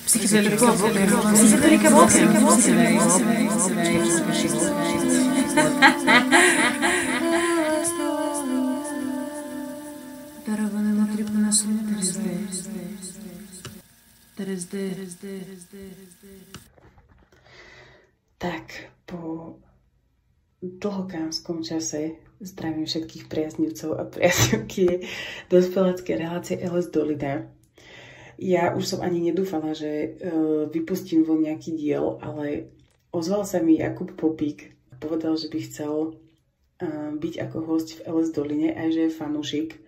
Tak, po dlhokámskom čase zdravím všetkých priaznivcov a priaznivky dospeláckej relácie LS Dolina. Ja už som ani nedúfala, že vypustím von nejaký diel, ale ozval sa mi Jakub Popík. Povedal, že by chcel byť ako host v LS Doline, aj že je fanúšik,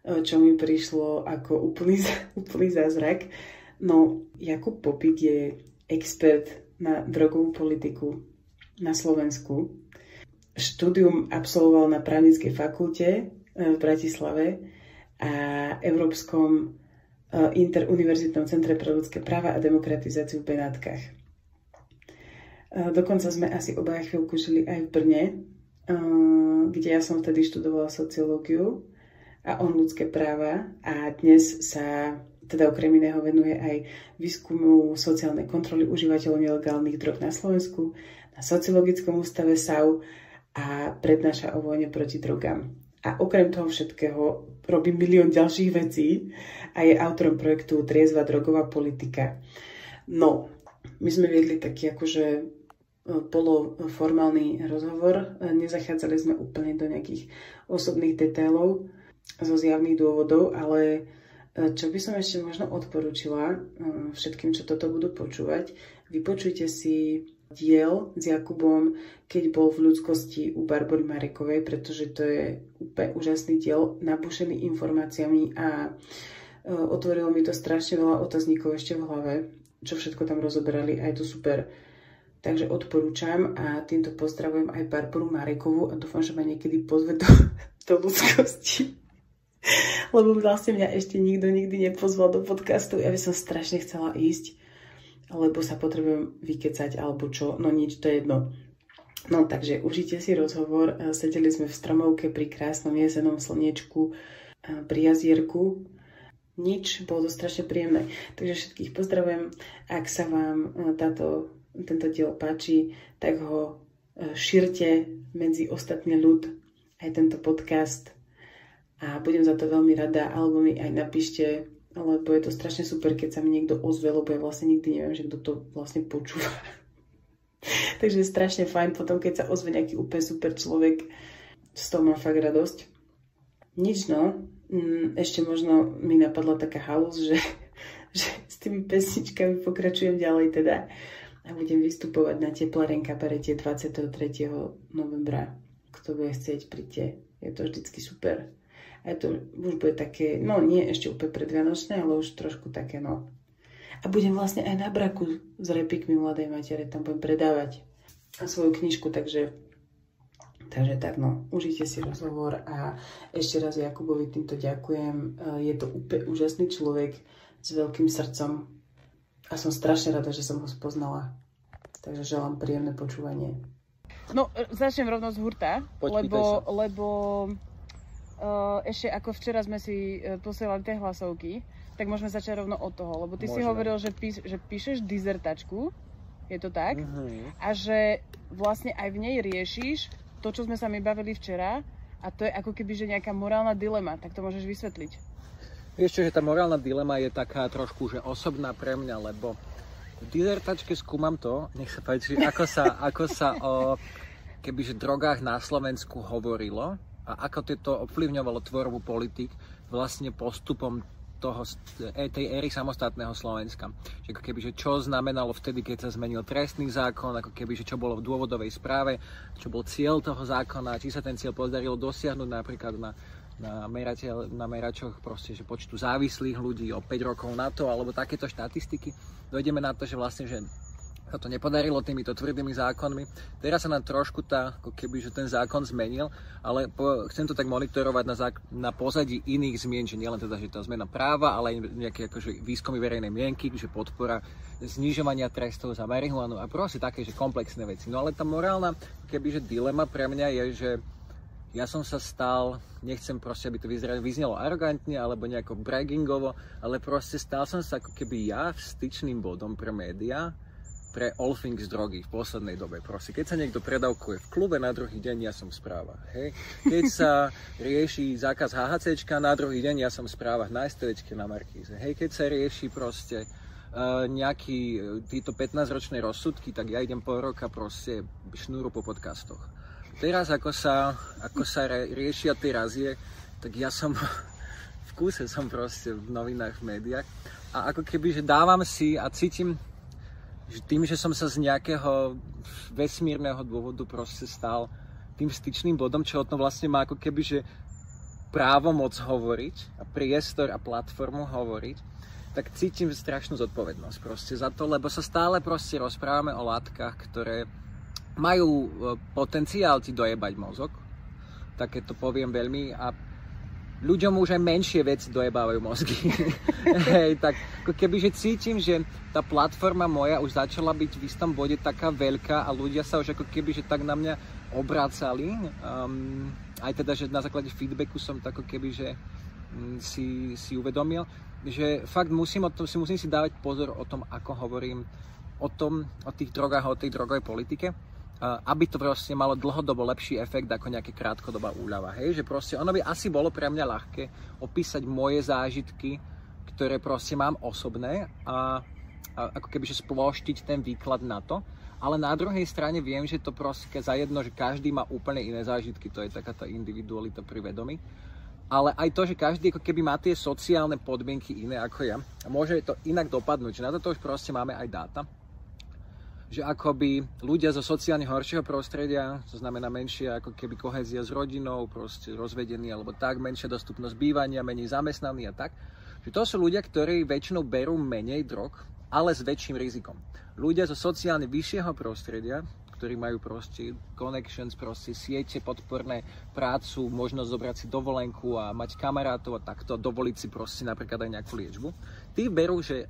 čo mi prišlo ako úplný zázrak. No, Jakub Popík je expert na drogovú politiku na Slovensku. Štúdium absolvoval na právnickej fakulte v Bratislave a Európskom interuniverzitnom centre pre ľudské práva a demokratizáciu v Benátkach. Dokonca sme asi obaja chvíľku žili aj v Brne, kde ja som vtedy študovala sociológiu a on ľudské práva a dnes sa teda okrem iného venuje aj výskumu sociálnej kontroly užívateľov nelegálnych drog na Slovensku, na sociologickom ústave SAU a prednáša o vojne proti drogám. A okrem toho všetkého robí milión ďalších vecí a je autorom projektu Triezva drogová politika. No, my sme viedli taký akože poloformálny rozhovor, nezachádzali sme úplne do nejakých osobných detailov zo zjavných dôvodov, ale čo by som ešte možno odporúčila všetkým, čo toto budú počúvať, vypočujte si diel s Jakubom, keď bol v ľudskosti u Barbory Marekovej, pretože to je úplne úžasný diel, nabušený informáciami a otvorilo mi to strašne veľa otáznikov ešte v hlave, čo všetko tam rozoberali a je to super. Takže odporúčam a týmto pozdravujem aj Barboru Marekovú a dúfam, že ma niekedy pozve do ľudskosti. Lebo vlastne mňa ešte nikto nikdy nepozval do podcastu. Ja by som strašne chcela ísť, lebo sa potrebujem vykecať alebo čo. No nič, to je jedno. No takže užite si rozhovor. Sedeli sme v stromovke pri krásnom jesenom slniečku pri jazierku. Nič, bolo to strašne príjemné. Takže všetkých pozdravujem. Ak sa vám tento diel páči, tak ho šírte medzi ostatný ľud, aj tento podcast. A budem za to veľmi rada, alebo mi aj napíšte, lebo je to strašne super, keď sa mi niekto ozve, lebo ja vlastne nikdy neviem, že kto to vlastne počúva. Takže je strašne fajn potom, keď sa ozve nejaký úplne super človek, z toho mám fakt radosť. Nič no, ešte možno mi napadla taká halus, že s tými pesničkami pokračujem ďalej teda a budem vystupovať na Tepláren kabarete 23. novembra. Kto bude chcieť, príďte. Je to vždycky super. A to už bude také, no nie ešte úplne predvianočné, ale už trošku také, no. A budem vlastne aj na braku s repíkmi Mladej matere, tam budem predávať svoju knižku, takže tak, no. Užite si rozhovor a ešte raz Jakubovi týmto ďakujem. Je to úplne úžasný človek s veľkým srdcom a som strašne rada, že som ho spoznala. Takže želám príjemné počúvanie. No, začnem rovno z hurta, lebo ešte ako včera sme si posielali tie hlasovky, tak môžeme začať rovno od toho, lebo ty si hovoril, že píšeš dizertačku, je to tak? A že vlastne aj v nej riešiš to, čo sme sa mi bavili včera a to je ako keby, že nejaká morálna dilema, tak to môžeš vysvetliť. Vieš čo, že tá morálna dilema je taká trošku, že osobná pre mňa, lebo v dizertačke skúmam to, nech sa páči, ako sa o kebyže drogách na Slovensku hovorilo, a ako to ovplyvňovalo tvorbu politik vlastne postupom tej éry samostatného Slovenska. Že ako keby, že čo znamenalo vtedy, keď sa zmenil trestný zákon, ako keby, že čo bolo v dôvodovej správe, čo bol cieľ toho zákona, či sa ten cieľ podarilo dosiahnuť napríklad na meračoch proste, že počtu závislých ľudí o 5 rokov na to, alebo takéto štatistiky. Dojdeme na to, že vlastne, že sa to nepodarilo týmito tvrdými zákonmi. Teraz sa nám trošku ako keby, že ten zákon zmenil, ale chcem to tak monitorovať na pozadí iných zmien, že nielen teda, že tá zmena práva, ale aj nejaké akože výskumy verejnej mienky, že podpora znižovania trestov za marihuanu a proste také, že komplexné veci. No ale tá morálna, kebyže dilema pre mňa je, že ja som sa stal, nechcem proste, aby to vyznelo arogantne alebo nejako braggingovo, ale proste stal som sa ako keby ja styčným bodom pre médiá, pre all things drogy v poslednej dobe. Proste, keď sa niekto predávkuje v klube, na druhý deň ja som v správach. Hej. Keď sa rieši zákaz HHCčka, na druhý deň ja som v správach na STVčke, na Markíze. Hej. Keď sa rieši proste nejaký títo 15-ročné rozsudky, tak ja idem pol roka proste šnúru po podcastoch. Teraz, ako sa riešia tie razie, tak ja som v kúse som proste v novinách, v médiách. A ako keby, že dávam si a cítim, že tým, že som sa z nejakého vesmírneho dôvodu proste stal tým styčným bodom, čo o tom vlastne má ako keby, že právo moc hovoriť a priestor a platformu hovoriť, tak cítim strašnú zodpovednosť proste za to, lebo sa stále proste rozprávame o látkach, ktoré majú potenciál ti dojebať mozog, tak keď to poviem veľmi, a ľuďom už aj menšie veci dojebávajú mozgy. Hej, tak ako keby, že cítim, že tá platforma moja už začala byť v istom bode taká veľká a ľudia sa už ako keby, že tak na mňa obracali. Aj teda, že na základe feedbacku som tak ako keby, že si uvedomil, že fakt musím si dávať pozor o tom, ako hovorím o tých drogách, o tej drogovej politike, aby to proste malo dlhodobo lepší efekt ako nejaká krátkodobá úľava. Hej? Že proste ono by asi bolo pre mňa ľahké opísať moje zážitky, ktoré proste mám osobné a ako keby že sploštiť ten výklad na to. Ale na druhej strane viem, že to proste zajedno, že každý má úplne iné zážitky, to je taká tá individualita pri vedomí. Ale aj to, že každý ako keby má tie sociálne podmienky iné ako ja a môže to inak dopadnúť, že na to už proste máme aj dáta. Že akoby ľudia zo sociálne horšieho prostredia, to znamená menšia ako keby kohézia s rodinou, proste rozvedení alebo tak, menšia dostupnosť bývania, menej zamestnaní a tak, že to sú ľudia, ktorí väčšinou berú menej drog, ale s väčším rizikom. Ľudia zo sociálne vyššieho prostredia, ktorí majú proste connections, proste siete podporné, prácu, možnosť zobrať si dovolenku a mať kamarátov a takto, dovoliť si proste napríklad aj nejakú liečbu, tí berú, že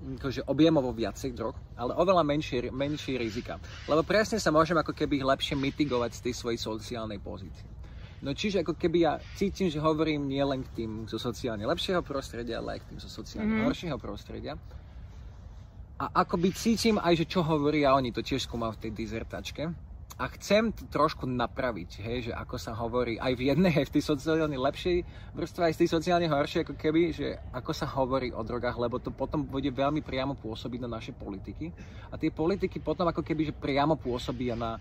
akože objemovo viacej drog, ale oveľa menšie rizika. Lebo presne sa môžem ako keby lepšie mitigovať z tej svojej sociálnej pozície. No čiže ako keby ja cítim, že hovorím nie len k tým zo sociálne lepšieho prostredia, ale aj k tým zo sociálne horšieho prostredia. A akoby cítim aj, že čo hovoria oni, to tiež skúmam v tej dizertačke. A chcem to trošku napraviť, hej, že ako sa hovorí aj v jednej, aj v tej sociálne lepšej vrstve, aj z tej sociálne horšej, ako keby, že ako sa hovorí o drogách, lebo to potom bude veľmi priamo pôsobiť na naše politiky. A tie politiky potom ako keby, že priamo pôsobia na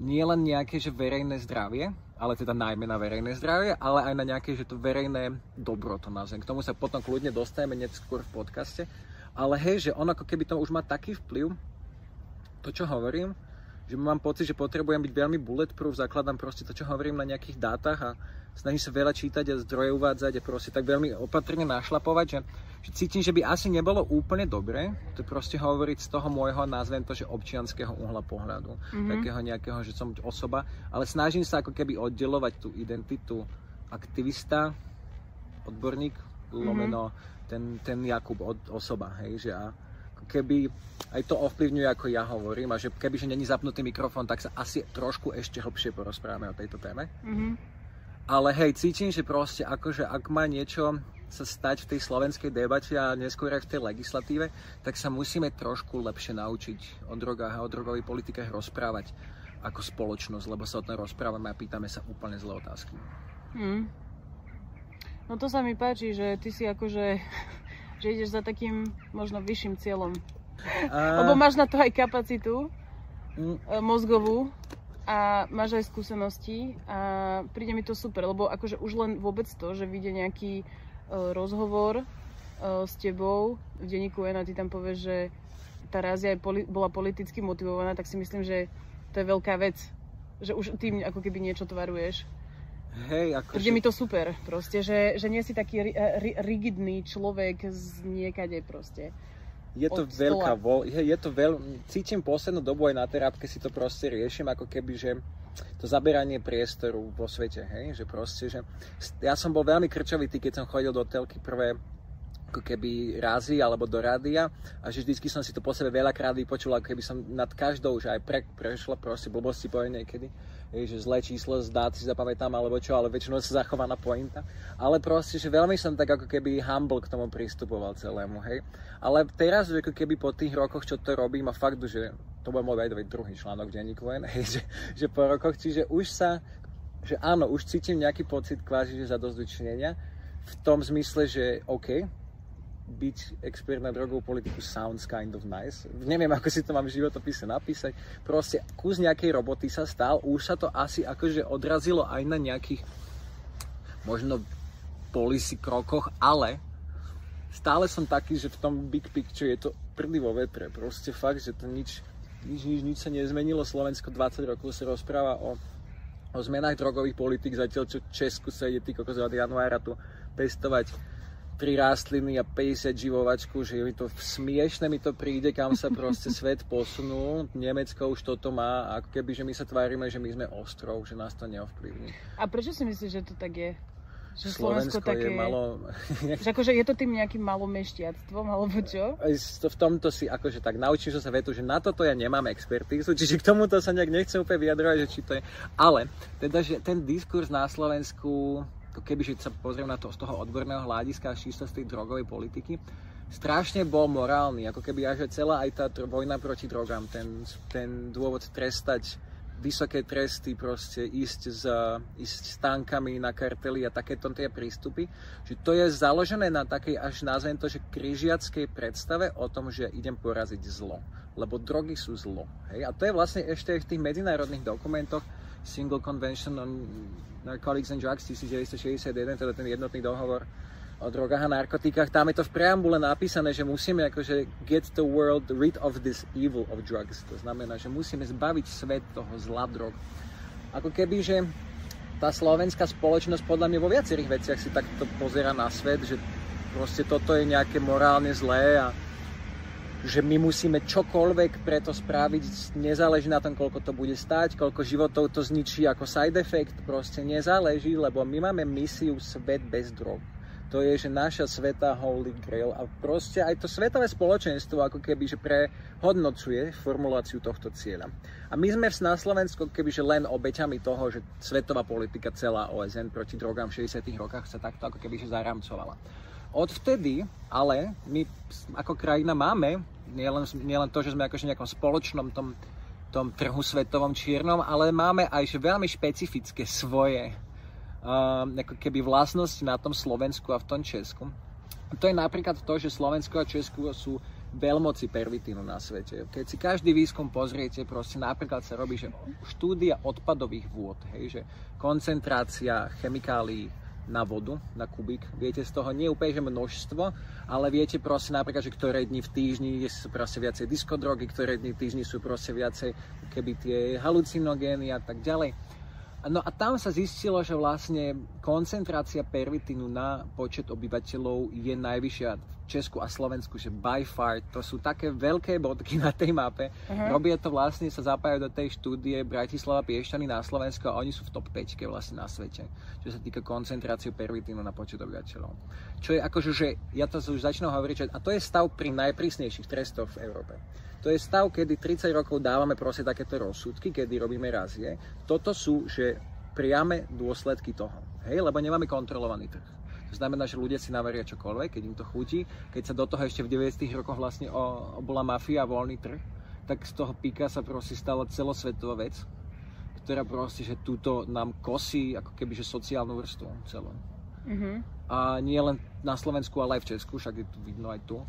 nielen nejaké, že verejné zdravie, ale teda najmä na verejné zdravie, ale aj na nejaké, že to verejné dobro, to nazvem. K tomu sa potom kľudne dostaneme neskôr v podcaste. Ale hej, že on ako keby to už má taký vplyv, to čo hovorím, že mám pocit, že potrebujem byť veľmi bulletproof, zakladám proste to, čo hovorím na nejakých dátach a snažím sa veľa čítať a zdroje uvádzať a proste tak veľmi opatrne našlapovať, že cítim, že by asi nebolo úplne dobré to proste hovoriť z toho môjho, nazvem to, že občianskeho uhla pohľadu, takého nejakého, že som osoba, ale snažím sa ako keby oddelovať tú identitu aktivista, odborník, lomeno ten Jakub osoba, hej, že keby aj to ovplyvňuje, ako ja hovorím, a že kebyže není zapnutý mikrofón, tak sa asi trošku ešte hlbšie porozprávame o tejto téme. Ale hej, cítim, že proste akože ak má niečo sa stať v tej slovenskej debate a neskôr aj v tej legislatíve, tak sa musíme trošku lepšie naučiť o drogách a o drogových politikách rozprávať ako spoločnosť, lebo sa o tom rozprávame a pýtame sa úplne zlé otázky. No to sa mi páči, že ty si akože že ideš za takým možno vyšším cieľom. Lebo máš na to aj kapacitu mozgovú a máš aj skúsenosti a príde mi to super, lebo akože už len vôbec to, že vyjde nejaký rozhovor s tebou v denníku N a ty tam povieš, že tá razia bola politicky motivovaná, tak si myslím, že to je veľká vec. Že už tým ako keby niečo tvaruješ. Hej, akože... Príde mi to super, proste, že nie si taký rigidný človek z niekade proste. Je to veľká cítim poslednú dobu aj na terapke, si to proste riešim, ako keby, že to zaberanie priestoru vo svete, hej, že proste, že ja som bol veľmi krčovitý, keď som chodil do telky prvé ako keby razy alebo do rádia a že vždycky som si to po sebe veľakrát vypočul, ako keby som nad každou, že aj prešla proste blbosti poviem niekedy, že zlé číslo z dát si zapamätám alebo čo, ale väčšinou sa zachovaná pointa. Ale proste, že veľmi som tak ako keby humble k tomu pristupoval celému, hej. Ale teraz, že ako keby po tých rokoch, čo to robím a fakt, že to bude môj druhý článok v denníku N, hej, že po rokoch, čiže už sa, že áno, už cítim nejaký pocit kvázi, že zadosťučinenia v tom zmysle, že OK, byť expert na drogovú politiku sounds kind of nice. Neviem, ako si to mám v životopise napísať. Proste kus nejakej roboty sa stal, už sa to asi akože odrazilo aj na nejakých možno policy krokoch, ale stále som taký, že v tom big picture je to prvý vo vetre. Proste fakt, že to nič sa nezmenilo. Slovensko 20 rokov sa rozpráva o zmenách drogových politik, zatiaľ čo Česku sa ide od januára tu pestovať 3 rastliny a 50 živovačku, že mi to smiešne mi to príde, kam sa proste svet posunul. Nemecko už toto má, ako keby, že my sa tvárime, že my sme ostrov, že nás to neovplyvní. A prečo si myslíš, že to tak je? Že Slovensko také... je malo... že akože je to tým nejakým malomešťatstvom, alebo čo? V tomto si akože tak naučím sa vetu, že na toto ja nemám expertízu, čiže k tomuto sa nejak nechcem úplne vyjadrovať, že či to je... Ale teda, že ten diskurs na Slovensku, keby že sa pozriem na to z toho odborného hľadiska, čisto z tej drogovej politiky, strašne bol morálny, ako keby až celá aj tá vojna proti drogám, ten dôvod trestať vysoké tresty, proste ísť s tankami na kartely a takéto tie prístupy, že to je založené na takej, až nazvem to, že križiackej predstave o tom, že idem poraziť zlo, lebo drogy sú zlo. Hej? A to je vlastne ešte v tých medzinárodných dokumentoch Single Convention on Narcotics and Drugs 1961, teda ten jednotný dohovor o drogách a narkotikách, tam je to v preambule napísané, že musíme akože get the world rid of this evil of drugs. To znamená, že musíme zbaviť svet toho zla drog. Ako keby, že tá slovenská spoločnosť podľa mňa vo viacerých veciach si takto pozerá na svet, že proste toto je nejaké morálne zlé a že my musíme čokoľvek preto spraviť, nezáleží na tom, koľko to bude stáť, koľko životov to zničí ako side effect, proste nezáleží, lebo my máme misiu svet bez drog. To je, že naša sveta holy grail a proste aj to svetové spoločenstvo ako keby, že prehodnocuje formuláciu tohto cieľa. A my sme na Slovensku keby, že len obeťami toho, že svetová politika celá OSN proti drogám v 60. rokoch sa takto ako keby, že zaramcovala. Odvtedy, ale my ako krajina máme nielen to, že sme akože nejakom spoločnom tom trhu svetovom čiernom, ale máme aj že veľmi špecifické svoje ako keby vlastnosti na tom Slovensku a v tom Česku. To je napríklad to, že Slovensko a Česku sú veľmoci pervitínu na svete. Keď si každý výskum pozriete, proste napríklad sa robí, že štúdia odpadových vôd, hej, že koncentrácia chemikálií na vodu, na kubík. Viete z toho nie úplne že množstvo, ale viete proste napríklad, že ktoré dni v týždni sú proste viacej diskodrogy, ktoré dni v týždni sú proste viacej keby tie halucinogény a tak ďalej. No a tam sa zistilo, že vlastne koncentrácia pervitínu na počet obyvateľov je najvyššia v Česku a Slovensku, že by far, to sú také veľké bodky na tej mape. Robia to vlastne, sa zapájajú do tej štúdie Bratislava, Piešťany na Slovensku a oni sú v top 5 vlastne na svete, čo sa týka koncentrácie pervitínu na počet obyvateľov. Čo je akože, že ja to už začínam hovoriť, a to je stav pri najprísnejších trestoch v Európe. To je stav, kedy 30 rokov dávame proste takéto rozsudky, kedy robíme razie. Toto sú, že priame dôsledky toho, hej, lebo nemáme kontrolovaný trh. To znamená, že ľudia si naveria čokoľvek, keď im to chutí. Keď sa do toho ešte v 90. rokoch vlastne bola mafia a voľný trh, tak z toho píka sa proste stala celosvetová vec, ktorá proste, že túto nám kosí ako keby, že sociálnu vrstvu celú. A nie len na Slovensku, ale aj v Česku, však je to vidno aj tu.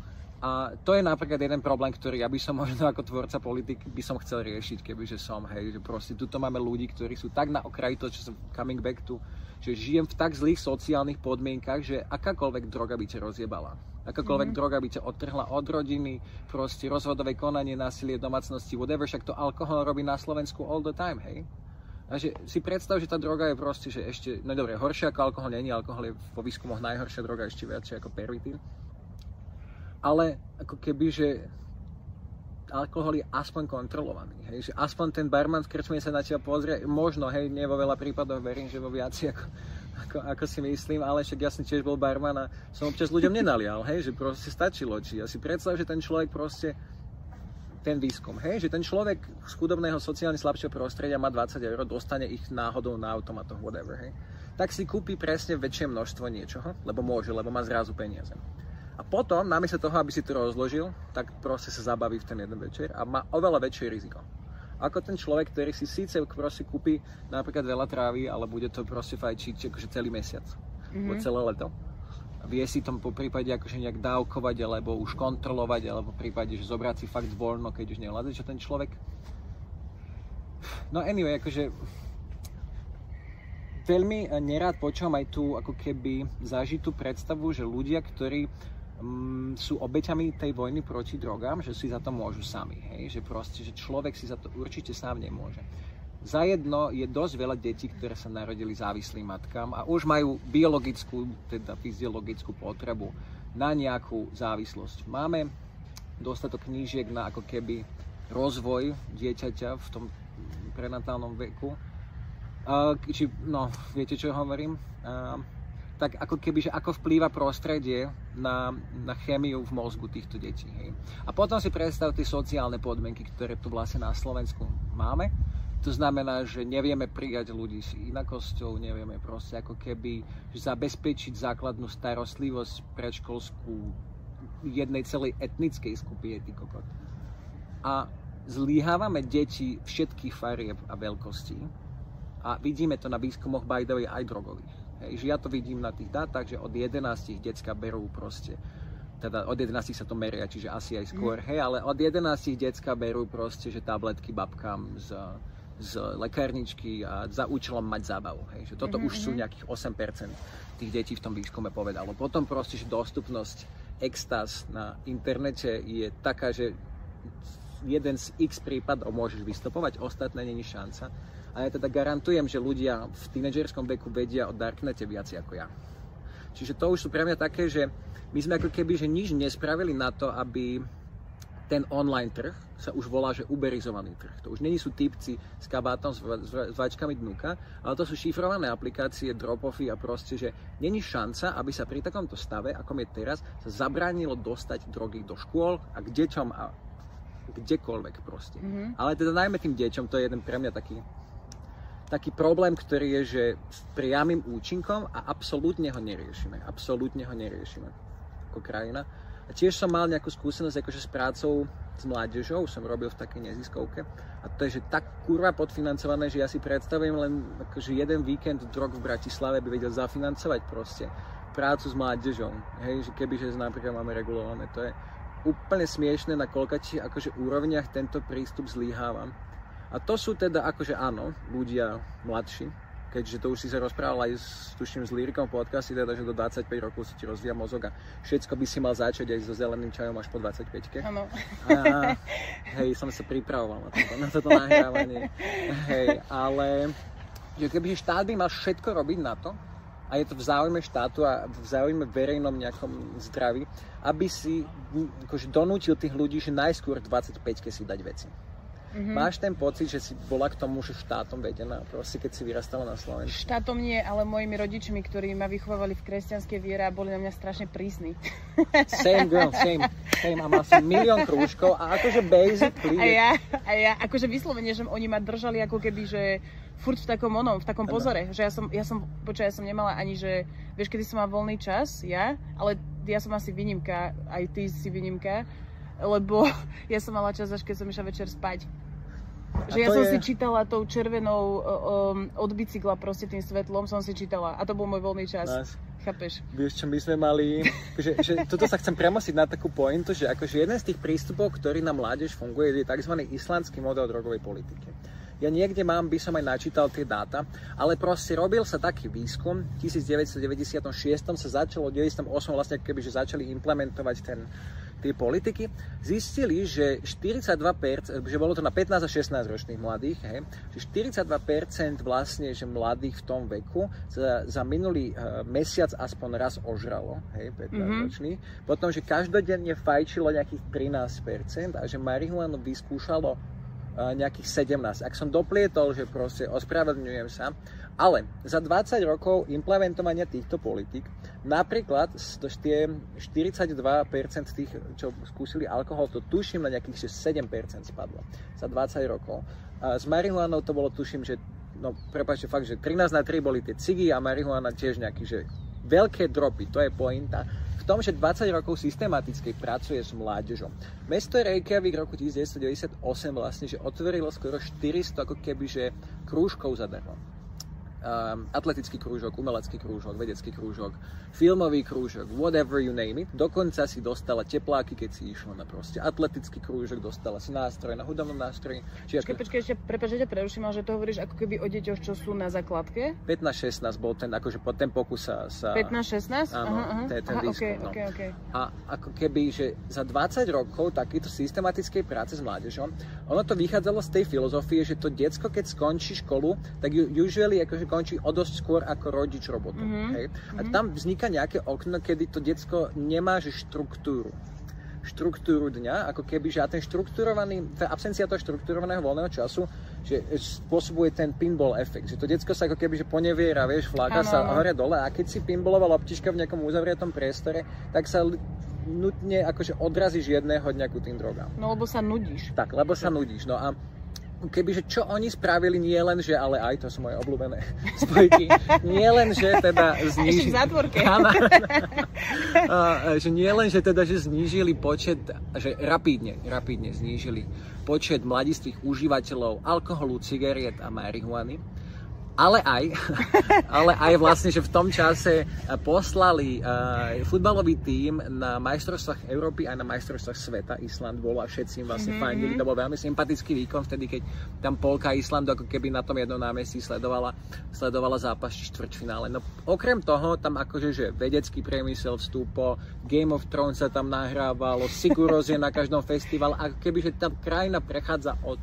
A to je napríklad jeden problém, ktorý ja by som možno ako tvorca politiky by som chcel riešiť, kebyže som, hej, že proste tuto máme ľudí, ktorí sú tak na okraji toho, čo som coming back to, že žijem v tak zlých sociálnych podmienkach, že akákoľvek droga by ťa rozjebala. Akákoľvek droga by ťa odtrhla od rodiny, proste rozvodové konanie, násilie, domácnosti, whatever, však to alkohol robí na Slovensku all the time, hej. A že si predstav, že tá droga je proste, že ešte, no dobre, horšia ako alkohol nie, alkohol je vo výskumoch najhoršia droga, ešte viac ako pervitín. Ale ako keby, že alkohol je aspoň kontrolovaný, hej, že aspoň ten barman v krčme sa na teba pozrie, možno, hej, nie vo veľa prípadoch, verím, že vo viaci ako ako si myslím, ale však ja som tiež bol barman a som občas ľuďom nenalial, hej, že proste stačilo. Či ja si predstav, že ten človek proste, ten výskum, hej, že ten človek z chudobného sociálne slabšieho prostredia má 20 €, dostane ich náhodou na automatoch, whatever, hej. Tak si kúpi presne väčšie množstvo niečoho, lebo môže, lebo má zrazu peniaze. A potom, namiesto toho, aby si to rozložil, tak proste sa zabaví v ten jeden večer a má oveľa väčšie riziko. Ako ten človek, ktorý si síce proste kúpi napríklad veľa trávy, ale bude to proste fajčiť akože celý mesiac, alebo celé leto. Vie si tom po prípade akože nejak dávkovať, alebo už kontrolovať, alebo v prípade, že zobrať si fakt voľno, keď už nevládze, že ten človek... No anyway, akože... Veľmi nerád počúvam aj tú ako keby zažitú predstavu, že ľudia, ktorí sú obeťami tej vojny proti drogám, že si za to môžu sami, hej? Že proste, že človek si za to určite sám nemôže. Zajedno je dosť veľa detí, ktoré sa narodili závislým matkám a už majú biologickú, teda fyziologickú potrebu na nejakú závislosť. Máme dostatok knížiek na ako keby rozvoj dieťaťa v tom prenatálnom veku. Viete, čo hovorím? Tak ako keby, že ako vplýva prostredie na chémiu v mozgu týchto detí. Hej. A potom si predstav tie sociálne podmienky, ktoré tu vlastne na Slovensku máme. To znamená, že nevieme prijať ľudí s inakosťou, nevieme proste ako keby zabezpečiť základnú starostlivosť predškolskú jednej celej etnickej skupiny. A zlyhávame deti všetkých farieb a veľkostí. A vidíme to na výskumoch by the way aj drogových. Hej, že ja to vidím na tých dátach, že od 11 decka berú proste, teda od 11 sa to meria, čiže asi aj skôr, hej, ale od 11 decka berú proste, že tabletky babkám z lekárničky a za účelom mať zábavu, hej, že toto už sú nejakých 8% tých detí v tom výskume povedalo. Potom proste, že dostupnosť extáz na internete je taká, že jeden z x prípadov môžeš vystopovať, ostatné není šanca. A ja teda garantujem, že ľudia v tínedžerskom veku vedia o Darknete viac ako ja. Čiže to už sú pre mňa také, že my sme ako keby že nič nespravili na to, aby ten online trh sa už volá, že uberizovaný trh. To už není sú typci s kabátom, s vačkami dnuka, ale to sú šifrované aplikácie, drop-offy a proste, že není šanca, aby sa pri takomto stave, akom je teraz, sa zabránilo dostať drogy do škôl a k deťom a kdekoľvek proste. Ale teda najmä tým deťom, to je jeden pre mňa taký problém, ktorý je, že s priamym účinkom a absolútne ho neriešime. Absolútne ho neriešime ako krajina. A tiež som mal nejakú skúsenosť akože s prácou s mládežou, som robil v takej neziskovke. A to je, že tak kurva podfinancované, že ja si predstavujem len akože jeden víkend drog v Bratislave by vedel zafinancovať proste prácu s mládežou. Hej, že kebyže napríklad máme regulované, to je úplne smiešné, na koľkých akože úrovniach tento prístup zlyháva. A to sú teda akože áno, ľudia mladší, keďže to už si sa rozprával aj tuším s Lyrikom v podcaste, teda, že do 25 rokov si ti rozvíja mozog a všetko by si mal začať aj so zeleným čajom až po 25-ke. Áno. Hej, som sa pripravoval na toto nahrávanie. Hej, ale že kebyže štát by mal všetko robiť na to, a je to v záujme štátu a v záujme verejnom nejakom zdraví, aby si akože donútil tých ľudí, že najskôr 25-ke si dať veci. Máš ten pocit, že si bola k tomu, že štátom vedená, proste keď si vyrastala na Slovensku? Štátom nie, ale mojimi rodičmi, ktorí ma vychovávali v kresťanskej viere a boli na mňa strašne prísni. Same girl, same. A mal som milión krúžkov a akože basically... A ja akože vyslovene, že oni ma držali ako keby, že furt v takom pozore, že ja som nemala ani, že vieš, kedy som mala voľný čas, ale ja som asi výnimka, aj ty si výnimka, lebo ja som mala čas, až keď som išla večer spať. Že ja som si čítala tou červenou od bicykla, proste tým svetlom som si čítala a to bol môj voľný čas. Nice. Chápeš? Vieš, čo my sme mali, že toto sa chcem premosiť na takú pointu, že akože jeden z tých prístupov, ktorý na mládež funguje, je tzv. Islandský model drogovej politiky. Ja niekde by som aj načítal tie dáta, ale proste robil sa taký výskum, v 1996 sa začalo, v 1998 vlastne kebyže začali implementovať tie politiky, zistili, že 42%, že bolo to na 15 a 16 ročných mladých, hej, že 42% vlastne, že mladých v tom veku za minulý mesiac aspoň raz ožralo, hej, 15 ročných, potom, že každodenne fajčilo nejakých 13% a že marihuanu vyskúšalo nejakých 17. Ak som doplietol, že proste ospravedlňujem sa, ale za 20 rokov implementovania týchto politík, napríklad tie 42% tých, čo skúsili alkohol, to tuším na nejakých 7% spadlo za 20 rokov. A s marihuanou to bolo, tuším, že, no prepáčte, fakt, že 13 na 3 boli tie cigy a marihuana tiež nejaký, že veľké dropy, to je pointa. V tom, že 20 rokov systematicky pracuje s mládežou. Mesto Reykjavík v roku 1998 vlastne, že otvorilo skoro 400 ako keby, že krúžkov zadarmo. Atletický krúžok, umelecký krúžok, vedecký krúžok, filmový krúžok, whatever you name it. Dokonca si dostala tepláky, keď si išla na proste atletický krúžok, dostala si nástroj na hudobnom nástroji. Počkaj, ešte prepáč, že ťa preruším, ale že to hovoríš ako keby o deťoch, čo sú na základke? 15-16 bol ten, akože po ten pokus sa... 15-16? Áno, ten výskum. Okay. A ako keby, že za 20 rokov takýto systematickej práce s mládežom, ono to vychádzalo z tej filozofie, že to decko, keď skončí školu, tak usually akože končí o dosť skôr ako rodič robotu. Hej? A tam vzniká nejaké okno, kedy to decko nemá že štruktúru dňa, ako keby, že a ten štruktúrovaný, tá absencia toho štruktúrovaného voľného času, že spôsobuje ten pinball efekt, že to decko sa ako keby, že poneviera, vieš, fláka sa hore dole a keď si pinballová loptička v nejakom uzavretom priestore, tak sa nutne akože odrazíš jedného dňa ku tým drogám. No lebo sa nudíš. Tak, lebo sa nudíš. No a kebyže čo oni spravili, nie len, že ale aj to sú moje obľúbené spojky, nie len, že teda znížili... Ešte v zátvorke. Že nie len, že teda, že znížili počet, že rapidne znížili počet mladistvých užívateľov alkoholu, cigariet a marihuany, ale aj vlastne, že v tom čase poslali futbalový tím na majstrovstvách Európy a na majstrovstvách sveta. Island bol a všetci im vlastne fandili. To bol veľmi sympatický výkon vtedy, keď tam polka Islandu ako keby na tom jednom námestí sledovala zápas štvrťfinále. No okrem toho, tam akože že vedecký priemysel vstúpol, Game of Thrones sa tam nahrávalo, Siguros je na každom festivale, ako keby, že tá krajina prechádza od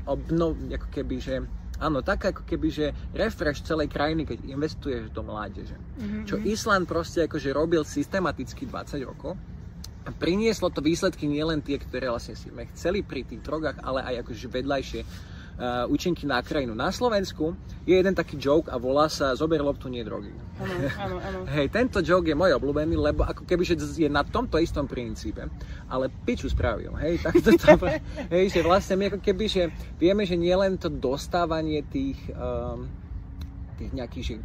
ako keby, že áno, tak ako keby, že refresh celej krajiny, keď investuješ do mládeže. Čo Island proste akože robil systematicky 20 rokov a prinieslo to výsledky nielen tie, ktoré vlastne si chceli pri tých drogách, ale aj akože vedľajšie účinky na krajinu. Na Slovensku je jeden taký joke a volá sa Zober loptu, nie drogy. Áno. Hej, tento joke je môj obľúbený, lebo ako keby, že je na tomto istom princípe, ale piču spravil, hej, tak to hej, že vlastne my ako keby, že vieme, že nie len to dostávanie tých nejakých že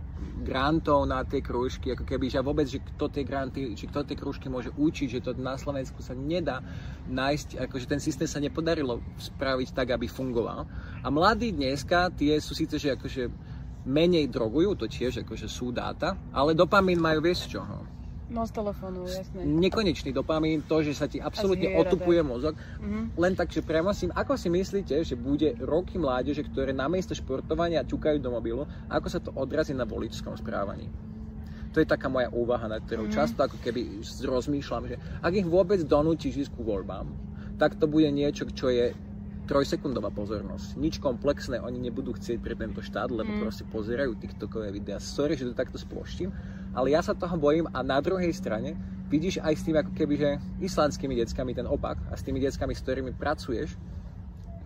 grantov na tie krúžky, ako keby, že vôbec, že kto tie granty, či kto tie krúžky môže učiť, že to na Slovensku sa nedá nájsť, akože ten systém sa nepodarilo spraviť tak, aby fungoval. A mladí dneska, tie sú síce, že akože menej drogujú, to tiež akože sú dáta, ale dopamín majú viesť z čoho? No z telefónu, jasné. Nekonečný dopamín, to, že sa ti absolútne otupuje mozog. Len tak, že premosím, ako si myslíte, že bude roky mládeže, ktoré namiesto športovania ťukajú do mobilu, ako sa to odrazí na voličskom správaní? To je taká moja úvaha, na ktorú často ako keby rozmýšľam, že ak ich vôbec donútiš ísť ku voľbám, tak to bude niečo, čo je 3-sekundová pozornosť. Nič komplexné oni nebudú chcieť pre tento štát, lebo proste pozerajú tiktokové videá. Sorry, že to takto sploštím, ale ja sa toho bojím a na druhej strane vidíš aj s tými ako keby, že islandskými deckami ten opak a s tými deckami, s ktorými pracuješ,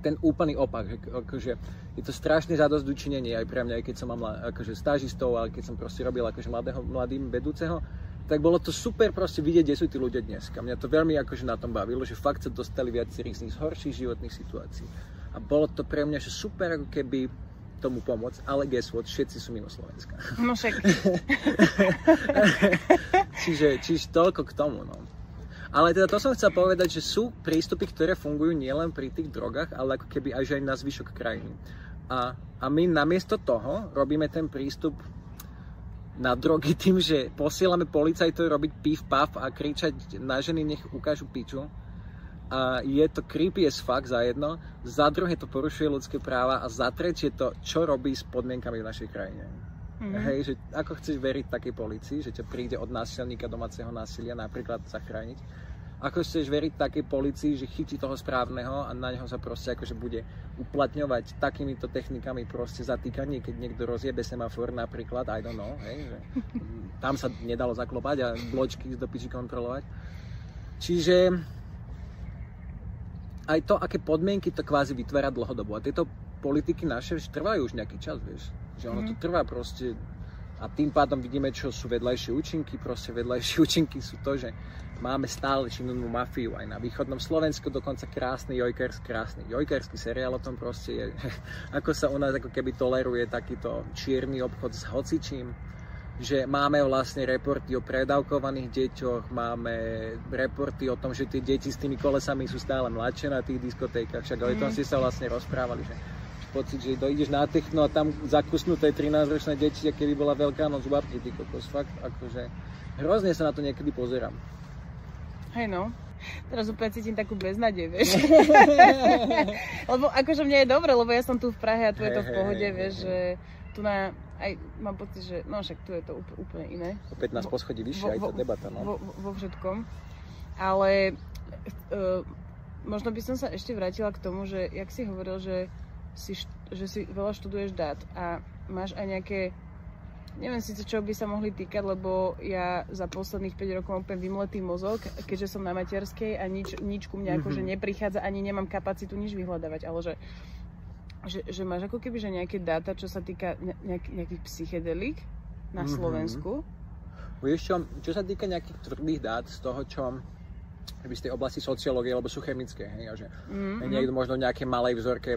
ten úplný opak. Že, akože, je to strašne zadosťučinenie aj pre mňa, aj keď som mám akože stážistov, ale keď som proste robil akože mladým vedúceho, tak bolo to super proste vidieť, kde sú tí ľudia dnes. A mňa to veľmi akože na tom bavilo, že fakt sa dostali viacerých z nich z horších životných situácií. A bolo to pre mňa že super ako keby tomu pomôcť, ale guess what, všetci sú mimo Slovenska. No však. čiže toľko k tomu, no. Ale teda to som chcel povedať, že sú prístupy, ktoré fungujú nielen pri tých drogách, ale ako keby aj na zvyšok krajiny. A my namiesto toho robíme ten prístup na drogy tým, že posielame policajtov robiť pif paf a kričať na ženy, nech ukážu piču. A je to creepy as fuck za jedno, za druhé to porušuje ľudské práva a za tretie to, čo robí s podmienkami v našej krajine. Hej, že ako chceš veriť takej policii, že ťa príde od násilníka domáceho násilia napríklad zachrániť. Ako chceš veriť takej policii, že chytí toho správneho a na neho sa proste akože bude uplatňovať takýmito technikami proste zatýkanie, keď niekto rozjebe semafor napríklad, I don't know, hej, že tam sa nedalo zaklopať a bločky do piči kontrolovať. Čiže aj to, aké podmienky to kvázi vytvára dlhodobo. A tieto politiky naše trvajú už nejaký čas, vieš. Že ono to trvá proste. A tým pádom vidíme, čo sú vedľajšie účinky. Proste vedľajšie účinky sú to, že máme stále činnú mafiu aj na východnom Slovensku, dokonca krásny jojkarský seriál o tom proste je, ako sa u nás ako keby toleruje takýto čierny obchod s hocičím. Že máme vlastne reporty o predávkovaných deťoch, máme reporty o tom, že tie deti s tými kolesami sú stále mladšie na tých diskotékach, však o tom ste sa vlastne rozprávali, že pocit, že dojdeš na techno a tam zakusnuté 13-ročné deti, keby bola Veľká noc v babky, ty kokos, fakt, akože hrozne sa na to niekedy pozerám. Hej no, teraz úplne cítim takú beznádej, vieš. Lebo akože mne je dobre, lebo ja som tu v Prahe a tu je to v pohode, vieš, že tu na, aj mám pocit, že no však tu je to úplne iné. O 15 poschodí vyššie aj tá debata, no. Vo všetkom, ale možno by som sa ešte vrátila k tomu, že jak si hovoril, že si veľa študuješ dát a máš aj nejaké, neviem síce, čo by sa mohli týkať, lebo ja za posledných 5 rokov mám úplne vymletý mozog, keďže som na materskej a nič ku mne akože neprichádza, ani nemám kapacitu nič vyhľadávať, ale že máš ako keby že nejaké dáta, čo sa týka nejakých psychedelík na Slovensku. Vieš čo sa týka nejakých tvrdých dát z toho, čo z tej oblasti sociológie, lebo sú chemické, hej, a že niekto možno v nejakej malej vzorke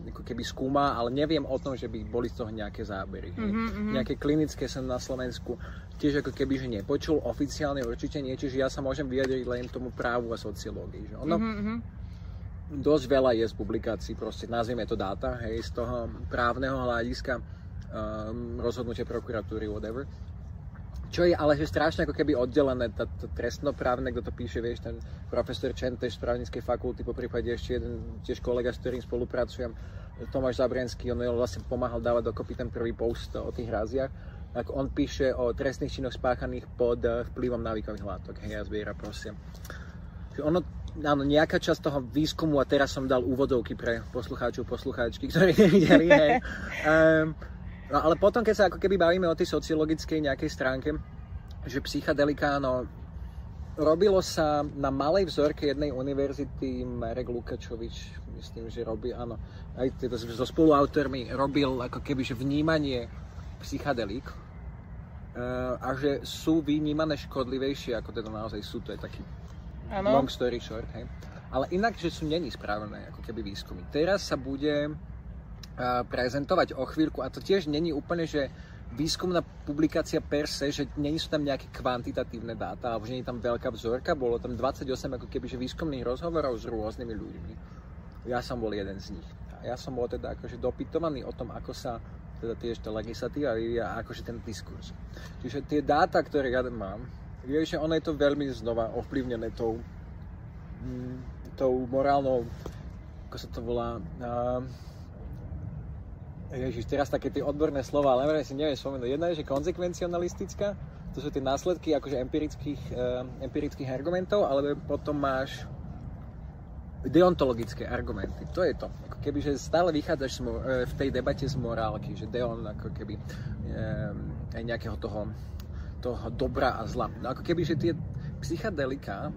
ako keby skúma, ale neviem o tom, že by boli z toho nejaké zábery. Nejaké klinické som na Slovensku tiež ako keby, že nepočul, oficiálne určite nie, čiže ja sa môžem vyjadriť len tomu právu a sociológii. Že ono dosť veľa je z publikácií, proste nazvieme to dáta, hej, z toho právneho hľadiska, rozhodnutie prokuratúry, whatever. Čo je ale že strašne ako keby oddelené, to trestnoprávne, kto to píše, vieš, ten profesor Čenteš z právnickej fakulty, po prípade ešte jeden tiež kolega, s ktorým spolupracujem, Tomáš Zabrenský, on vlastne pomáhal dávať dokopy ten prvý post o tých hráziach, tak on píše o trestných činoch spáchaných pod vplyvom návykových látok, hej, a zbiera proste. Ono, áno, nejaká časť toho výskumu, a teraz som dal úvodovky pre poslucháčov, poslucháčky, ktorí nevideli, hej. No ale potom, keď sa ako keby bavíme o tej sociologickej nejakej stránke, že psychedelika, no, robilo sa na malej vzorke jednej univerzity, Marek Lukačovič, myslím, že robí, áno, aj so spoluautormi robil ako keby, že vnímanie psychedelík a že sú vnímané škodlivejšie, ako teda naozaj sú, to je taký long story short, hej. Ale inak, že sú není správne ako keby výskumy. Teraz sa bude prezentovať o chvíľku, a to tiež není úplne, že výskumná publikácia per se, že není sú tam nejaké kvantitatívne dáta, alebo že nie je tam veľká vzorka, bolo tam 28 ako keby, že výskumných rozhovorov s rôznymi ľuďmi. Ja som bol jeden z nich. A ja som bol teda akože dopytovaný o tom, ako sa teda tiež tá legislatíva vyvíja, akože ten diskurs. Čiže tie dáta, ktoré ja mám, vieš, že ono je to veľmi znova ovplyvnené tou morálnou, ako sa to volá, Ježiš, teraz také tie odborné slova, ale neviem spomenúť. Jedna je, že konzekvencionalistická, to sú tie následky akože empirických argumentov, ale potom máš deontologické argumenty. To je to. Ako keby, že stále vychádzaš v tej debate z morálky, že deon ako keby aj nejakého toho dobra a zla. No ako keby, že tie psychedelika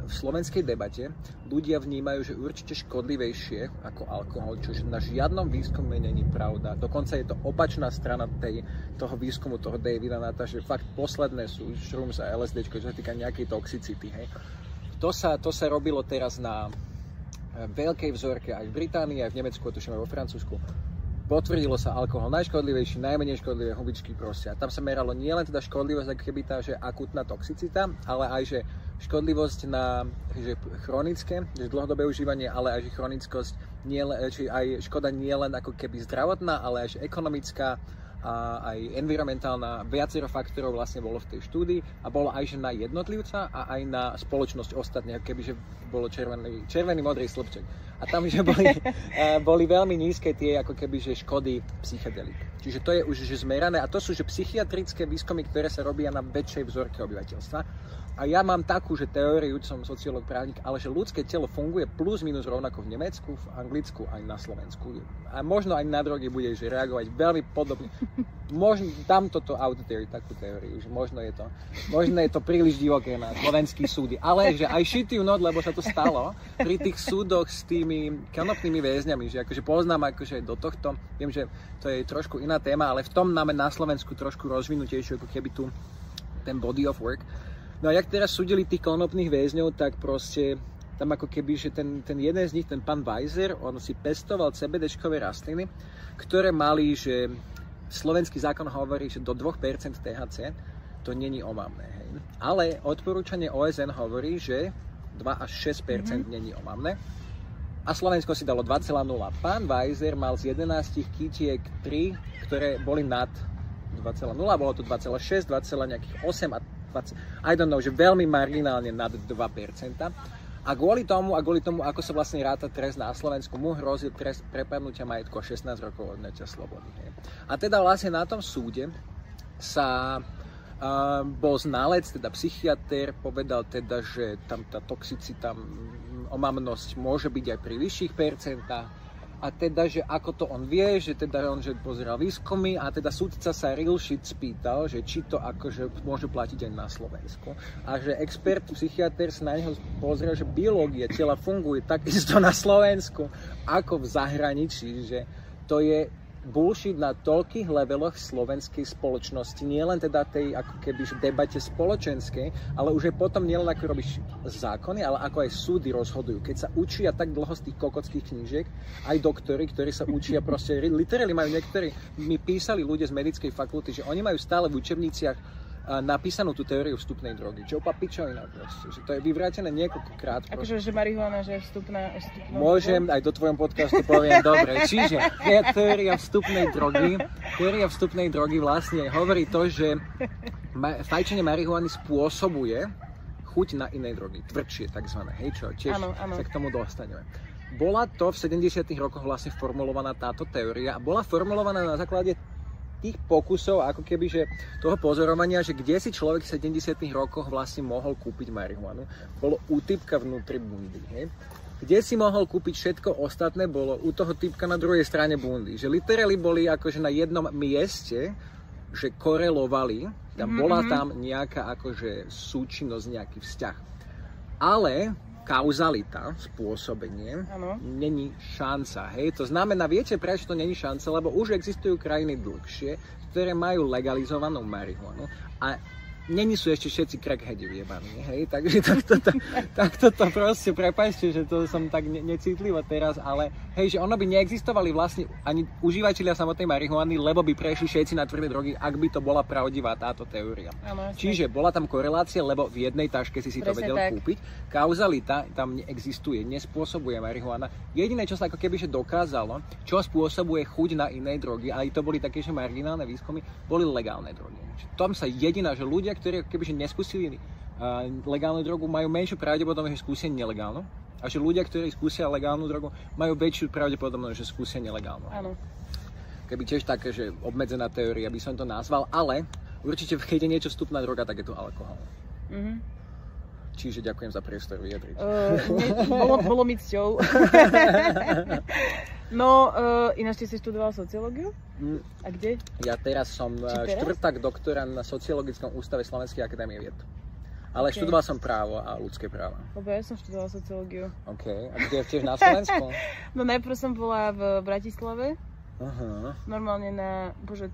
v slovenskej debate ľudia vnímajú, že určite škodlivejšie ako alkohol, čože na žiadnom výskume není pravda. Dokonca je to opačná strana toho výskumu, toho Davida Nata, že fakt posledné sú shrooms a LSD, čo sa týka nejakej toxicity. Hej. To sa robilo teraz na veľkej vzorke aj v Británii, aj v Nemecku, a tuším aj vo Francúzsku. Potvrdilo sa alkohol najškodlivejší, najmenej škodlivé hubičky proste. A tam sa meralo nielen teda škodlivosť, ako keby tá, že akutná toxicita, ale aj, že škodlivosť na že chronické, že dlhodobé užívanie, ale aj, že chronickosť, či aj škoda nielen ako keby zdravotná, ale aj, že ekonomická a aj environmentálna, viacero faktorov vlastne bolo v tej štúdii a bolo aj, že na jednotlivca a aj na spoločnosť ostatne, ako keby, že bolo červený modrý slupček. A tam, že boli veľmi nízke tie ako keby, že škody psychedelík. Čiže to je už že zmerané a to sú že psychiatrické výskumy, ktoré sa robia na väčšej vzorke obyvateľstva. A ja mám takú, že teóriu, som sociológ, právnik, ale že ľudské telo funguje plus minus rovnako v Nemecku, v Anglicku aj na Slovensku. A možno aj na drogy bude že reagovať veľmi podobne. Možno dám toto out there, takú teóriu, že možno je to príliš divoké na slovenský súdy, ale že aj shit you not, lebo sa to stalo pri tých súdoch s tými kanopnými väzňami, že akože poznám akože do tohto, viem, že to je trošku iná téma, ale v tom máme na Slovensku trošku rozvinutejšiu, ako keby tu ten body of work. No a jak teraz súdili tých kanopných väzňov, tak proste tam ako keby, že ten jeden z nich, ten pán Weiser, on si pestoval CBD-čkové rastliny, ktoré mali, že slovenský zákon hovorí, že do 2% THC to není omamné. Hej. Ale odporúčanie OSN hovorí, že 2 až 6% není omamné. A Slovensko si dalo 2,0. Pán Weiser mal z 11 kytiek 3, ktoré boli nad 2,0. Bolo to 2,6, 2,8 a 20. I don't know, že veľmi marginálne nad 2%. A kvôli tomu, ako sa vlastne ráta trest na Slovensku, mu hrozil trest prepadnutia majetku 16 rokov odňatia slobody. A teda vlastne na tom súde sa bol znalec, teda psychiater, povedal teda, že tam tá toxicita, omamnosť môže byť aj pri vyšších percentách. A teda, že ako to on vie, že teda on že pozeral výskumy a teda súdca sa real shit spýtal, že či to akože môže platiť aj na Slovensku. A že expert, psychiatr sa na neho pozrel, že biológia tela funguje takisto na Slovensku ako v zahraničí, že to je bullshit na toľkých leveloch slovenskej spoločnosti, nielen teda tej ako keby debate spoločenskej, ale už je potom nielen ako robíš zákony, ale ako aj súdy rozhodujú. Keď sa učia tak dlho z tých kokockých knížiek, aj doktori, ktorí sa učia proste, literally majú niektorí, mi písali ľudia z medickej fakulty, že oni majú stále v učebniciach napísanú tú teóriu vstupnej drogy. Čo pičovina proste, že to je vyvrátené niekoľkokrát. Akože, že marihuana, že je vstupná môžem, aj do tvojom podcastu poviem, dobre. Čiže teória vstupnej drogy vlastne hovorí to, že fajčenie marihuany spôsobuje chuť na inej drogy, tvrdšie takzvané, hej, čo tiež sa k tomu dostaneme. Bola to v 70. rokoch vlastne formulovaná táto teória a bola formulovaná na základe tých pokusov, ako keby, že toho pozorovania, že kde si človek v 70. rokoch vlastne mohol kúpiť marihuanu, bolo u typka vnútri bundy. Hej? Kde si mohol kúpiť všetko ostatné, bolo u toho typka na druhej strane bundy. Že literally boli akože na jednom mieste, že korelovali, bola tam nejaká akože súčinnosť, nejaký vzťah. Ale kauzalita, spôsobenie, není šanca. Hej? To znamená, viete, prečo to není šanca? Lebo už existujú krajiny dlhšie, ktoré majú legalizovanú marihuanu a není sú ešte všetci crackheadi vyjebaní, hej? Takže takto to proste, prepáčte, že to som tak necitlivo teraz, ale hej, že ono by neexistovali vlastne ani užívateľia samotnej marihuany, lebo by prešli všetci na tvrdé drogy, ak by to bola pravdivá táto teória. Čiže bola tam korelácia, lebo v jednej taške si to vedel kúpiť. Kauzalita tam neexistuje, nespôsobuje marihuana. Jediné, čo sa ako keby dokázalo, čo spôsobuje chuť na inej drogy, ale to boli také, že marginálne výskumy, boli legálne drogy. Tom sa jediná, že ľudia, ktorí kebyže neskúsili legálnu drogu, majú menšiu pravdepodobnosť, že skúsia nelegálnu. A že ľudia, ktorí skúsia legálnu drogu, majú väčšiu pravdepodobnosť, že skúsia nelegálnu. Áno. Keby tiež také, že obmedzená teória by som to nazval, ale určite keď je niečo vstupná droga, tak je to alkohol. Čiže ďakujem za priestor vyjadriť. Bolo mi cťou. No, ináč ty si študoval sociológiu? A kde? Ja teraz som štvrták doktora na Sociologickom ústave Slovenskej akadémie vied. Ale študoval som právo a ľudské práva. Lebo ja som študoval sociológiu. OK. A kde tiež na Slovensku? No najprv som bola v Bratislave. Normálne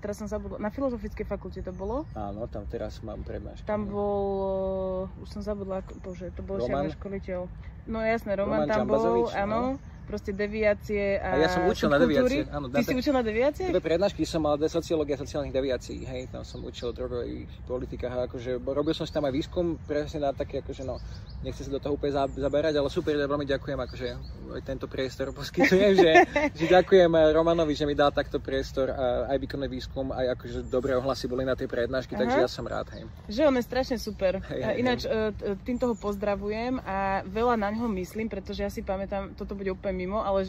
teraz som zabudla, na Filozofickej fakulte to bolo? Áno, tam teraz mám prednášku. Tam bol, už som zabudla, to bol šiaľný školiteľ. No jasné, Roman tam bol, áno. Proste deviácie a ja som učil na deviácie. Áno, ty si učil na deviácie? Dve prednášky som mal, sociológia sociálnych deviácií, hej, tam som učil o drogových politikách a akože robil som si tam aj výskum presne na také, akože no, nechcem sa do toho úplne zaberať, ale super, veľmi ďakujem, akože aj tento priestor poskytujem, že ďakujem Romanovi, že mi dal takto priestor a aj výkonný výskum, aj akože dobré ohlasy boli na tej prednášky, takže ja som rád, hej. Že on je strašne super. Ináč týmto ho pozdravujem a veľa na ňo myslím, pretože ja si pamätám, toto bude úplne mimo, ale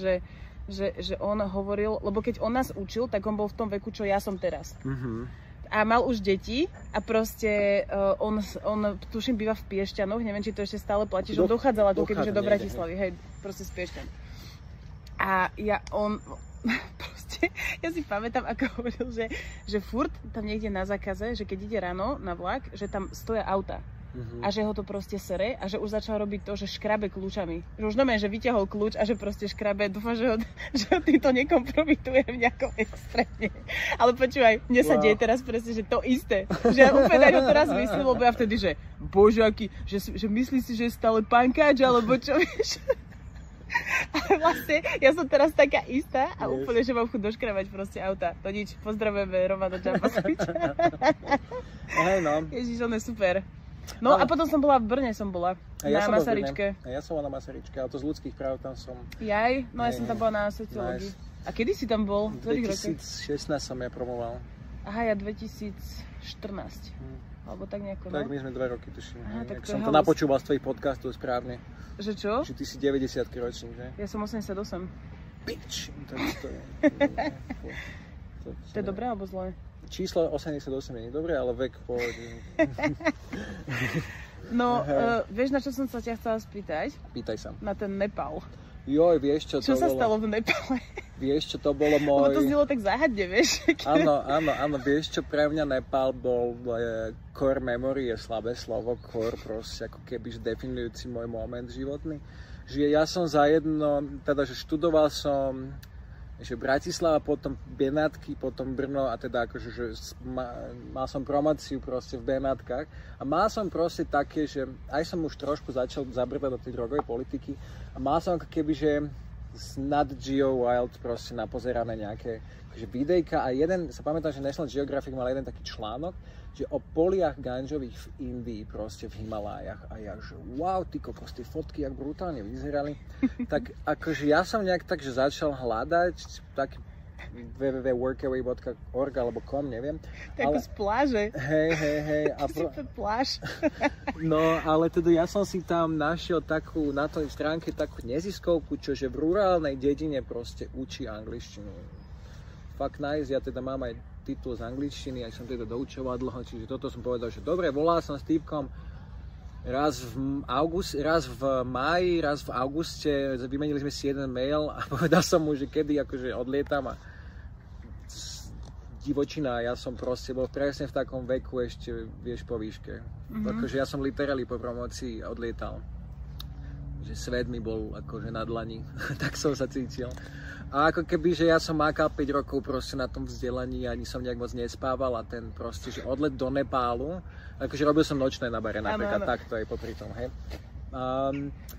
že on hovoril, lebo keď on nás učil, tak on bol v tom veku, čo ja som teraz. A mal už deti a proste on tuším býva v Piešťanoch, neviem, či to ešte stále platí, že on dochádzal ako kebyže do Bratislavy, hej, proste z Piešťan. A on proste ja si pamätám, ako hovoril, že furt tam niekde na zákaze, že keď ide ráno na vlak, že tam stoja auta. A že ho to proste sere a že už začal robiť to, že škrabe kľúčami. Že už že vyťahol kľúč a že proste škrabe. Dúfam, že ho týmto nekompromitujem nejako extrémne. Ale počúvaj, mne sa deje teraz presne, že to isté. Že ja úplne ho teraz myslím, lebo ja vtedy, že bože, aký, že myslí si, že je stále pankáč, alebo čo, vieš. Ale vlastne, ja som teraz taká istá a úplne, že mám chuť doškrabať proste auta. To nič, pozdravujeme Romana Čapasoviča. Hej no. Ježiš, on je super. No a potom som bola v Brne, na Masaryčke. A ja som bola na Masaryčke, ale to z ľudských práv tam som. Jaj, no ja som tam bola na sociológii. Nice. A kedy si tam bol? V 2016 som ja promoval. Aha, ja 2014. Alebo tak nejako, Tak my sme 2 roky tuším. Aha, tak som to napočúval z tvojich podcastov správne. Že čo? Že ty si 90 ročník, že? Ja som 88. Bitch! To je dobré alebo zlé? Číslo 88 nie je dobré, ale vek pôvodne. No, vieš, na čo som sa ťa chcela spýtať? Pýtaj sa. Na ten Nepal. Joj, vieš čo to bolo? Čo sa stalo v Nepale? Vieš čo to bolo môj... Lebo to znelo tak záhadne, vieš? Áno, vieš čo pre mňa Nepal bol core memory, je slabé slovo, core proste, ako keby definujúci môj moment životný. Že ja som teda, že študoval som že Bratislava, potom Benátky, potom Brno a teda akože, že mal som promóciu proste v Benátkach a mal som proste také, že aj som už trošku začal zabrdať do tej drogovej politiky a mal som ako keby, že z Nat Geo Wild proste napozerané nejaké akože videjka a sa pamätám, že National Geographic mal jeden taký článok, že o poliach ganžových v Indii, proste v Himalájach a ja, že wow, ty kokos, tie fotky, jak brutálne vyzerali. Tak akože ja som nejak tak, že začal hľadať taký www.workaway.org alebo com, neviem. Takú z pláže. Hej. Pláž. No, ale teda ja som si tam našiel takú, na tej stránke takú neziskovku, čože v rurálnej dedine proste učí angličtinu. Fakt nice, ja teda mám aj titul z angličtiny, aj som teda doučoval dlho, čiže toto som povedal, že dobre, volal som s týpkom raz v máji, raz v auguste, vymenili sme si jeden mail a povedal som mu, že kedy akože odlietam a divočina, ja som proste bol presne v takom veku ešte, vieš, po výške. Akože ja som literally po promócii odlietal. Že svet mi bol akože na dlani, tak som sa cítil. A ako keby, že ja som mákal 5 rokov proste na tom vzdelaní, ani som nejak moc nespával a ten proste, že odlet do Nepálu, akože robil som nočné na bare napríklad, takto aj popri tom, hej.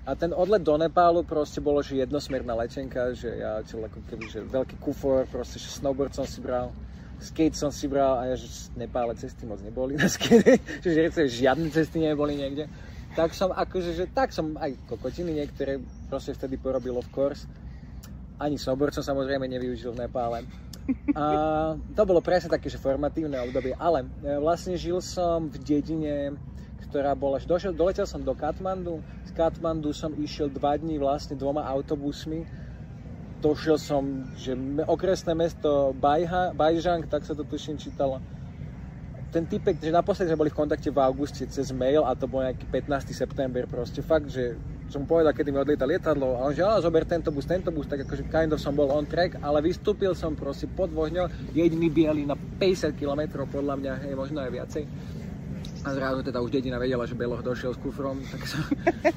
A ten odlet do Nepálu proste bolo, že jednosmerná letenka, že ja ako keby, že veľký kufor, proste, že snowboard som si bral, skate som si bral a ja, že v Nepále cesty moc neboli na skate, že žiadne cesty neboli niekde. Tak som akože, že tak som aj kokotiny niektoré proste vtedy porobilo v course. Ani snowboard som samozrejme nevyužil v Nepále. A to bolo presne také, že formatívne obdobie, ale vlastne žil som v dedine, ktorá bola, že doletel som do Katmandu, z Katmandu som išiel 2 dní vlastne 2 autobusmi, došiel som, že okresné mesto Bajžang, tak sa to tuším čítalo. Ten typek, že naposledy sme boli v kontakte v auguste cez mail a to bol nejaký 15. september, proste fakt, že som povedal, kedy mi odlieta lietadlo a on že zober tento bus, tak akože kind of som bol on track, ale vystúpil som proste po 2 dňoch, jediný biely na 50 km podľa mňa, hej, možno aj viacej. A zrazu teda už dedina vedela, že Beloch došiel s kufrom,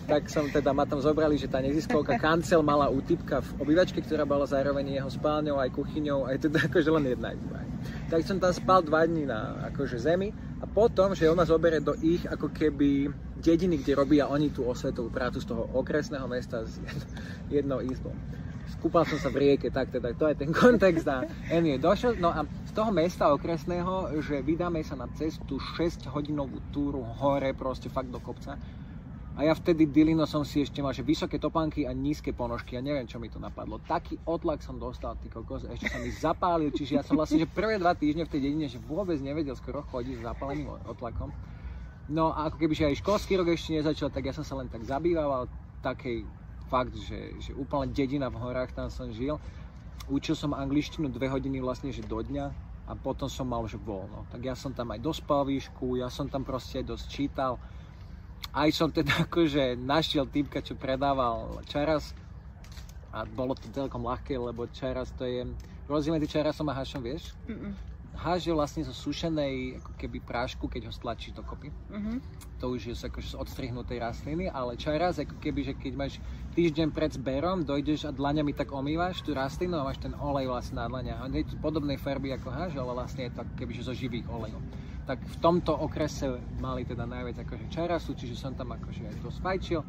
tak som teda, ma tam zobrali, že tá neziskovka kancel mala u typka v obývačke, ktorá bola zároveň jeho spálňou, aj kuchyňou, aj teda akože len jedna izba. Tak som tam spal 2 dní na akože zemi a potom, že ona zoberie do ich ako keby dediny, kde robia oni tú osvetovú prácu z toho okresného mesta s jednou izbou. Skúpal som sa v rieke, tak teda to je ten kontext a došiel, no a z toho mesta okresného, že vydáme sa na cestu 6-hodinovú túru hore, proste fakt do kopca. A ja vtedy Dilino som si ešte mal, že vysoké topánky a nízke ponožky, ja neviem, čo mi to napadlo. Taký otlak som dostal, ty kokos, ešte sa mi zapálil, čiže ja som vlastne, že prvé 2 týždne v tej dedine, že vôbec nevedel skoro chodiť s zapáleným otlakom. No a ako keby, že aj školský rok ešte nezačal, tak ja som sa len tak zabýval takej fakt, že úplne dedina v horách, tam som žil. Učil som angličtinu 2 hodiny vlastne, že do dňa a potom som mal, že voľno. Tak ja som tam aj dospal výšku, ja som tam proste aj dosť čítal. Aj som teda akože našiel týpka, čo predával čaras a bolo to celkom ľahké, lebo čaras to je rozdiel medzi čajrasom a hašom, vieš? Haš je vlastne zo sušenej ako keby prášku, keď ho stlačíš dokopy. To už je akože z odstrihnutej rastliny, ale čajras ako keby, že keď máš týždeň pred zberom, dojdeš a dlaňami tak omývaš tú rastlinu a máš ten olej vlastne na dlaňach. On je podobnej farby ako haš, ale vlastne je to ako keby, že zo živých olejov. Tak v tomto okrese mali teda najviac akože čajrasu, čiže som tam akože aj to sfajčil.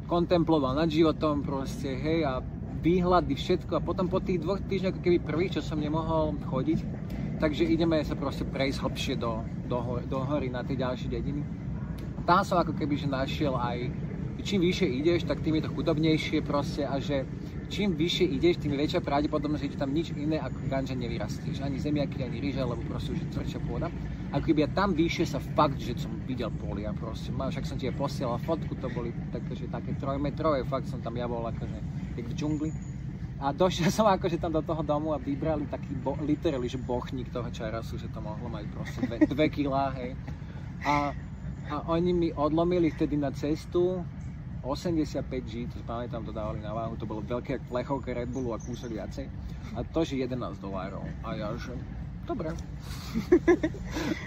Kontemploval nad životom proste, hej, a výhľady, všetko a potom po tých 2 týždňoch ako keby prvých, čo som nemohol chodiť, takže ideme sa proste prejsť hlbšie do hory na tie ďalšie dediny. Tam som ako keby že našiel aj, čím vyššie ideš, tak tým je to chudobnejšie proste a že čím vyššie ideš, tým je väčšia pravdepodobnosť, že ti tam nič iné ako ganža nevyrastíš, ani zemiaky, ani ryža, lebo proste už je tvrdšia pôda. Ako keby tam vyššie sa fakt, že som videl polia proste, však som ti aj posielal fotku, to boli také 3-metrové, fakt som tam ja bol akože jak v džungli. A došiel som akože tam do toho domu a vybrali taký literally, že bochník toho čajrasu, že to mohlo mať proste 2 kilá, hej. A oni mi odlomili vtedy na cestu 85 G, to pamätám, to dávali na váhu, to bolo veľké plechovke Red Bullu a kúsok viacej. A to, že $11. A ja, že dobre.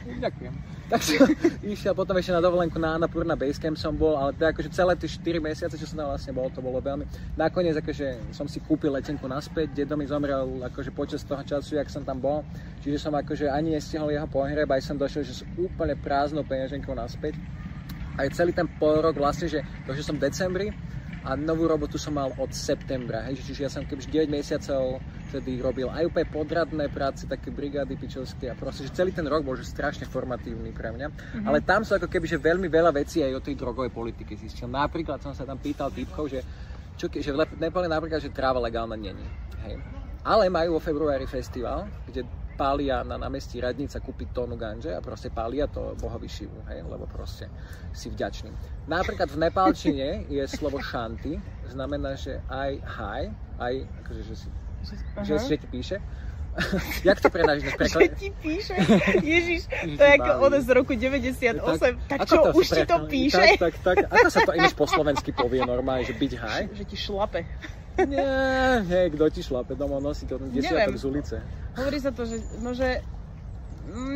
Ďakujem. Tak som išiel potom ešte na dovolenku na Annapurna Basecamp som bol, ale to akože celé tie 4 mesiace, čo som tam vlastne bol, to bolo veľmi... Nakoniec akože som si kúpil letenku naspäť, dedo mi zomrel akože počas toho času, jak som tam bol. Čiže som akože ani nestihol jeho pohreb, aj som došiel, že som úplne prázdnou peňaženkou naspäť. Aj celý ten pol rok vlastne, že došiel som v decembri a novú robotu som mal od septembra, hej, čiže ja som kebyže 9 mesiacov vtedy robil aj úplne podradné práce, také brigády pičovské a proste, že celý ten rok bol že strašne formatívny pre mňa, ale tam som ako kebyže veľmi veľa vecí aj o tej drogovej politike zistil. Napríklad som sa tam pýtal týpkov, že v Nepále napríklad, že tráva legálna není, hej, ale majú vo februári festival, kde pália na námestí Radnica kúpiť tónu ganže a proste pália to bohovi Šivu, hej, lebo proste si vďačný. Napríklad v nepálčine je slovo šanty, znamená, že aj high, aj akože, že ti píše. Jak to prenáš? Že ti píše? Ježiš, to je ako od z roku 98, tak čo, už ti to píše? Tak, ako sa to inéž po slovensky povie normálne, že byť high? Že ti šlape. Nie, hej, kto ti šlape domov nosí to desiatok z ulice. Hovorí sa to, že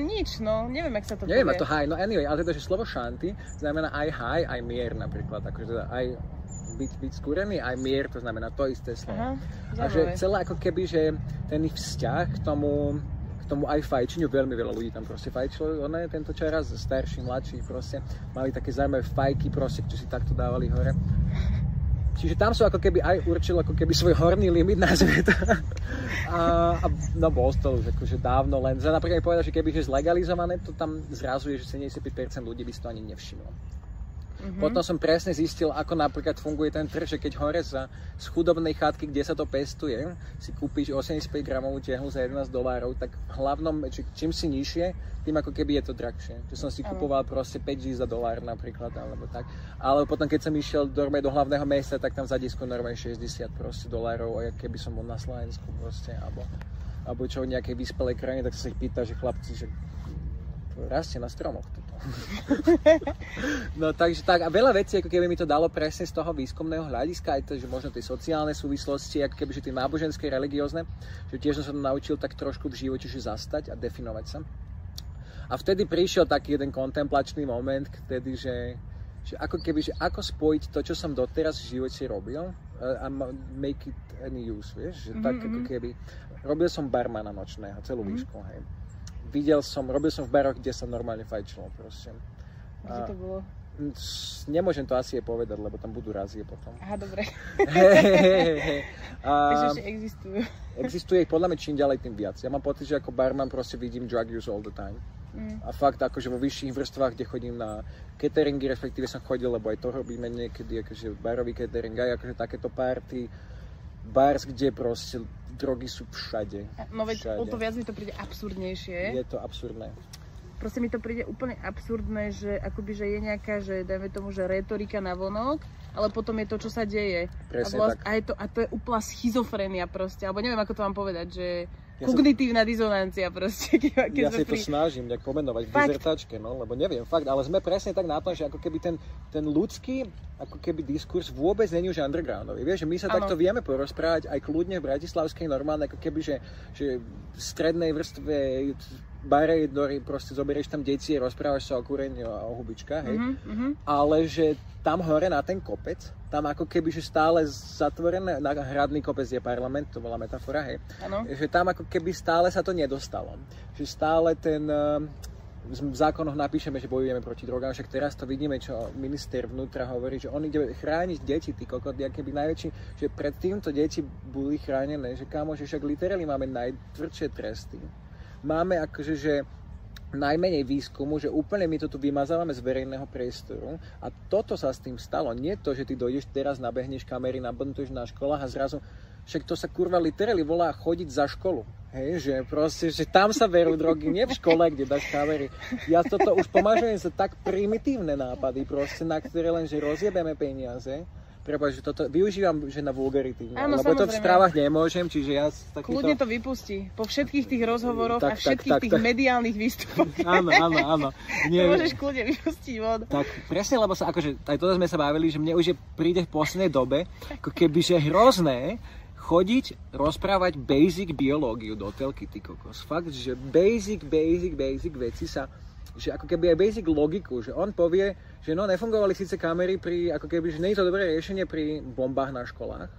nič, no, neviem, jak sa to povie. Neviem, to high, no anyway, ale teda, že slovo šanty znamená aj high, aj mier napríklad, akože teda aj byť skúrený, aj mier, to znamená to isté slovo. A že celé ako keby, že ten ich vzťah k tomu aj fajčeniu, veľmi veľa ľudí tam proste fajčilo, tento čajras, starší, mladší, proste, mali také zaujímavé fajky proste, čo si takto dávali hore. Čiže tam som ako keby aj určil ako keby svoj horný limit, nazvime to. No bol to už akože dávno, len za napríklad povedal, že keby je zlegalizované, to tam zrazu je, že 75% ľudí by si to ani nevšimlo. Potom som presne zistil, ako napríklad funguje ten trh, že keď hore z chudobnej chatky, kde sa to pestuje, si kúpiš 85 gramovú tehlu za $11, tak v hlavnom, čím si nižšie, tým ako keby je to drahšie. Že som si kupoval proste 5 G za $1 napríklad, alebo tak. Ale potom, keď som išiel do hlavného mesta, tak tam za disku normálne 60 proste dolárov, ako keby som bol na Slovensku proste, alebo čo v nejakej vyspelej krajine, tak sa ich pýta, že chlapci, že to rastie na stromoch toto. No takže tak, a veľa vecí, ako keby mi to dalo presne z toho výskumného hľadiska, aj to, že možno tie sociálne súvislosti, ako keby, že tie náboženské, religiózne, že tiež som sa to naučil tak trošku v živote, že zastať a definovať sa. A vtedy prišiel taký jeden kontemplačný moment, vtedy, že ako keby, že ako spojiť to, čo som doteraz v živote robil a make it any use, vieš, že tak ako keby, robil som barmana nočného, celú výšku, hej. Robil som v baroch, kde sa normálne fajčilo, proste. Kde to bolo? Nemôžem to asi povedať, lebo tam budú razie potom. Aha, dobre. Takže ešte existujú. Existuje ich podľa mňa čím ďalej, tým viac. Ja mám pocit, že ako barman proste vidím drug use all the time. A fakt akože vo vyšších vrstvách, kde chodím na cateringy, respektíve som chodil, lebo aj to robíme niekedy, akože barový catering, aj akože takéto party, bars, kde proste drogy sú všade. No veď o to viac mi to príde absurdnejšie. Je to absurdné. Proste mi to príde úplne absurdné, že akoby, že je nejaká, že dajme tomu, že retorika na vonok, ale potom je to, čo sa deje. Presne tak. A to je úplná schizofrénia proste, alebo neviem, ako to mám povedať, že Kognitívna dizonancia proste. Keď ja si to snažím nejak pomenovať v dizertačke, no, lebo neviem, fakt, ale sme presne tak na tom, že ako keby ten ľudský, ako keby diskurs vôbec není už undergroundový. Vieš, že my sa takto vieme porozprávať aj kľudne v bratislavskej normálne, ako keby, že v strednej vrstve bare, ktorý proste zoberieš tam deti, rozprávaš sa o kúrení a o hubičkách, hej. Ale že tam hore na ten kopec, tam ako keby, že stále zatvorené, na hradný kopec je parlament, to bola metafora, hej. Že tam ako keby stále sa to nedostalo. Že stále v zákonoch napíšeme, že bojujeme proti drogám, však teraz to vidíme, čo minister vnútra hovorí, že on ide chrániť deti, ty kokot, keby najväčší, že pred týmto deti boli chránené, že kámo, že však literally máme najtvrdšie tresty. Máme akože, že najmenej výskumu, že úplne my to tu vymazávame z verejného priestoru a toto sa s tým stalo. Nie to, že ty dojdeš teraz, nabehneš kamery, nabudneš na školách a zrazu, však to sa kurva literally volá chodiť za školu. Hej, že proste, že tam sa verú drogy, nie v škole, kde dáš kamery. Ja toto už považujem za tak primitívne nápady, proste, na ktoré len, že rozjebeme peniaze. Prepáč, že toto využívam, že na vulgarity. Áno, lebo to v správach nemôžem, čiže ja takýto... Kľudne to vypustí. Po všetkých tých rozhovoroch a všetkých tých mediálnych výstupoch. Áno. Nie, to môžeš kľudne vypustiť von. Tak presne, lebo sa akože, aj toto sme sa bavili, že mne už príde v poslednej dobe, ako keby, že hrozné chodiť, rozprávať basic biológiu do telky, ty kokos. Fakt, že basic veci sa, že ako keby aj basic logiku, že on povie, že no nefungovali síce kamery pri, ako keby, že nie je to dobré riešenie pri bombách na školách,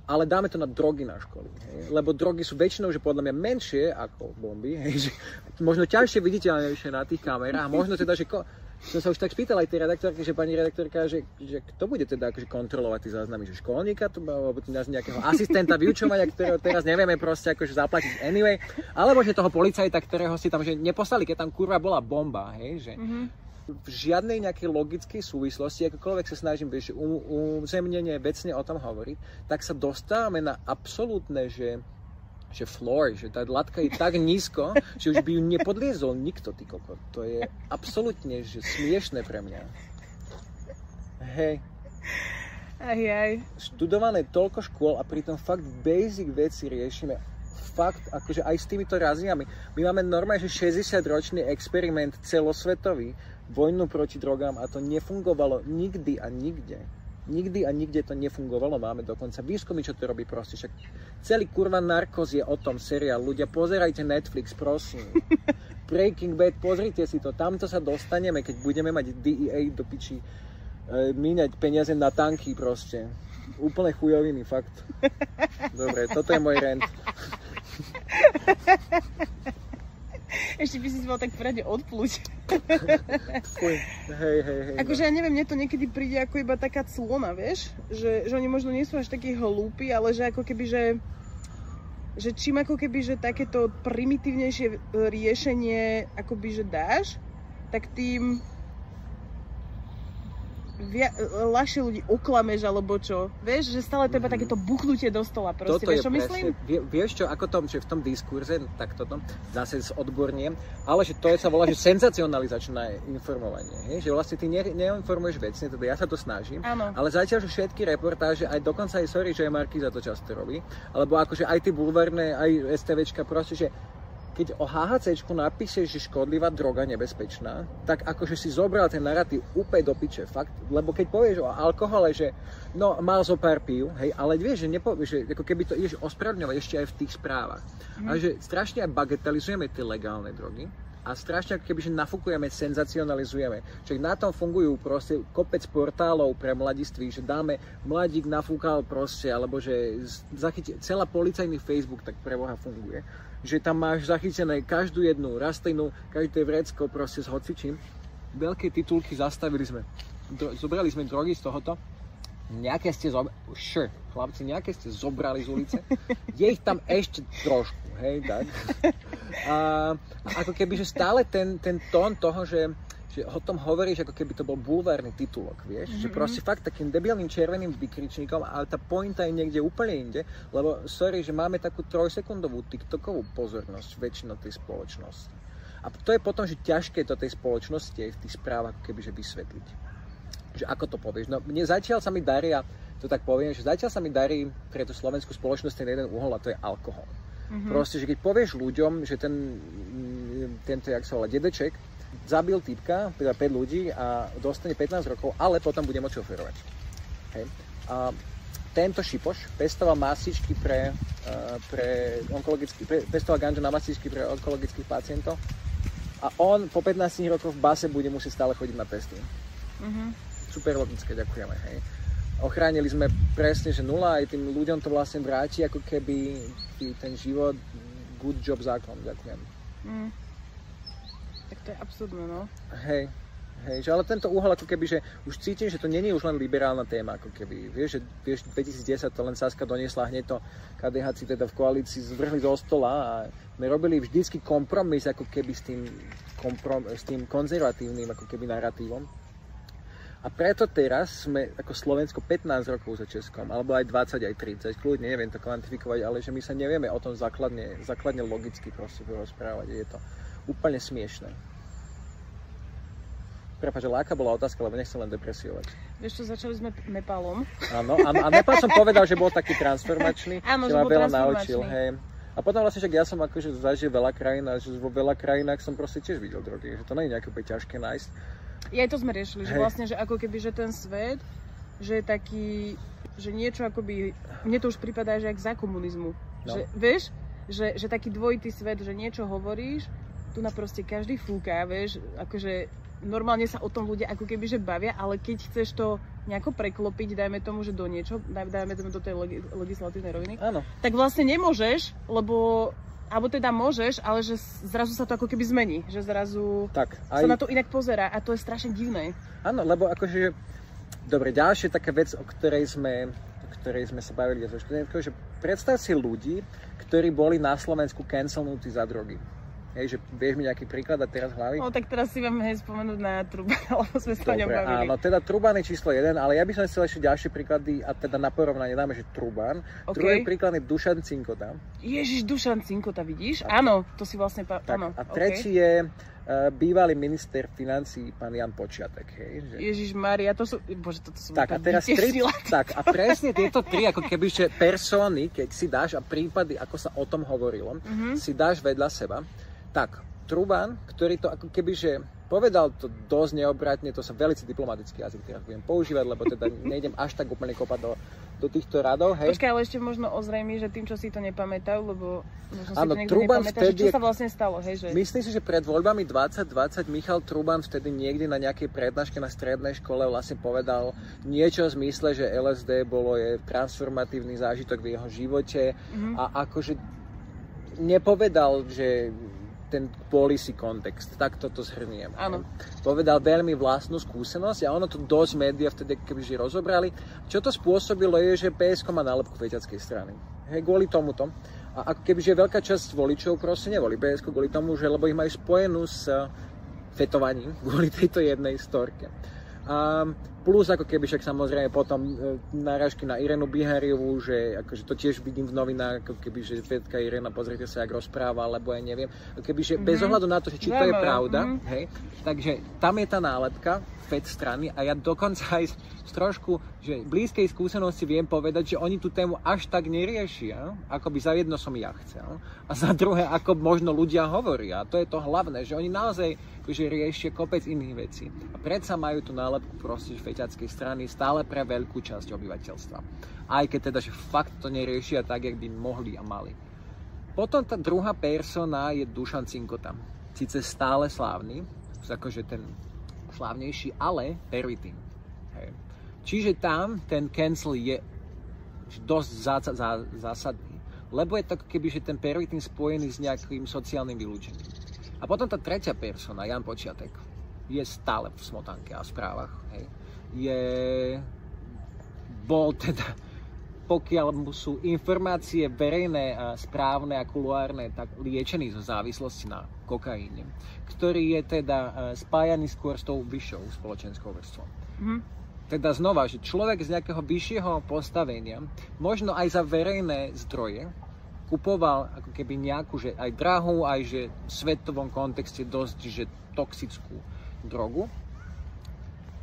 ale dáme to na drogy na školy, hej? Lebo drogy sú väčšinou, že podľa mňa menšie ako bomby, hej? Že možno ťažšie viditeľnejšie na tých kamerách, možno teda, že som sa už tak spýtal aj tej redaktorky, že pani redaktorka, že kto bude teda akože kontrolovať tie záznamy, že školníka, alebo nejakého asistenta vyučovania, ktorého teraz nevieme proste akože zaplatiť anyway, alebo že toho policajta, ktorého si tam že neposlali, keď tam kurva bola bomba, hej, že v žiadnej nejakej logickej súvislosti, akokoľvek sa snažím, vieš, uzemnenie vecne o tom hovoriť, tak sa dostávame na absolútne, že floor, že tá latka je tak nízko, že už by ju nepodliezol nikto, ty kokot. To je absolútne že smiešné pre mňa. Hej. Aj. Študované toľko škôl a pritom fakt basic veci riešime. Fakt, akože aj s týmito raziami. My máme normálne, že 60-ročný experiment celosvetový, vojnu proti drogám a to nefungovalo nikdy a nikde. Nikdy a nikde to nefungovalo, máme dokonca výskumy, čo to robí proste, však celý kurva Narcos je o tom seriál, ľudia pozerajte Netflix, prosím. Breaking Bad, pozrite si to, tamto sa dostaneme, keď budeme mať DEA do piči, míňať peniaze na tanky proste. Úplne chujoviny, fakt. Dobre, toto je môj rant. Ešte by si mal tak v rade odplúť. Fuj, hej. Akože ja neviem, mne to niekedy príde ako iba taká clona, vieš? Že oni možno nie sú až takí hlúpi, ale že ako keby, že čím ako keby, že takéto primitívnejšie riešenie akoby, že dáš, tak tým ľahšie ľudí oklameš, alebo čo. Vieš, že stále treba takéto buchnutie do stola, proste. Vieš, čo myslím? Vieš čo, ako tom, že v tom diskurze, tak toto, zase odborniem, ale že to sa volá, že senzacionalizačné informovanie. Hej? Že vlastne ty neinformuješ vecne, teda ja sa to snažím, ale zatiaľ, že všetky reportáže, aj dokonca aj sorry, že aj Markíza to často robí, alebo akože aj tí bulvárne, aj STVčka, proste, že keď o HHCčku napíšeš, že škodlivá droga, nebezpečná, tak akože si zobral ten narratív úplne do piče, fakt. Lebo keď povieš o alkohole, že no mal zo pár pív, hej, ale vieš, že nepovieš, že ako keby to ideš ospravedlňovať ešte aj v tých správach. A že strašne aj bagatelizujeme tie legálne drogy a strašne ako keby, že nafúkujeme, senzacionalizujeme. Čiže na tom fungujú proste kopec portálov pre mladistvých, že dáme mladík nafúkal proste, alebo že celá policajný Facebook tak pre Boha funguje. Že tam máš zachytené každú jednu rastlinu, každé vrecko proste s hocičím. Veľké titulky zastavili sme. Zobrali sme drogy z tohoto. Nejaké ste zobrali z ulice. Je ich tam ešte trošku, hej, tak. A ako keby, že stále ten tón toho, že o tom hovoríš, ako keby to bol bulvárny titulok, vieš? Že proste fakt takým debilným červeným vykričníkom, ale tá pointa je niekde úplne inde, lebo sorry, že máme takú 3-sekundovú TikTokovú pozornosť väčšinou tej spoločnosti. A to je potom, že ťažké to tej spoločnosti aj v tých správach ako keby, že vysvetliť. Že ako to povieš? No mne zatiaľ sa mi darí, a to tak poviem, že zatiaľ sa mi darí pre tú slovenskú spoločnosť ten jeden uhol, a to je alkohol. Proste, že keď povieš ľuďom, že tento, jak sa volá, dedeček, zabil typka, teda 5 ľudí a dostane 15 rokov, ale potom bude môcť šoferovať. Hej. A tento šipoš pestoval masičky pestoval ganžu na masičky pre onkologických pacientov a on po 15 rokoch v base bude musieť stále chodiť na testy. Super logické, ďakujeme. Hej. Ochránili sme presne, že nula, aj tým ľuďom to vlastne vráti, ako keby ten život, good job zákon, ďakujem. Tak to je absurdné, no. Hej, že ale tento úhol ako keby, že už cítim, že to nie je už len liberálna téma, ako keby, vieš, 2010 to len Saska doniesla hneď to KDH teda v koalícii zvrhli zo stola a my robili vždycky kompromis ako keby s tým konzervatívnym ako keby naratívom. A preto teraz sme ako Slovensko 15 rokov za Českom, alebo aj 20, aj 30, kľudne neviem to kvantifikovať, ale že my sa nevieme o tom základne logicky proste porozprávať, je to úplne smiešné. Prepáč, ale aká bola otázka, lebo nechcem len depresiovať. Vieš čo, začali sme Nepálom. Áno, a Nepál som povedal, že bol taký transformačný, áno, že ma veľa naučil, hej. A potom vlastne však ja som akože zažil veľa krajín a že vo veľa krajinách som proste tiež videl drogy, že to nie je nejaké úplne ťažké nájsť. I aj to sme riešili, že vlastne, že ako keby, že ten svet, že je taký, že niečo akoby, mne to už pripadá, že jak za komunizmu. No. Že, vieš, že taký dvojitý svet, že niečo hovoríš, tu na proste každý fúka, vieš, akože normálne sa o tom ľudia ako keby, že bavia, ale keď chceš to nejako preklopiť, dajme tomu, že do niečo, dajme tomu do tej legislatívnej roviny, áno, tak vlastne nemôžeš, lebo alebo teda môžeš, ale že zrazu sa to ako keby zmení, že zrazu tak, sa na to inak pozerá a to je strašne divné. Áno, lebo akože, dobre, ďalšia taká vec, o ktorej sme sa bavili so študentkou, že predstav si ľudí, ktorí boli na Slovensku cancelnutí za drogy. Hej, že vieš mi nejaký príklad a teraz hlavy? No tak teraz si máme spomenúť na Truban, lebo sme sa o ňom bavili. Áno, teda Truban je číslo 1, ale ja by som chcel ešte ďalšie príklady a teda na porovnanie dáme, že Truban. Okay. Druhý príklad je Dušan Cinkota. Ježiš, Dušan Cinkota, vidíš? Áno, to si vlastne... Áno, a tretí je bývalý minister financií, pán Jan Počiatek. Hej, že... Ježišmária, to sú... Bože, toto sú... Tak a teraz tak a presne tieto tri, ako keby, že persony, keď si dáš a prípady, ako sa o tom hovorilo, si dáš vedľa seba. Tak, Truban, ktorý to ako keby, že povedal to dosť neobratne, to sa veľmi diplomatický jazyk teraz budem používať, lebo teda nejdem až tak úplne kopať do týchto radov, hej. Počkaj, ale ešte možno ozrejmi, že tým, čo si to nepamätajú, lebo možno si áno, to niekto Truban nepamätá, vtedy, že čo sa vlastne stalo, hej, že... Myslím si, že pred voľbami 2020 Michal Truban vtedy niekde na nejakej prednáške na strednej škole vlastne povedal niečo v zmysle, že LSD je transformatívny zážitok v jeho živote a akože nepovedal, že ten policy kontext, tak toto zhrniem. Áno. Povedal veľmi vlastnú skúsenosť a ono to dosť médiá vtedy kebyže rozobrali. Čo to spôsobilo je, že PSK má nálepku feťackej strany. Hej, kvôli tomuto. A ako kebyže veľká časť voličov proste nevolí PSK kvôli tomu, že lebo ich majú spojenú s fetovaním kvôli tejto jednej storke. A plus ako keby však samozrejme potom náražky na Irenu Bihariovú, že akože to tiež vidím v novinách, ako keby, že Fetka Irena, pozrite sa, jak rozpráva, alebo ja neviem, ako keby, že bez ohľadu na to, že či to je pravda, hej, takže tam je tá nálepka Fet strany a ja dokonca aj z trošku, že blízkej skúsenosti viem povedať, že oni tú tému až tak neriešia, ako by za jedno som ja chcel a za druhé, ako možno ľudia hovoria, a to je to hlavné, že oni naozaj že riešia kopec iných vecí a predsa majú tú nálepku proste feťackej strany stále pre veľkú časť obyvateľstva. Aj keď teda, že fakt to neriešia tak, jak by mohli a mali. Potom tá druhá persona je Dušan Cinkota. Sice stále slávny, akože ten slávnejší, ale pervitín. Hej. Čiže tam ten cancel je dosť zásadný, lebo je to keby, že ten pervitín spojený s nejakým sociálnym vylúčením. A potom tá tretia persona, Jan Počiatek, je stále v smotanke a správach. Hej. Bol teda, pokiaľ sú informácie verejné, a správne a kuluárne, tak liečený zo závislosti na kokaíne, ktorý je teda spájaný skôr s tou vyššou spoločenskou vrstvou. Teda znova, že človek z nejakého vyššieho postavenia, možno aj za verejné zdroje, kupoval ako keby nejakú, že aj drahú, aj že v svetovom kontexte dosť, že toxickú drogu.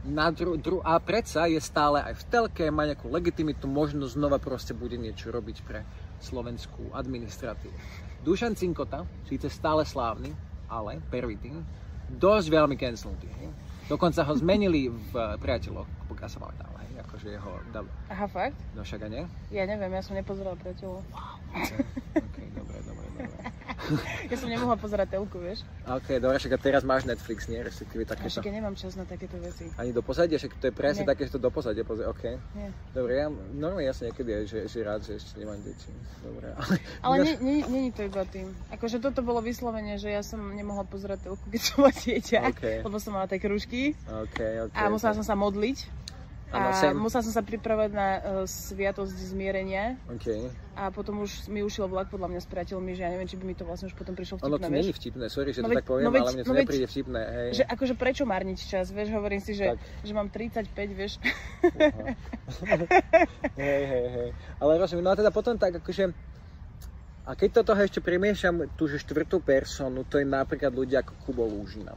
A predsa je stále aj v telke, má nejakú legitimitu, možno znova proste bude niečo robiť pre slovenskú administratívu. Dušan Cinkota, síce stále slávny, ale pervitín, dosť veľmi cancelnutý. Dokonca ho zmenili v Priateľoch, pokiaľ sa mal tam, akože jeho... Aha, fakt? No však a nie? Ja neviem, ja som nepozerala Priateľov. Wow. Okay, dobre. Ja som nemohla pozerať telku, vieš. Ok, dobre, však a teraz máš Netflix, nie? Respektíve takéto. Však ja nemám čas na takéto veci. Ani do pozadia? Však to je presne také, že to do pozadia pozrie, ok. Nie. Dobre, ja normálne jasne niekedy aj, že rád, že ešte nemám deti. Dobre, ale nie je to iba tým. Akože toto bolo vyslovene, že ja som nemohla pozerať telku, keď som bola dieťa, lebo som mala tie krúžky. A musela som sa modliť. A musela som sa pripravať na sviatosť zmierenia. A potom už mi ušiel vlak podľa mňa s priateľmi, že ja neviem, či by mi to vlastne už potom prišlo vtipné. Ono to nie je vtipné, sorry, že to tak poviem, ale mne to nepríde vtipné. Hej. Že akože prečo marniť čas, vieš, hovorím si, že mám 35, vieš. Hej. Ale rozumiem, no a teda potom tak akože... A keď toto ešte premiešam tú štvrtú personu, to je napríklad ľudia ako Kubo Lúžina.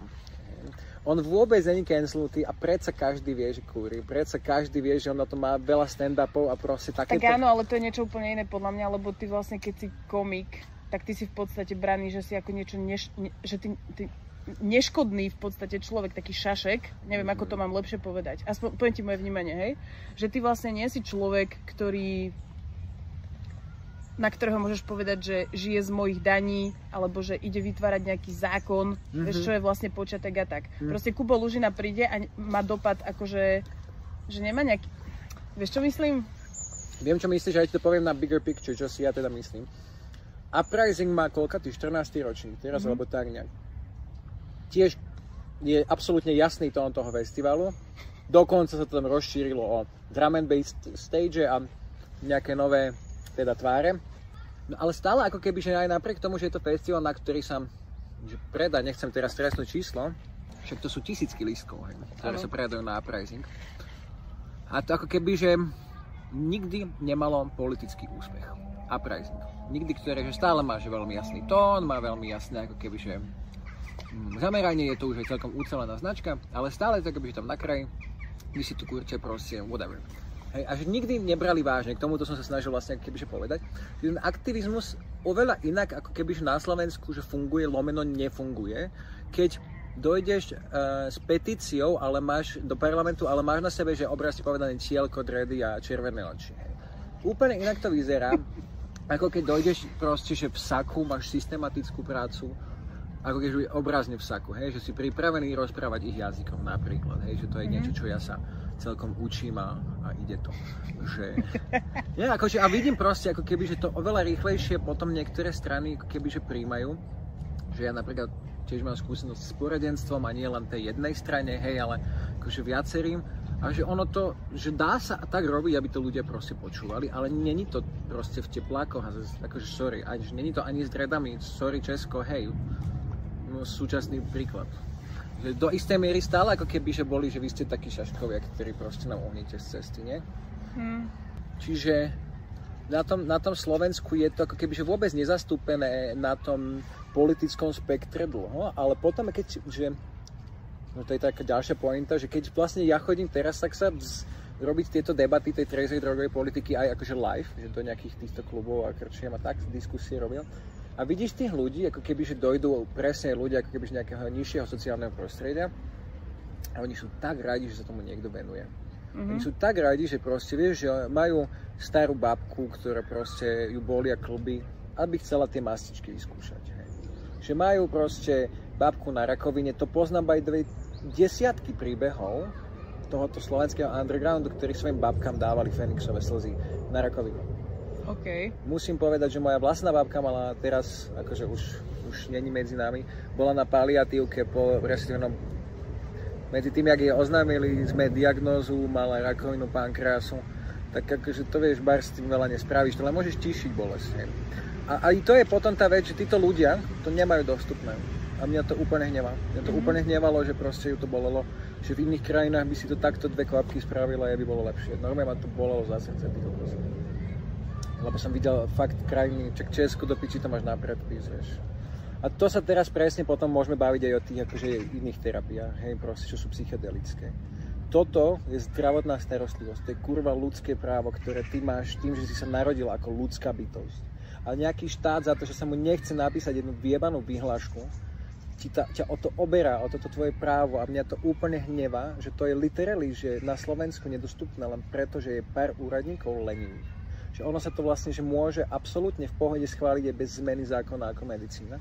On vôbec není cancelnutý a predsa každý vie, že kúri. Predsa každý vie, že on na to má veľa stand-upov a proste takéto... Tak áno, ale to je niečo úplne iné podľa mňa, lebo ty vlastne, keď si komik, tak ty si v podstate braný, že si ako niečo... že ty neškodný v podstate človek, taký šašek, neviem, ako to mám lepšie povedať. Aspoň poviem ti moje vnímanie, hej? Že ty vlastne nie si človek, na ktorého môžeš povedať, že žije z mojich daní, alebo že ide vytvárať nejaký zákon, vieš, čo je vlastne počiatek a tak. Proste Kubo Lúžina príde a má dopad akože, že nemá nejaký... Vieš, čo myslím? Viem, čo myslíš, že aj to poviem na bigger picture, čo si ja teda myslím. Uprising má koľkatý 14. ročník, teraz, alebo tak nejak. Tiež je absolútne jasný tón toho festivalu. Dokonca sa to tam rozšírilo o drum and bass stage a nejaké nové teda tváre. No ale stále ako keby, že aj napriek tomu, že je to festival, na ktorý sa predá, nechcem teraz stresnúť číslo, však to sú tisícky lístkov, ktoré sa predajú na Uprising. A to ako keby, že nikdy nemalo politický úspech. Uprising. Nikdy, ktoré že stále má že veľmi jasný tón, má veľmi jasné ako keby, že zameranie, je to už aj celkom ucelená značka, ale stále je to keby, že tam na kraji, vy si tu kurče proste whatever. Hej, a že nikdy nebrali vážne, k tomuto som sa snažil vlastne kebyže povedať, že ten aktivizmus oveľa inak ako kebyže na Slovensku, že funguje, lomeno nefunguje, keď dojdeš s petíciou, ale máš do parlamentu, ale máš na sebe, že obrazne povedané cielko, dredy a červené oči. Úplne inak to vyzerá, ako keď dojdeš proste, že v saku máš systematickú prácu, ako keď obrazne v saku, hej, že si pripravený rozprávať ich jazykom napríklad, hej, že to je niečo, čo ja sa celkom učím a ide to. Že... Ja, akože, a vidím proste, ako keby, že to oveľa rýchlejšie potom niektoré strany ako keby, že príjmajú, že ja napríklad tiež mám skúsenosť s poradenstvom a nie len tej jednej strane, hej, ale akože viacerým, a že ono to, že dá sa tak robiť, aby to ľudia proste počúvali, ale není to proste v teplákoch, akože sorry, že není to ani s dredami, sorry Česko, hej, súčasný príklad. Že do istej miery stále ako keby, že boli, že vy ste takí šaškovia, ktorí proste nám ohníte z cesty, nie? Čiže na tom Slovensku je to ako keby, že vôbec nezastúpené na tom politickom spektre dlho, ale potom, keď, že, no to je taká ďalšia pointa, že keď vlastne ja chodím teraz, tak sa robiť tieto debaty tej trezej drogovej politiky aj akože live, že do nejakých týchto klubov a krčiem a tak diskusie robil. A vidíš tých ľudí, ako keby, že dojdú presne ľudia, ako keby z nejakého nižšieho sociálneho prostredia a oni sú tak radi, že sa tomu niekto venuje. Oni sú tak radi, že proste, vieš, že majú starú babku, ktorá proste ju bolia klby, aby chcela tie mastičky vyskúšať. Hej. Že majú proste babku na rakovine, to poznám by the way, desiatky príbehov tohoto slovenského undergroundu, ktorí svojim babkám dávali Fenixové slzy na rakovinu. Okay. Musím povedať, že moja vlastná babka mala teraz, akože už není medzi nami, bola na paliatívke po respektíve medzi tým, jak jej oznámili sme diagnózu, mala rakovinu pankreasu, tak akože to vieš, bar s tým veľa nespravíš, ale môžeš tíšiť bolesť. A aj to je potom tá vec, že títo ľudia to nemajú dostupné. A mňa to úplne hnevá. Mňa to úplne hnevalo, že proste ju to bolelo, že v iných krajinách by si to takto 2 kvapky spravila a by bolo lepšie. Normálne ma to bolelo za srdce. Lebo som videl fakt krajiny, čak Česku do piči to máš na predpis, vieš. A to sa teraz presne potom môžeme baviť aj o tých akože iných terapiách, hej, proste, čo sú psychedelické. toto je zdravotná starostlivosť, to je kurva ľudské právo, ktoré ty máš tým, že si sa narodil ako ľudská bytosť. A nejaký štát za to, že sa mu nechce napísať jednu vyjebanú vyhlášku, ťa o to oberá, o toto tvoje právo a mňa to úplne hnevá, že to je literally, že na Slovensku nedostupné len preto, že je pár úradníkov lenivých. Že ono sa to vlastne, že môže absolútne v pohode schváliť aj bez zmeny zákona ako medicína.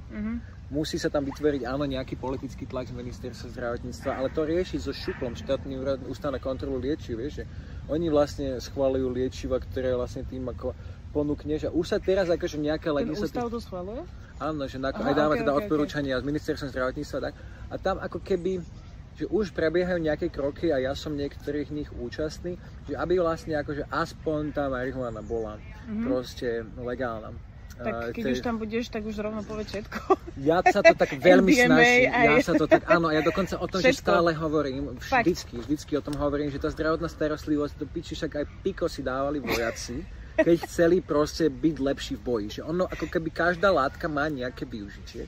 Musí sa tam vytvoriť, áno, nejaký politický tlak z ministerstva zdravotníctva, ale to rieši so ŠÚKLom, štátny ústav na kontrolu liečiv, vieš, že oni vlastne schvaľujú liečiva, ktoré vlastne tým ako ponúkneš a už sa teraz akože nejaká legislatíva... Ten ústav to schvaľuje? Áno, že aj dáva teda odporúčania z ministerstva zdravotníctva tak. A tam ako keby, že už prebiehajú nejaké kroky a ja som niektorých nich účastný, že aby vlastne akože aspoň tá marihuana bola proste legálna. Tak keď už tam budeš, tak už rovno povedz všetko. Ja sa to tak veľmi snažím. Ja sa to tak, áno, ja dokonca o tom, všetko. Že stále hovorím, vždycky o tom hovorím, že tá zdravotná starostlivosť, to piči, však aj piko si dávali vojaci, keď chceli proste byť lepší v boji. Že ono, ako keby každá látka má nejaké využitie.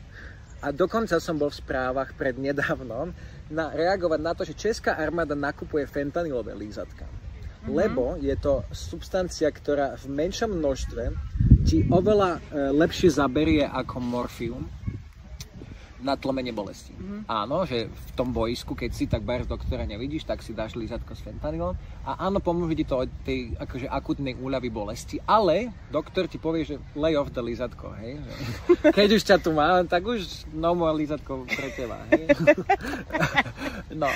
A dokonca som bol v správach prednedávnom reagovať na to, že česká armáda nakupuje fentanylové lízatka. Lebo je to substancia, ktorá v menšom množstve ti oveľa lepšie zaberie ako morfium na tlmenie bolesti. Áno, že v tom bojsku, keď si tak bar doktora nevidíš, tak si dáš lízatko s fentanylom a áno, pomôže ti to od tej akože akutnej úľavy bolesti, ale doktor ti povie, že lay off the lízatko, hej. Keď už ťa tu má, tak už no more lízatko pre teba, hej. No,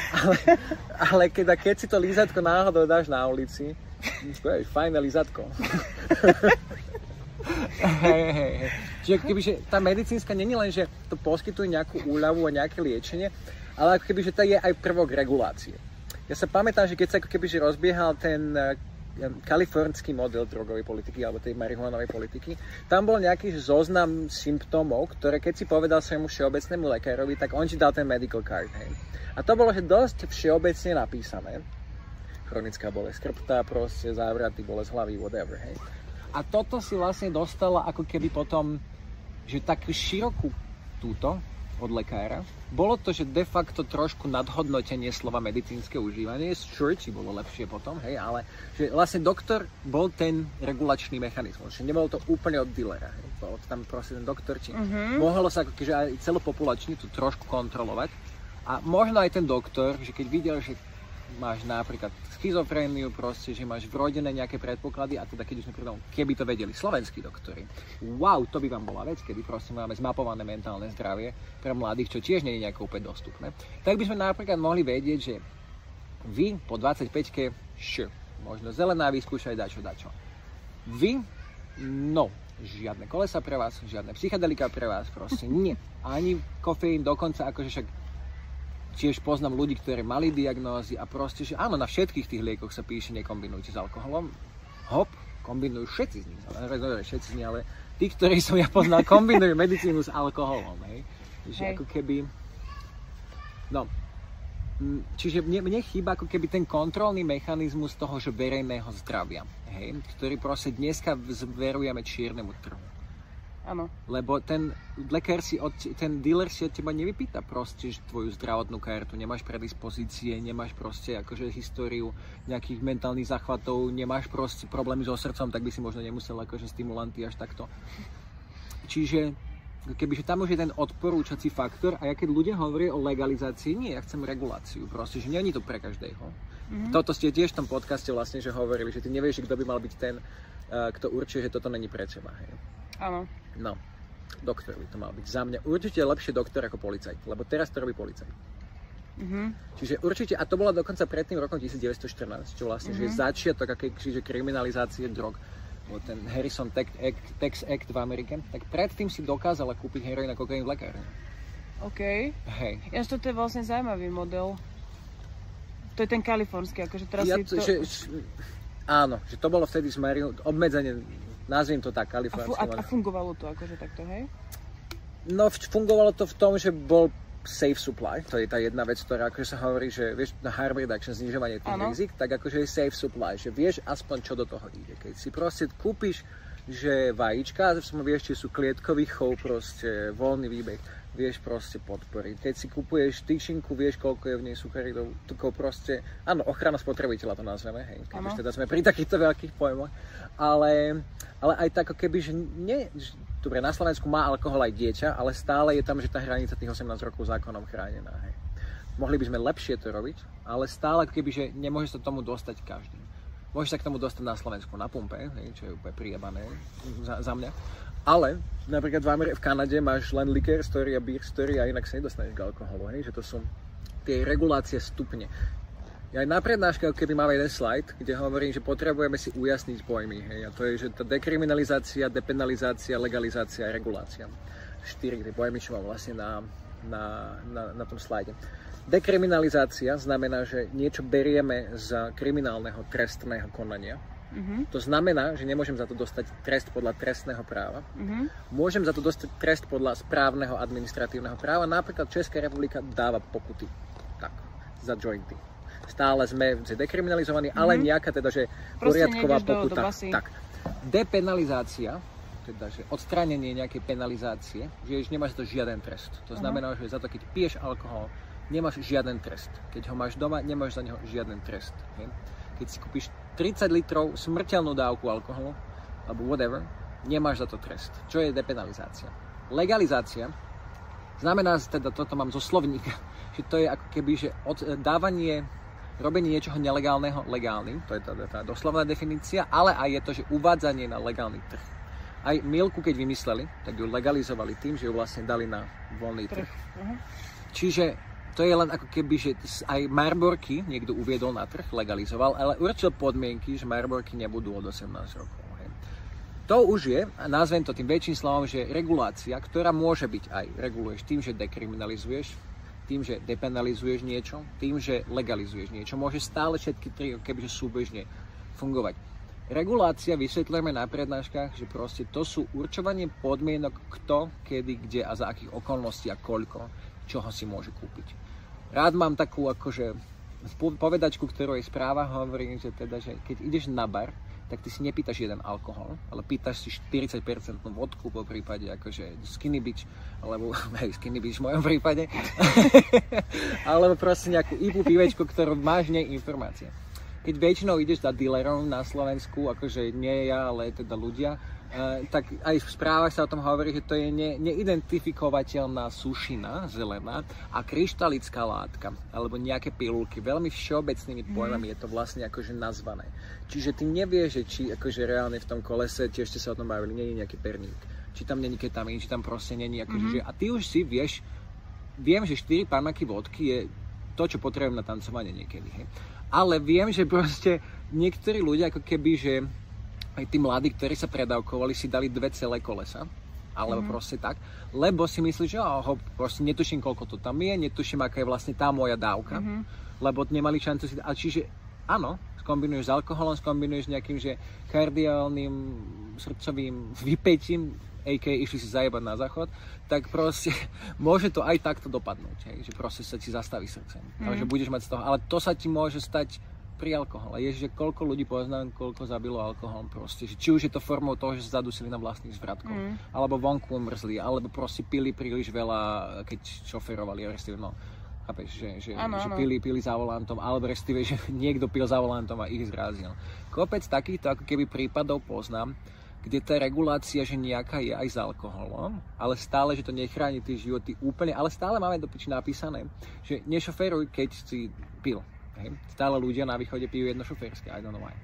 ale keď si to lízatko náhodou dáš na ulici, fajné lízatko. Hej. Čiže kebyže tá medicínska není len, že to poskytuje nejakú úľavu a nejaké liečenie, ale ako kebyže to je aj prvok regulácie. Ja sa pamätám, že keď sa ako kebyže rozbiehal ten kalifornský model drogovej politiky alebo tej marihuanovej politiky, tam bol nejaký zoznam symptómov, ktoré keď si povedal svojmu všeobecnému lekárovi, tak on ti dal ten medical card. Hej. A to bolo, že dosť všeobecne napísané. Chronická bolesť chrbta, proste závraty, bolesť hlavy, whatever, hej. A toto si vlastne dostala ako keby potom, že takú širokú túto od lekára. Bolo to, že de facto trošku nadhodnotenie slova medicínske užívanie. Sure, či bolo lepšie potom, hej, ale že vlastne doktor bol ten regulačný mechanizmus. Že nebolo to úplne od dealera, hej. Bol tam proste ten doktor, či mohlo sa ako keďže aj celopopulačne to trošku kontrolovať. A možno aj ten doktor, že keď videl, že máš napríklad schizofréniu, proste, že máš vrodené nejaké predpoklady a teda keď už sme povedali, keby to vedeli slovenskí doktori. Wow, to by vám bola vec, kedy proste máme zmapované mentálne zdravie pre mladých, čo tiež nie je nejako úplne dostupné. Tak by sme napríklad mohli vedieť, že vy po 25-ke, možno zelená, vyskúšaj dačo. Vy, no, žiadne kolesa pre vás, žiadne psychedelika pre vás, proste nie. Ani kofeín, dokonca akože však tiež poznám ľudí, ktorí mali diagnózy a proste, že áno, na všetkých tých liekoch sa píše, nekombinujte s alkoholom. Hop, kombinujú všetci z nich, ale tí, ktorí som ja poznal, kombinujú medicínu s alkoholom, hej. Že ako keby, no, čiže mne chýba ako keby ten kontrolný mechanizmus toho, že verejného zdravia, hej, ktorý proste dneska zverujeme čiernemu trhu. Áno. Lebo ten lekár ten dealer si od teba nevypýta proste tvoju zdravotnú kartu, nemáš predispozície, nemáš proste akože históriu nejakých mentálnych záchvatov, nemáš proste problémy so srdcom, tak by si možno nemusel akože stimulanty až takto. Čiže kebyže tam už je ten odporúčací faktor a ja keď ľudia hovoria o legalizácii, nie, ja chcem reguláciu, proste, že nie je to pre každého. Toto ste tiež v tom podcaste vlastne, že hovorili, že ty nevieš, kto by mal byť ten, kto určuje, že toto není pre teba, hej. Áno. No, doktor by to mal byť. Za mňa určite lepšie doktor ako policajt, lebo teraz to robí policajt. Čiže určite, a to bola dokonca pred tým rokom 1914, čo vlastne, že je začiatok akejže kriminalizácie drog. Bol ten Harrison Tax Act v Amerike, tak predtým si dokázala kúpiť heroín a kokain v lekárni. OK. Hej. Toto je vlastne zaujímavý model. To je ten kalifornský, akože teraz áno, že to bolo vtedy obmedzenie, nazviem to tak, kalifornský. A fungovalo to akože takto, hej? No, fungovalo to v tom, že bol safe supply, to je tá jedna vec, ktorá akože sa hovorí, že vieš, na harm reduction, znižovanie tých rizik, tak akože je safe supply, že vieš aspoň čo do toho ide. Keď si proste kúpiš že vajíčka, vieš, či sú klietkový chov, proste voľný výbeh, vieš proste podporiť. Keď si kupuješ tyčinku, vieš, koľko je v nej sucharidov, tukov proste, áno, ochrana spotrebiteľa to nazveme, hej, keď už teda sme pri takýchto veľkých pojmoch, ale aj tak, keby, že nie, dobre, na Slovensku má alkohol aj dieťa, ale stále je tam, že tá hranica tých 18 rokov zákonom chránená, hej. Mohli by sme lepšie to robiť, ale stále keby, že nemôže sa tomu dostať každý. Môže sa k tomu dostať na Slovensku na pumpe, hej, čo je úplne prijebané za mňa. Ale napríklad v Kanade máš len liquor story a beer story a inak sa nedostaneš k alkoholu, hej, že to sú tie regulácie stupne. Ja aj na prednáške, keby máme jeden slide, kde hovorím, že potrebujeme si ujasniť pojmy, hej, a to je, že tá dekriminalizácia, depenalizácia, legalizácia a regulácia. 4 tie pojmy, čo mám vlastne na tom slide. Dekriminalizácia znamená, že niečo berieme z kriminálneho trestného konania. To znamená, že nemôžem za to dostať trest podľa trestného práva. Môžem za to dostať trest podľa správneho administratívneho práva. Napríklad Česká republika dáva pokuty tak, za jointy. Stále sme dekriminalizovaní, ale nejaká teda, že poriadková pokuta. Tak. Depenalizácia, teda, že odstránenie nejakej penalizácie, že nemáš za to žiaden trest. To znamená, že za to, keď piješ alkohol, nemáš žiaden trest. Keď ho máš doma, nemáš za neho žiaden trest. Hej. Keď si kúpiš 30 litrov smrteľnú dávku alkoholu, alebo whatever, nemáš za to trest. Čo je depenalizácia? Legalizácia znamená, teda toto mám zo slovníka, že to je ako keby, že robenie niečoho nelegálneho legálnym, to je tá doslovná definícia, ale aj je to, že uvádzanie na legálny trh. Aj milku, keď vymysleli, tak ju legalizovali tým, že ju vlastne dali na voľný trh. Čiže to je len ako keby, že aj Marborky niekto uviedol na trh, legalizoval, ale určil podmienky, že Marborky nebudú od 18 rokov. Hej. To už je, a nazvem to tým väčším slovom, že regulácia, ktorá môže byť aj reguluješ tým, že dekriminalizuješ, tým, že depenalizuješ niečo, tým, že legalizuješ niečo. Môže stále všetky tri kebyže súbežne fungovať. Regulácia vysvetlíme na prednáškach, že proste to sú určovanie podmienok, kto, kedy, kde a za akých okolností a koľko, čoho si môže kúpiť. Rád mám takú akože povedačku, ktorú je správa, hovorím, že teda, že keď ideš na bar, tak ty si nepýtaš jeden alkohol, ale pýtaš si 40% vodku, po prípade akože Skinny Beach, alebo Skinny Beach v mojom prípade, alebo proste nejakú IPU pivečku, ktorú máš informácie. Keď väčšinou ideš za dealerom na Slovensku, akože nie ja, ale teda ľudia, tak aj v správach sa o tom hovorí, že to je neidentifikovateľná sušina zelená a kryštalická látka, alebo nejaké pilulky. Veľmi všeobecnými pojmami je to vlastne akože nazvané. Čiže ty nevieš, že či akože reálne v tom kolese, tiež ste sa o tom bavili, nie je nejaký perník. Či tam není ketamín, či tam proste není akože, a ty už si vieš, viem, že 4 panaky vodky je to, čo potrebujem na tancovanie niekedy. Hej. Ale viem, že proste niektorí ľudia ako keby, že aj tí mladí, ktorí sa predávkovali, si dali 2 celé kolesa, alebo proste tak, lebo si myslíš, že proste netuším, koľko to tam je, netuším, aká je vlastne tá moja dávka, lebo nemali šancu si dať. A čiže áno, skombinuješ s alkoholom, skombinuješ s nejakým, že kardiálnym, srdcovým vypätím, a.k.a. išli si zajebať na záchod, tak proste môže to aj takto dopadnúť, hej, že proste sa ti zastaví srdce, ale že budeš mať z toho, ale to sa ti môže stať pri alkohole. Je, že koľko ľudí poznám, koľko zabilo alkoholom proste. Či už je to formou toho, že sa zadusili na vlastných zvratkoch, alebo vonku umrzli, alebo proste pili príliš veľa, keď šoferovali, respektíve, no, chápeš, že pili za volantom, alebo respektíve, že niekto pil za volantom a ich zrazil. Kopec takýchto ako keby prípadov poznám, kde tá regulácia, že nejaká je aj s alkoholom, ale stále, že to nechráni tie životy úplne, ale stále máme do piči napísané, že nešoferuj, keď si pil. Hej. Stále ľudia na východe pijú jedno šoférske, I don't know why.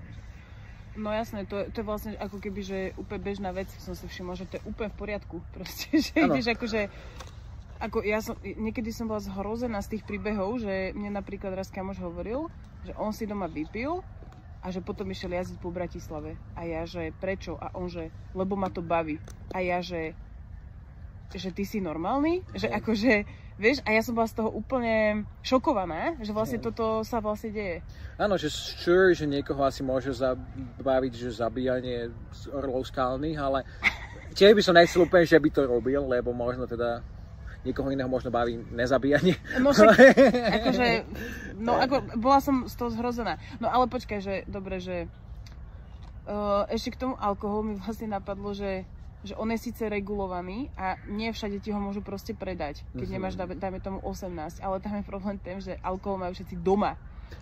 No jasné, to je vlastne ako keby, že úplne bežná vec, som si všimla, že to je úplne v poriadku, proste, že ideš akože, niekedy som bola zhrozená z tých príbehov, že mne napríklad raz kamoš hovoril, že on si doma vypil a že potom išiel jazdiť po Bratislave. A ja, že prečo? A on, že lebo ma to baví. A ja, že ty si normálny? Že akože, vieš, a ja som bola z toho úplne šokovaná, že vlastne toto sa vlastne deje. Áno, že sure, že niekoho asi môže zabaviť, že zabíjanie z orlov skalných, ale tiež by som nechcel úplne, že by to robil, lebo možno teda niekoho iného možno baví nezabíjanie. No však, akože, no ako, bola som z toho zhrozená. No ale počkaj, že dobre, že Ešte k tomu alkoholu mi vlastne napadlo, že on je síce regulovaný a nie všade ti ho môžu proste predať, keď nemáš, dajme tomu 18, ale tam je problém tým, že alkohol majú všetci doma.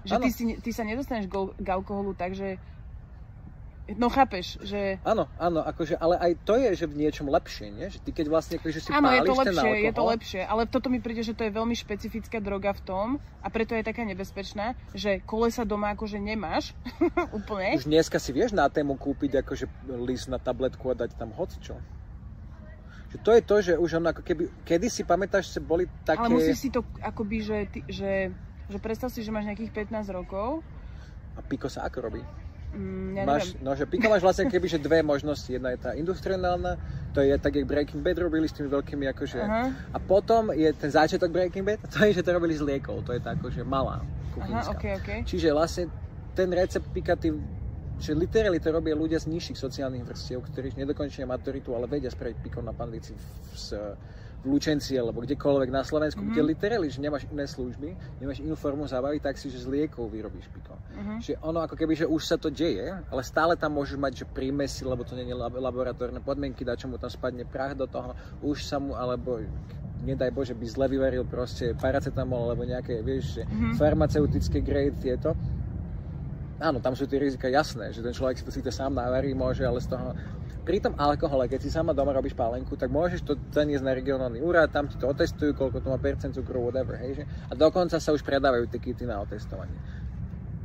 Že ty sa nedostaneš k alkoholu tak, že no chápeš, že... Áno, akože, ale aj to je, že v niečom lepšie, nie? Že ty keď vlastne akože si páliš ten alkohol... Áno, je to lepšie, ale toto mi príde, že to je veľmi špecifická droga v tom a preto je taká nebezpečná, že kolesa doma akože nemáš úplne. Už dneska si vieš na tému kúpiť akože list na tabletku a dať tam hocičo. Že to je to, že už ono ako keby... Kedy si pamätáš, že boli také... Ale musíš si to akoby, že predstav si, že máš nejakých 15 rokov. A piko sa ako robí? Že piko máš vlastne keby, že dve možnosti. Jedna je tá industriálna, to je tak, jak Breaking Bad robili s tými veľkými akože... A potom je ten začiatok Breaking Bad, to je, že to robili z liekov, to je tá akože malá kuchynská. Okay. Čiže vlastne ten recept pika, že literally to robia ľudia z nižších sociálnych vrstiev, ktorí nedokončia maturitu, ale vedia spraviť piko na panvici v Lučenci alebo kdekoľvek na Slovensku, kde literally, že nemáš iné služby, nemáš inú formu zábavy, tak si, že z liekov vyrobíš piko. Že ono ako keby, že už sa to deje, ale stále tam môžeš mať, že prímesi, lebo to nie je laboratórne podmienky, dá čo mu tam spadne prach do toho, už sa mu, alebo nedaj Bože, by zle vyvaril proste paracetamol, alebo nejaké, vieš, že farmaceutické grade tieto. Áno, tam sú tie rizika jasné, že ten človek si to sám navarí, môže, ale z toho... Pri tom alkohole, keď si sama doma robíš pálenku, tak môžeš to zaniesť na regionálny úrad, tam ti to otestujú, koľko to má percent cukru, whatever, hej, že? A dokonca sa už predávajú tie kity na otestovanie.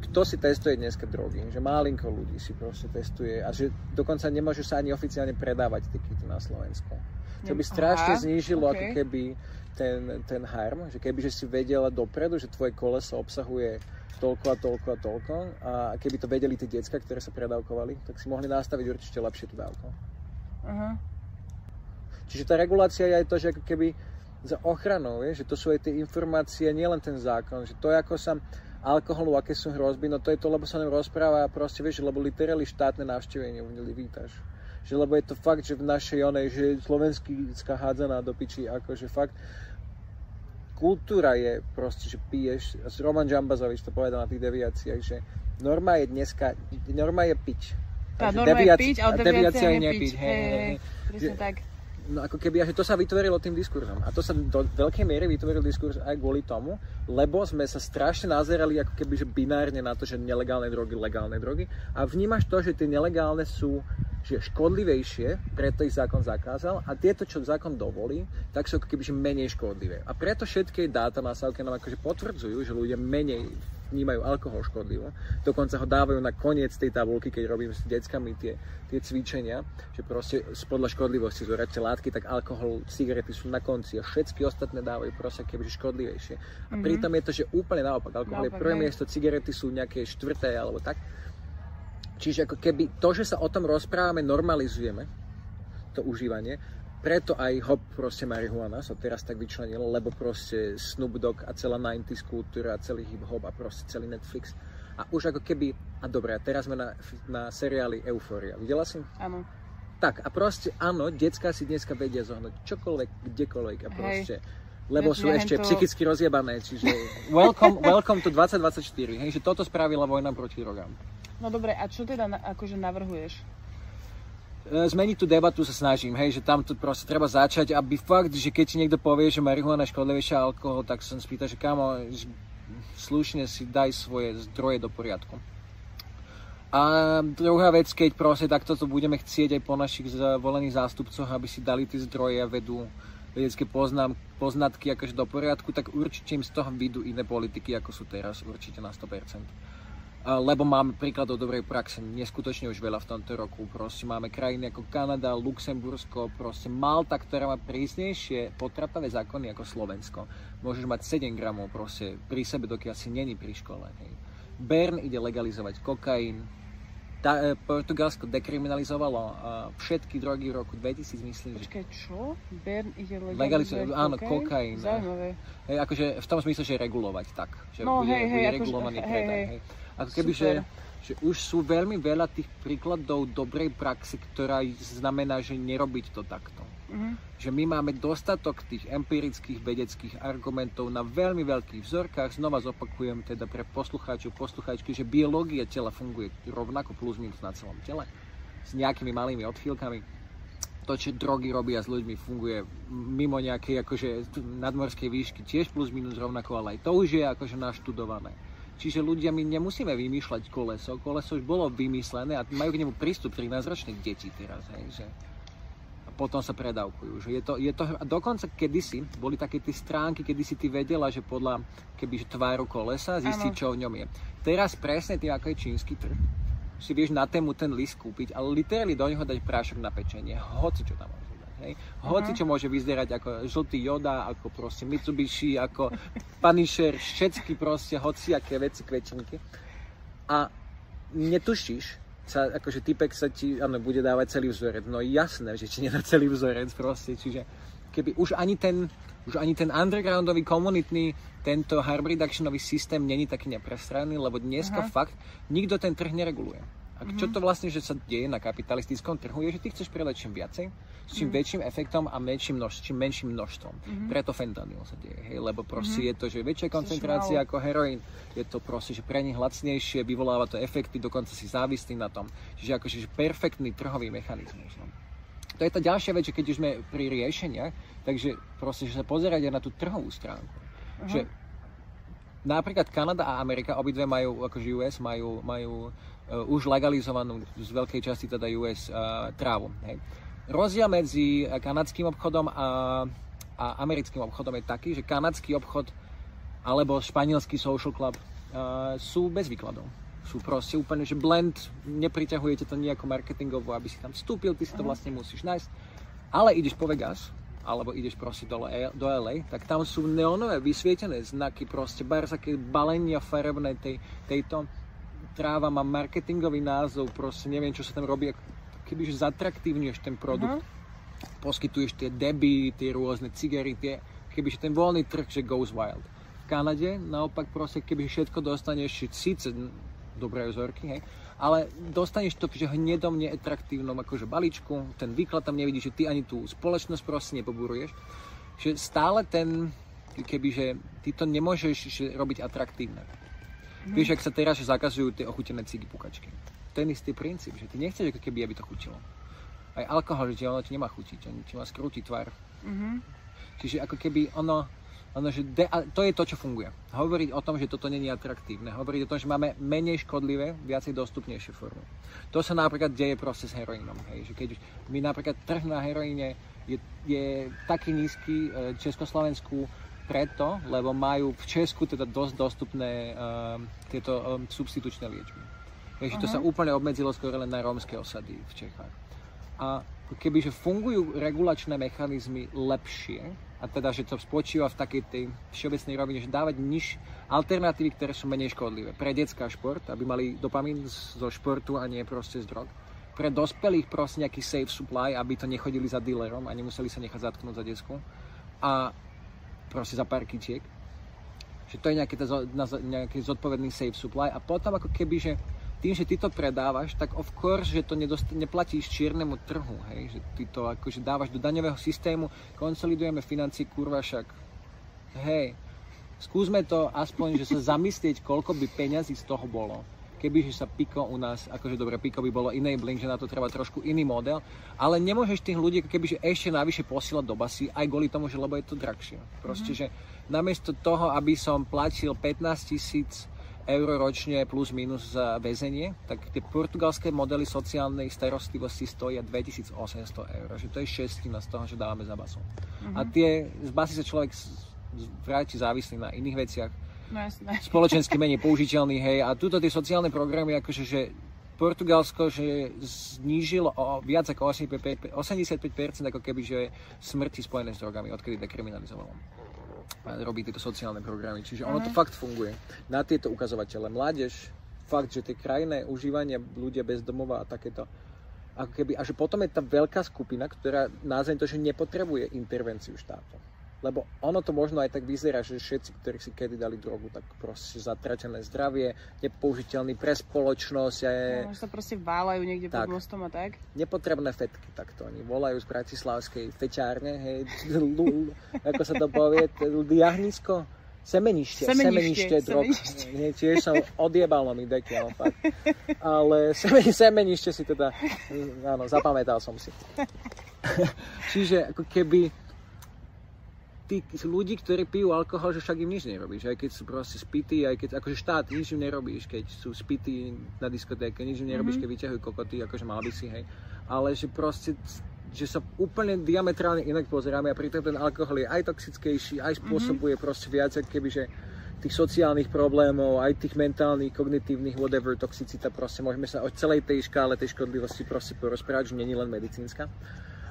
Kto si testuje dneska drogy? Že malinko ľudí si proste testuje a že dokonca nemôžu sa ani oficiálne predávať tie kity na Slovensku. Čo by strašne znížilo ako keby ten harm, že keby že si vedela dopredu, že tvoje koleso obsahuje toľko a keby to vedeli tie decká, ktoré sa predávkovali, tak si mohli nastaviť určite lepšie tú dávku. Čiže tá regulácia je aj to, že ako keby za ochranou, že to sú aj tie informácie, nielen ten zákon, že to ako sa alkoholu, aké sú hrozby, no to je to, lebo sa nám rozpráva proste, vieš, lebo literally štátne návštevenie vítaš. Že lebo je to fakt, že v našej že slovenská hádzaná do piči, akože fakt kultúra je proste, že piješ, Roman Džambazovič to povedal na tých deviáciách, že norma je piť. Norma je piť, ale deviácia je nepiť. Presne tak. No ako keby, že to sa vytvorilo tým diskurzom. A to sa do veľkej miery vytvoril diskurs aj kvôli tomu, lebo sme sa strašne nazerali ako keby, že binárne na to, že nelegálne drogy, legálne drogy. A vnímaš to, že tie nelegálne sú že škodlivejšie, preto ich zákon zakázal a tieto, čo zákon dovolí, tak sú ako keby, že menej škodlivé. A preto všetky dáta masávky nám akože potvrdzujú, že ľudia menej vnímajú alkohol škodlivo. Dokonca ho dávajú na koniec tej tabulky, keď robím s deckami tie cvičenia, že proste podľa škodlivosti zúrate látky, tak alkohol, cigarety sú na konci a všetky ostatné dávajú proste kebyže škodlivejšie. A pritom je to, že úplne naopak. Alkohol je prvé miesto, cigarety sú nejaké štvrté alebo tak. Čiže ako keby to, že sa o tom rozprávame, normalizujeme to užívanie. Preto aj hop, proste marihuana sa teraz tak vyčlenilo, lebo proste Snoop Dogg a celá 90s kultúra a celý hip-hop a proste celý Netflix. A už ako keby, a dobre, a teraz sme na seriáli Euphoria. Videla si? Áno. Tak a proste áno, decká si dneska vedia zohnúť čokoľvek, kdekoľvek a proste... Lebo sú ešte psychicky rozjebané, čiže welcome to 2024, hej, že toto spravila vojna proti drogám. No dobre, a čo teda akože navrhuješ? Zmeniť tú debatu sa snažím, hej, že tam to proste treba začať, aby fakt, že keď ti niekto povie, že marihuana je škodlivejšia alkohol, tak som spýta, že kámo, slušne si daj svoje zdroje do poriadku. A druhá vec, keď proste takto to budeme chcieť aj po našich volených zástupcoch, aby si dali tie zdroje a vedú vedecké poznatky akože do poriadku, tak určite im z toho vyjdú iné politiky, ako sú teraz, určite na 100%. Lebo máme príkladov dobrej praxe, neskutočne už veľa v tomto roku. Proste máme krajiny ako Kanada, Luxembursko, proste Malta, ktorá má prísnejšie potratavé zákony ako Slovensko. Môžeš mať 7 gramov proste pri sebe, dokiaľ si není pri škole. Hej. Bern ide legalizovať kokain. Portugalsko dekriminalizovalo všetky drogy v roku 2000, myslím. Počkaj, čo? Bern ide legalizovať kokain? Áno, kokain. Zaujímavé. Hej, akože v tom smysle, že regulovať tak. Že no, bude akože, regulovaný predaj. Hej. Ako keby, že už sú veľmi veľa tých príkladov dobrej praxe, ktorá znamená, že nerobiť to takto. Že my máme dostatok tých empirických vedeckých argumentov na veľmi veľkých vzorkách. Znova zopakujem teda pre poslucháčky, že biológia tela funguje rovnako plus minus na celom tele. S nejakými malými odchýlkami. To, čo drogy robia s ľuďmi, funguje mimo nejakej akože nadmorskej výšky tiež plus minus rovnako, ale aj to už je akože naštudované. Čiže ľudia, my nemusíme vymýšľať koleso. Koleso už bolo vymyslené a majú k nemu prístup 13-ročných detí teraz, hej, že a potom sa predávkujú. Že je to, a dokonca kedysi boli také tie stránky, kedy si ty vedela, že podľa kebyže tváru kolesa zistiť, čo v ňom je. Teraz presne tým, ako je čínsky trh, si vieš na tému ten list kúpiť, ale literally do neho dať prášok na pečenie. Hoci čo tam môže dať. Hej? Hoci čo môže vyzerať ako žltý Yoda, ako proste Mitsubishi, ako Punisher, všetky proste hociaké veci, kvečenky. A netušíš, akože typek sa ti, bude dávať celý vzorec. No jasné, že ti nedá celý vzorec proste. Čiže keby už ani ten undergroundový, komunitný, tento harm reductionový systém není taký neprestranný, lebo dneska fakt nikto ten trh nereguluje. A čo to vlastne, že sa deje na kapitalistickom trhu, je, že ty chceš predať čím viacej, s čím väčším efektom a čím menším množstvom. Preto fentanyl sa deje, hej, lebo proste je to, že väčšia koncentrácia ako heroín, je to proste, že pre nich lacnejšie, vyvoláva to efekty, dokonca si závislí na tom. Čiže akože že perfektný trhový mechanizmus. No. To je tá ďalšia vec, že keď už sme pri riešeniach, takže proste, že sa pozerať aj na tú trhovú stránku. Že napríklad Kanada a Amerika, obidve majú, akože US, majú už legalizovanú z veľkej časti teda US trávu. Hej. Rozdiel medzi kanadským obchodom a americkým obchodom je taký, že kanadský obchod alebo španielský social club sú bez výkladov. Sú proste úplne, že blend, nepriťahujete to nejako marketingovo, aby si tam vstúpil, ty si to vlastne musíš nájsť. Ale ideš po Vegas, alebo ideš proste do LA, tak tam sú neonové vysvietené znaky, proste barzaké balenia farebné tejto tráva má marketingový názov, proste neviem, čo sa tam robí, kebyže zatraktívňuješ ten produkt, poskytuješ tie deby, tie rôzne cigary, kebyže ten voľný trh, že goes wild. V Kanade naopak proste, kebyže všetko dostaneš, síce dobré vzorky, hej, ale dostaneš to že hnedom, neatraktívnom akože balíčku, ten výklad tam nevidíš, že ty ani tú spoločnosť proste nepoburuješ, že stále kebyže ty to nemôžeš robiť atraktívne. Vieš, ak sa teraz zakazujú tie ochutené cigy pukačky. Ten istý princíp, že ty nechceš, ako keby, aby to chutilo. Aj alkohol, že ono ti nemá chutiť, on ti má skrútiť tvár. Čiže ako keby to je to, čo funguje. Hovoriť o tom, že toto nie je atraktívne. Hovoriť o tom, že máme menej škodlivé, viacej dostupnejšie formy. To sa napríklad deje proste s heroínom. Hej. Že keď my napríklad trh na heroíne je taký nízky Československu preto, lebo majú v Česku teda dosť dostupné tieto substitučné liečby. Takže to sa úplne obmedzilo skôr len na rómske osady v Čechách. A kebyže fungujú regulačné mechanizmy lepšie, a teda, že to spočíva v takej tej všeobecnej rovine, že dávať alternatívy, ktoré sú menej škodlivé. Pre detská šport, aby mali dopamín zo športu a nie proste z drog. Pre dospelých proste nejaký safe supply, aby to nechodili za dealerom a nemuseli sa nechať zatknúť za decku. A proste za pár kytiek. Že to je nejaký zodpovedný safe supply. A potom ako keby, že tým, že ty to predávaš, tak of course, že to neplatíš čiernemu trhu, hej, že ty to akože dávaš do daňového systému, konsolidujeme financie, kurva, však hej, skúsme to aspoň, že sa zamyslieť, koľko by peňazí z toho bolo. Kebyže sa Pico u nás, akože dobre, Pico by bolo enabling, že na to treba trošku iný model, ale nemôžeš tých ľudí kebyže ešte navyše posielať do basy, aj kvôli tomu, že lebo je to drahšie. Proste, že namiesto toho, aby som platil 15 000 eur ročne plus minus za väzenie, tak tie portugalské modely sociálnej starostlivosti stoja 2800 eur. Že to je šestina z toho, že dávame za basu. A z basy sa človek vráti závislý na iných veciach. No jasné. Spoločensky menej použiteľný, hej. A tuto tie sociálne programy, akože, že Portugalsko, že znížilo o viac ako 85% ako keby, že smrti spojené s drogami, odkedy dekriminalizovalo. Robí tieto sociálne programy. Čiže ono to fakt funguje. Na tieto ukazovatele mládež, fakt, že tie krajné užívania, ľudia bez domova a takéto, ako keby, a že potom je tá veľká skupina, ktorá názvem to, že nepotrebuje intervenciu štátu. Lebo ono to možno aj tak vyzerá, že všetci, ktorí si kedy dali drogu, tak proste zatratené zdravie, nepoužiteľný pre spoločnosť. No, že sa proste váľajú niekde pod mostom a tak. Nepotrebné fetky, takto oni volajú z bratislavskej feťárne, hej, ako sa to povie, jahnisko, semenište drog. Tiež som odjebal mi dekiaľ, fakt. Ale semenište si teda, áno, zapamätal som si. Čiže ako keby tí ľudí, ktorí pijú alkohol, že však im nič nerobíš, aj keď sú proste spití, aj keď akože štát, nič im nerobíš, keď sú spití na diskotéke, nič im nerobíš, keď vyťahujú kokoty, akože mal by si, hej. Ale že proste, že sa úplne diametrálne inak pozeráme a pritom ten alkohol je aj toxickejší, aj spôsobuje proste viac, kebyže tých sociálnych problémov, aj tých mentálnych, kognitívnych, whatever, toxicita, proste môžeme sa o celej tej škále tej škodlivosti proste porozprávať, že nie je len medicínska.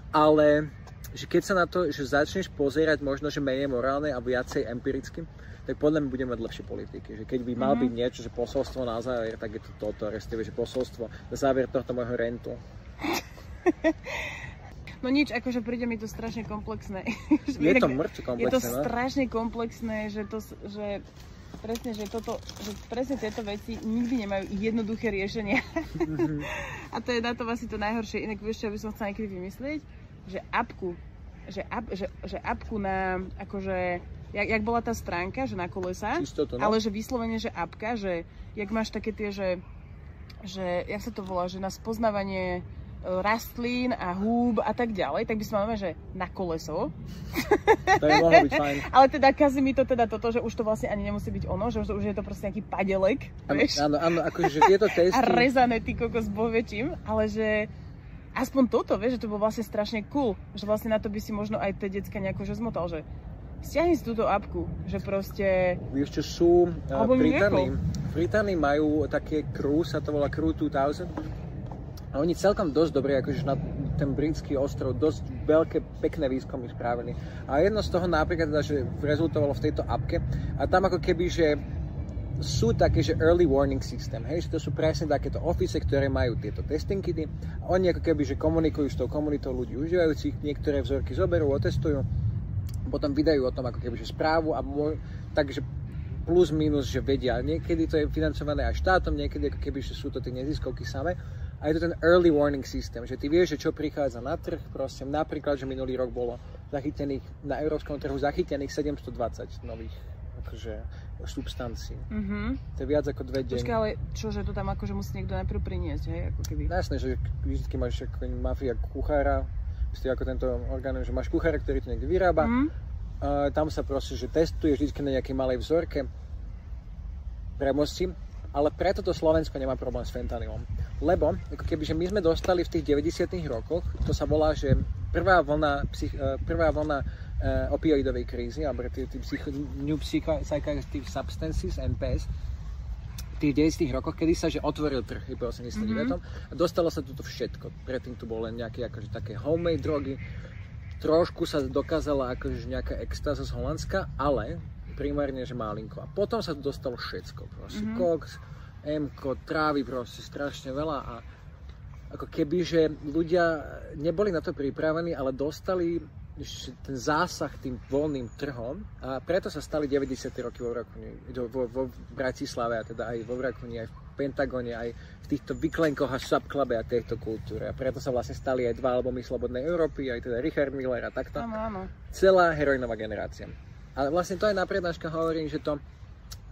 Ale že keď sa na to, že začneš pozerať možno, že menej morálne a viacej empiricky, tak podľa mňa budeme mať lepšie politiky. Že keď by mal byť niečo, že posolstvo na záver, tak je to toto, respektíve, že posolstvo na záver tohto môjho rentu. No nič, akože príde mi to strašne komplexné. Je to mŕtve komplexné, je to strašne komplexné, že presne tieto veci nikdy nemajú jednoduché riešenia. A to je na tom asi to najhoršie. Inak vieš, čo by som chcela niekedy vymyslieť? Že apku na, akože, jak bola tá stránka, že na kolesa, Čistotu, no? Ale že vyslovene, že apka, že jak máš také tie, že jak sa to volá, že na spoznávanie rastlín a húb a tak ďalej, tak by sme mali, že na koleso. To je mohlo byť fajn. Ale teda kazí mi to teda toto, že už to vlastne ani nemusí byť ono, že už je to proste nejaký padelek, vieš? Áno, akože tieto testy... A rezané ty kokos bohviečím, ale že aspoň toto, vieš, že to bolo vlastne strašne cool, že vlastne na to by si možno aj tie decka nejako že zmotal, že stiahni si túto apku, že proste... Vieš čo sú v Británii majú také crew, sa to volá Crew 2000. A oni celkom dosť dobre, akože na ten britský ostrov, dosť veľké, pekné výskumy spravili. A jedno z toho napríklad, že rezultovalo v tejto apke. A tam ako keby, že sú také, že early warning system, hej, že to sú presne takéto office, ktoré majú tieto testing kity. A oni ako keby, že komunikujú s tou komunitou ľudí užívajúcich, niektoré vzorky zoberú, otestujú, potom vydajú o tom ako keby, že správu a takže plus minus, že vedia. Niekedy to je financované aj štátom, niekedy ako keby, že sú to tie neziskovky samé. A je to ten early warning system, že ty vieš, že čo prichádza na trh, proste napríklad, že minulý rok bolo zachytených, na európskom trhu zachytených 720 nových akože substancií. To je viac ako 2 denne. Počkaj, ale čo, že to tam akože musí niekto najprv priniesť, hej, ako keby? Jasné, že vždy máš ako mafia kuchára, ako tento orgán, že máš kuchára, ktorý to niekde vyrába, tam sa proste, že testuje vždy na nejakej malej vzorke premosti. Ale preto to Slovensko nemá problém s fentanylom. Lebo, ako keby, že my sme dostali v tých 90. rokoch, to sa volá, že prvá vlna opioidovej krízy, alebo New Psychoactive Substances, NPS, v tých 90. rokoch, kedy sa že otvoril trh po 89. A dostalo sa tuto všetko. Predtým tu bolo len nejaké akože také homemade drogy. Trošku sa dokázala akože nejaká extáza z Holandska, ale primárne, že malinko. A potom sa tu dostalo všetko. Proste koks, M-ko, trávy, proste strašne veľa. A ako keby, že ľudia neboli na to pripravení, ale dostali ten zásah tým voľným trhom. A preto sa stali 90. roky vo Bratislave, a teda aj vo Vrakuni, aj v Pentagone, aj v týchto vyklenkoch a subklabe a tejto kultúre. A preto sa vlastne stali aj 2 albumy Slobodnej Európy, aj teda Richard Miller a takto. Áno. Celá heroinová generácia. Ale vlastne to aj na prednáškach hovorím, že to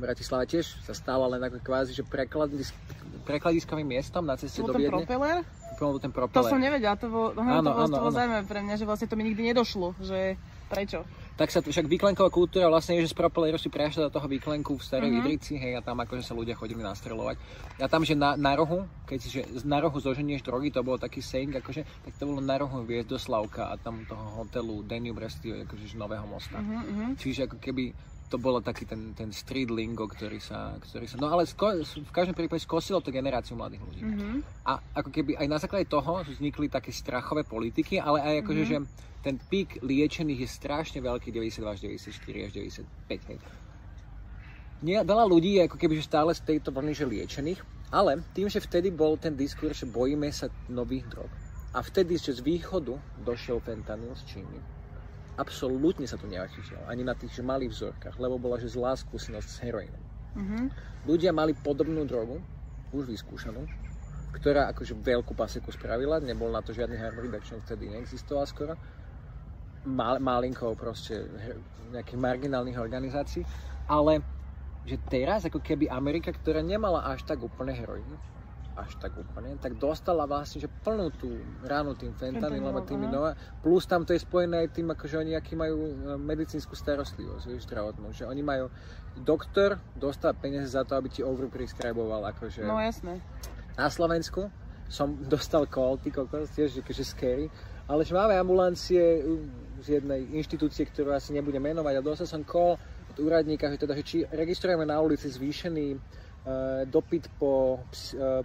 Bratislava tiež sa stala len ako kvázi, že prekladiskovým miestom na ceste do Viedne. Ten propeler? To som nevedela, to bolo zaujímavé pre mňa, že vlastne to mi nikdy nedošlo, že prečo? Tak sa však výklenková kultúra vlastne je, že z propeleru si prešla do toho výklenku v Starej Idrici, hej, a tam akože sa ľudia chodili nastreľovať. A tam, že na rohu, keď si na rohu zoženieš drogy, to bolo taký saying, akože, tak to bolo na rohu Hviezdoslavka a tam toho hotelu Danube Resty, akože z Nového mosta. Čiže ako keby to bolo taký ten street lingo, ktorý sa... No ale v každom prípade skosilo to generáciu mladých ľudí. A ako keby aj na základe toho vznikli také strachové politiky, ale aj akože, že ten pík liečených je strašne veľký, 92 až 94 až 95. Hej. Veľa ľudí je ako keby že stále z tejto vlny, že liečených, ale tým, že vtedy bol ten diskurs, že bojíme sa nových drog. A vtedy, že z východu došiel fentanyl z Číny. absolútne sa tu nezachytil. Ani na tých, že malých vzorkách, lebo bola, že zlá skúsenosť s heroínom. Ľudia mali podobnú drogu, už vyskúšanú, ktorá akože veľkú paseku spravila, nebol na to žiadny harm reduction, vtedy neexistoval skoro. Malinkou proste nejakých marginálnych organizácií, ale že teraz ako keby Amerika, ktorá nemala až tak úplne heroín, tak dostala vlastne, že plnú tú ránu tým fentanylom a tými plus tam to je spojené aj tým, akože oni aký majú medicínsku starostlivosť, zdravotnú, že oni majú, doktor dostáva peniaze za to, aby ti overprescriboval, akože. No jasné. Na Slovensku som dostal call, ty kokos, tiež akože scary, ale že máme ambulancie z jednej inštitúcie, ktorú asi nebudem menovať, a dostal som call od úradníka, že teda, že či registrujeme na ulici zvýšený dopyt po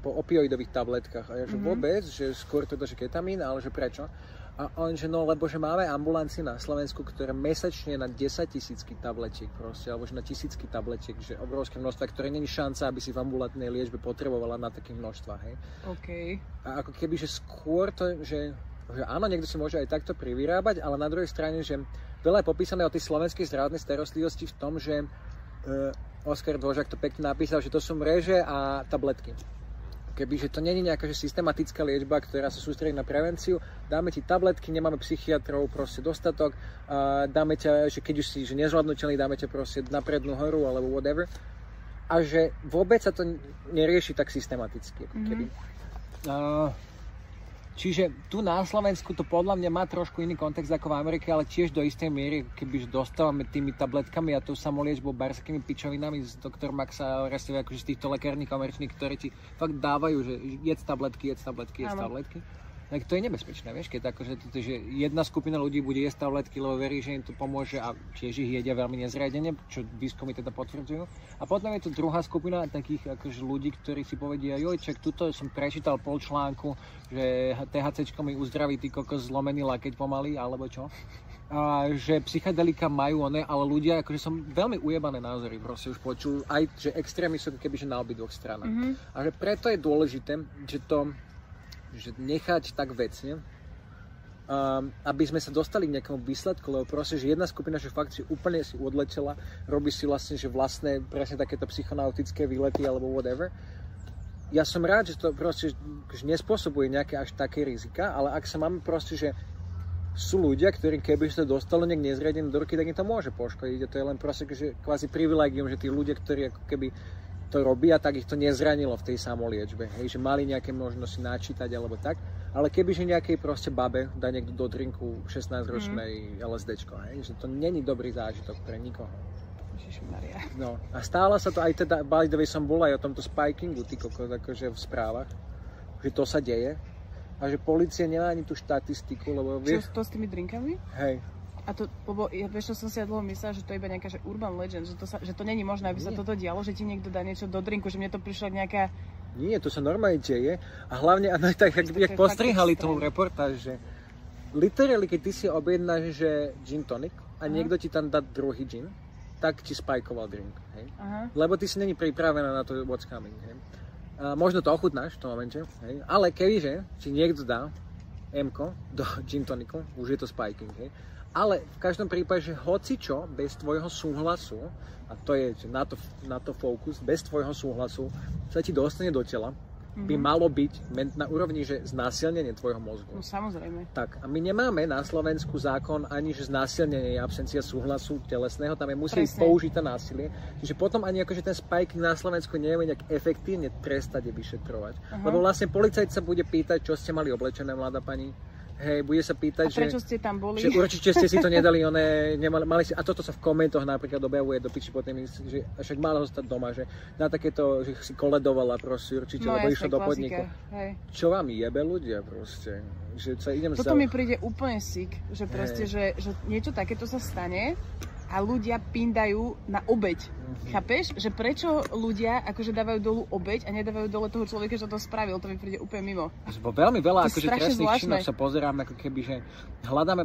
opioidových tabletkách. A ja, že vôbec, že skôr teda, že ketamín, ale že prečo? A on, že no, lebo že máme ambulancie na Slovensku, ktoré mesačne na 10 000 tabletiek proste, alebo že na 1000 tabletiek, že obrovské množstva, ktoré není šanca, aby si v ambulantnej liečbe potrebovala na takých množstvách, hej. OK. A ako keby, že skôr to, že áno, niekto si môže aj takto privyrábať, ale na druhej strane, že veľa je popísané o tej slovenskej zdravotnej starostlivosti v tom, že Oskar Dvořák to pekne napísal, že to sú mreže a tabletky. Kebyže to nie je nejaká že systematická liečba, ktorá sa sústredí na prevenciu, dáme ti tabletky, nemáme psychiatrov, proste dostatok, dáme ťa, že keď už si že nezvládnutelný, dáme ťa proste na prednú horu alebo whatever. A že vôbec sa to nerieši tak systematicky. Keby. Čiže tu na Slovensku to podľa mňa má trošku iný kontext ako v Amerike, ale tiež do istej miery, kebyže dostávame tými tabletkami a tou samoliečbou barskými pičovinami z doktor Maxa, respektíve akože z týchto lekárnych komerčných, ktorí ti fakt dávajú, že jedz tabletky. Tak to je nebezpečné, vieš, keď akože, že jedna skupina ľudí bude jesť tabletky, lebo verí, že im to pomôže a tiež ich jedia veľmi nezriadene, čo výskumy teda potvrdzujú. A potom je tu druhá skupina takých akože ľudí, ktorí si povedia, jojček, tuto som prečítal pol článku, že THCčko mi uzdraví ty kokos zlomený lakeť pomaly, alebo čo. A že psychedelika majú one, ale ľudia, akože som veľmi ujebané názory, proste už počul, aj že extrémy sú kebyže na obidvoch stranách. A že preto je dôležité, že nechať tak vecne, aby sme sa dostali k nejakému výsledku, lebo proste, že jedna skupina, že fakt si úplne si odletela, robí si vlastne, že vlastné presne takéto psychonautické výlety alebo whatever. Ja som rád, že to proste že nespôsobuje nejaké až také rizika, ale ak sa máme proste, že sú ľudia, ktorí keby sa to dostalo nejak nezriadené do ruky, tak im to môže poškodiť. A to je len proste, že kvázi privilégium, že tí ľudia, ktorí ako keby to robia, tak ich to nezranilo v tej samoliečbe, hej, že mali nejaké možnosti načítať alebo tak, ale kebyže nejakej proste babe dá niekto do drinku 16-ročnej LSDčko, hej, že to není dobrý zážitok pre nikoho. Ježišmaria. No, a stále sa to aj teda, by the way, som bol aj o tomto spikingu, ty kokos, akože v správach, že to sa deje a že polícia nemá ani tú štatistiku, lebo vieš... Čo to s tými drinkami? Hej. A to, lebo vieš, čo som si ja dlho myslela, že to je iba nejaká že urban legend, že to není možné, aby sa toto dialo, že ti niekto dá niečo do drinku, že mne to prišlo nejaká... Nie, to sa normálne deje a hlavne, tak jak postrihali tomu reportáž, že literally, keď ty si objednáš, že gin tonic a niekto ti tam dá druhý gin, tak ti spajkoval drink, hej? Lebo ty si není pripravená na to what's coming, hej? Možno to ochutnáš v tom momente, hej? Ale kebyže ti niekto dá M-ko do gin tonicu, už je to spiking, hej? Ale v každom prípade, že hocičo bez tvojho súhlasu, a to je na to fokus, bez tvojho súhlasu sa ti dostane do tela, by malo byť na úrovni, že znásilnenie tvojho mozgu. No samozrejme. Tak, a my nemáme na Slovensku zákon ani, že znásilnenie je absencia súhlasu telesného, tam je musí použiť násilie. Čiže potom ani akože ten spiking na Slovensku nevie nejak efektívne trestať a vyšetrovať. Lebo vlastne policajt sa bude pýtať, čo ste mali oblečené, mládá pani. Hej, bude sa pýtať, a prečo ste tam boli? Že určite ste si to nedali, mali si, a toto sa v komentoch napríklad objavuje do piči potom, že však mala zostať doma, že na takéto, že si koledovala proste určite, lebo išla do podniku. Hej. Čo vám jebe ľudia proste? Že sa idem toto mi príde úplne sick, že proste, že niečo takéto sa stane a ľudia pindajú na obeť. Chápeš? Že prečo ľudia akože dávajú dolu obeť a nedávajú dole toho človeka, že to spravil? To mi príde úplne mimo. Veľmi veľa akože trestných činov sa pozerám, ako keby, že hľadáme...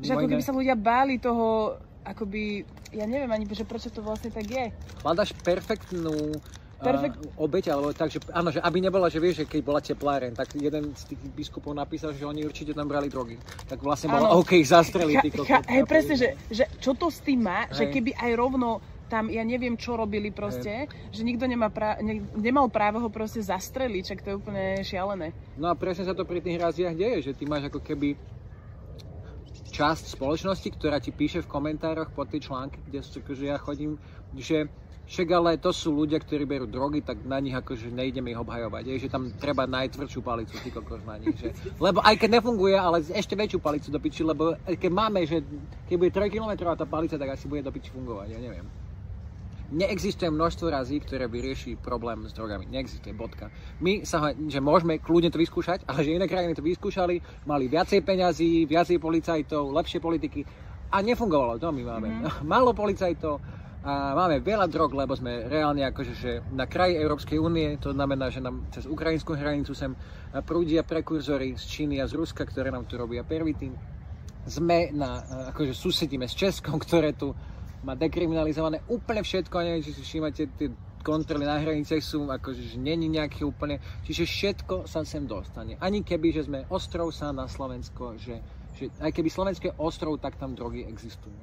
Že ako keby sa ľudia báli toho, akoby... Ja neviem ani, že prečo to vlastne tak je. Hľadaš perfektnú obeť, alebo tak, že áno, že aby nebola, že vieš, že keď bola tepláreň, tak jeden z tých biskupov napísal, že oni určite tam brali drogy. Tak vlastne bolo OK ich zastreliť. Hej, presne, že čo to s tým má, že keby aj rovno tam, ja neviem, čo robili proste, že nikto nemal právo ho proste zastreliť, čak to je úplne šialené. No a presne sa to pri tých raziach deje, že ty máš ako keby časť spoločnosti, ktorá ti píše v komentároch pod tie články, kde že ja chodím, že však ale to sú ľudia, ktorí berú drogy, tak na nich akože nejdeme ich obhajovať. Je, že tam treba najtvrdšiu palicu, ty kokos na nich. Že... Lebo aj keď nefunguje, ale ešte väčšiu palicu do piči, lebo keď máme, že keď bude 3 km tá palica, tak asi bude do piči fungovať, ja neviem. Neexistuje množstvo razí, ktoré vyrieši problém s drogami. Neexistuje, bodka. My sa, že môžeme kľudne to vyskúšať, ale že iné krajiny to vyskúšali, mali viacej peňazí, viacej policajtov, lepšie politiky a nefungovalo to. My máme málo policajtov a máme veľa drog, lebo sme reálne akože že na kraji Európskej únie, to znamená, že nám cez ukrajinskú hranicu sem prúdia prekurzory z Číny a z Ruska, ktoré nám tu robia pervitín. Sme akože susedíme s Českom, ktoré tu má dekriminalizované úplne všetko, a neviem, či si všímate, tie kontroly na hraniciach sú akože, že není nejaké úplne, čiže všetko sa sem dostane. Ani keby, že sme ostrov sa na Slovensko, že aj keby Slovenské ostrov, tak tam drogy existujú.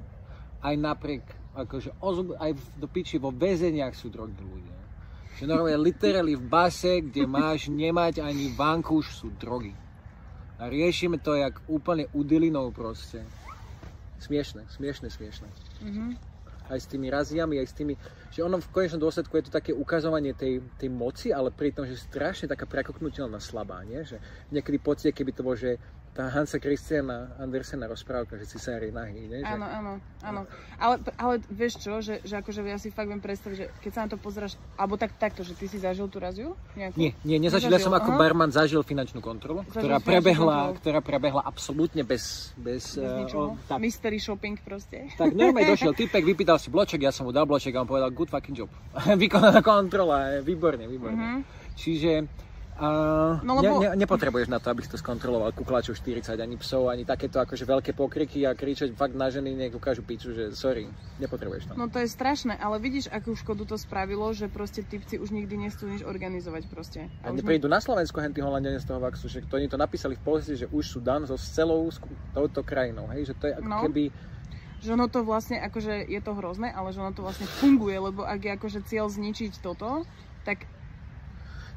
Aj napriek, akože aj do piči vo väzeniach sú drogy ľudia. Že normálne literally v base, kde máš nemať ani vankúš, sú drogy. A riešime to jak úplne udilinou proste. Smiešne. Aj s tými raziami, aj s tými, že ono v konečnom dôsledku je to také ukazovanie tej moci, ale pri tom, že strašne taká prekoknutelná slabá, nie? Že niekedy pocit, keby to bolo, že tá Hansa Christiana Andersena rozprávka, že cisári nahý, nie? Áno. Ale vieš čo, že akože ja si fakt viem predstaviť, že keď sa na to pozráš, alebo takto, že ty si zažil tú raziu? Nejakú? Nie, nezažil. Ja som ako barman zažil finančnú kontrolu, ktorá prebehla absolútne bez ničoho. Mystery shopping proste. Tak normálne došiel typek, vypýtal si bloček, ja som mu dal bloček a on povedal good fucking job. Vykonaná kontrola, výborne. Čiže nepotrebuješ na to, aby si to skontroloval kuklačov 40, ani psov, ani takéto akože veľké pokriky a kričať fakt na ženy, nech ukážu piču, že sorry, nepotrebuješ to. No to je strašné, ale vidíš, akú škodu to spravilo, že proste typci už nikdy nestú nič organizovať proste. A neprídu na Slovensku henty Holandiania z toho vaxu, že to oni to napísali v polisi, že už sú dan so celou touto krajinou, hej, že to je ako keby... Že ono to vlastne, akože je to hrozné, ale že ono to vlastne funguje, lebo ak je akože cieľ zničiť toto, tak